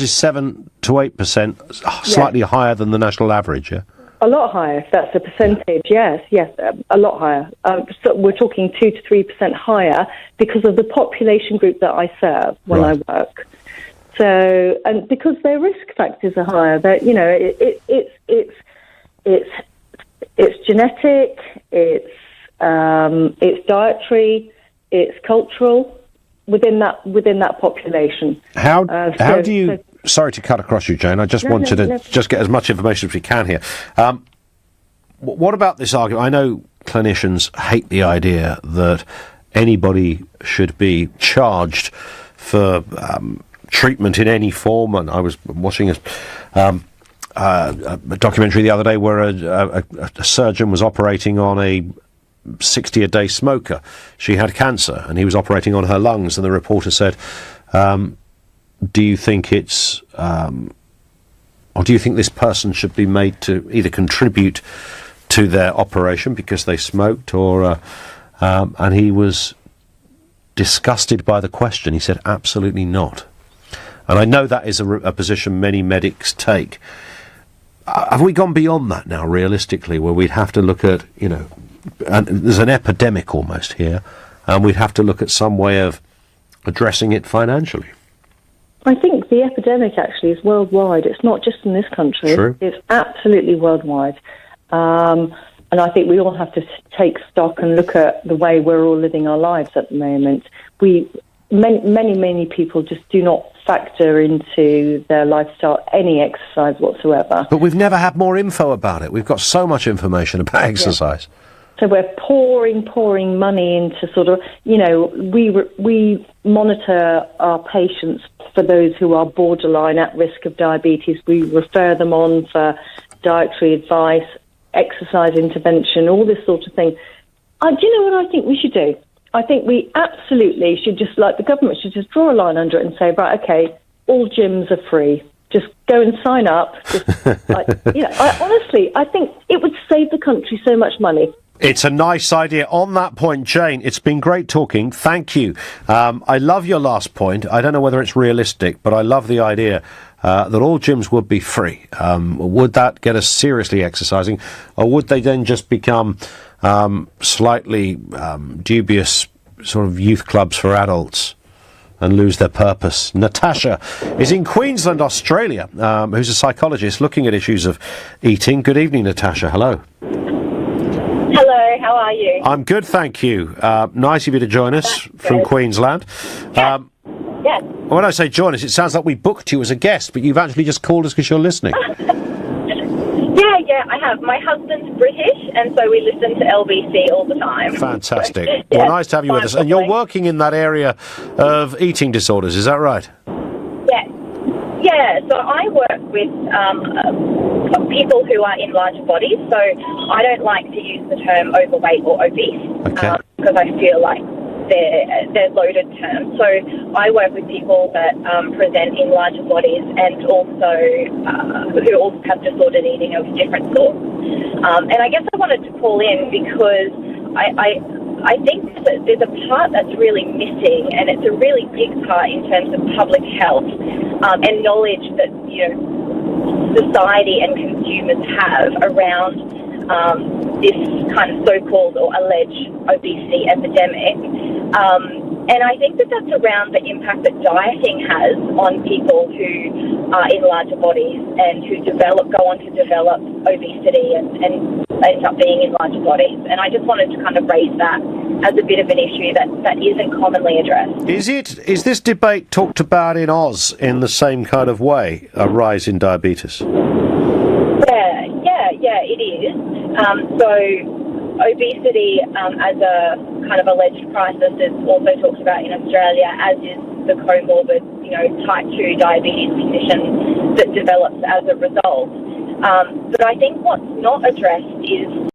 is 7 to 8%, slightly higher than the national average, yeah? A lot higher, if that's a percentage, yes, a lot higher. So we're talking 2 to 3% higher because of the population group that I serve when I work. So, and because their risk factors are higher, that it's genetic, it's dietary, it's cultural within that population. How do you? Sorry to cut across you, Jane. I just wanted to just get as much information as we can here. What about this argument? I know clinicians hate the idea that anybody should be charged for treatment in any form, and I was watching a documentary the other day where a surgeon was operating on a 60-a-day smoker. She had cancer, and he was operating on her lungs, and the reporter said, do you think it's, or do you think this person should be made to either contribute to their operation because they smoked, or, and he was disgusted by the question. He said, absolutely not. And I know that is a position many medics take. Have we gone beyond that now, realistically, where we'd have to look at, and there's an epidemic almost here, and we'd have to look at some way of addressing it financially? I think the epidemic actually is worldwide. It's not just in this country. True. It's absolutely worldwide. And I think we all have to take stock and look at the way we're all living our lives at the moment. Many people just do not factor into their lifestyle any exercise whatsoever. But we've never had more info about it. We've got so much information about exercise. Yeah. So we're pouring money into sort of, we monitor our patients for those who are borderline at risk of diabetes. We refer them on for dietary advice, exercise intervention, all this sort of thing. Do you know what I think we should do? I think we absolutely should the government should just draw a line under it and say, right, okay, all gyms are free. Just go and sign up. Honestly, I think it would save the country so much money. It's a nice idea. On that point, Jane, it's been great talking. Thank you. I love your last point. I don't know whether it's realistic, but I love the idea that all gyms would be free. Would that get us seriously exercising, or would they then just become slightly dubious sort of youth clubs for adults and lose their purpose? Natasha is in Queensland, Australia, who's a psychologist looking at issues of eating. Good evening, Natasha. Hello. Hello, how are you? I'm good, thank you. Nice of you to join us from Queensland. Yes. When I say join us, it sounds like we booked you as a guest, but you've actually just called us because you're listening. Yeah, I have. My husband's British, and so we listen to LBC all the time. Fantastic. So, well, nice to have you with us. And you're working in that area of eating disorders, is that right? Yeah, so I work with people who are in larger bodies, so I don't like to use the term overweight or obese because I feel like they're loaded terms. So I work with people that present in larger bodies and also who also have disordered eating of different sorts. And I guess I wanted to call in because I think that there's a part that's really missing, and it's a really big part in terms of public health and knowledge that society and consumers have around this kind of so-called or alleged obesity epidemic. And I think that that's around the impact that dieting has on people who are in larger bodies and who go on to develop obesity and end up being in larger bodies. And I just wanted to kind of raise that as a bit of an issue that isn't commonly addressed. Is this debate talked about in Oz in the same kind of way, a rise in diabetes? Yeah, it is. So obesity as a kind of alleged crisis is also talked about in Australia, as is the comorbid, type 2 diabetes condition that develops as a result. But I think what's not addressed is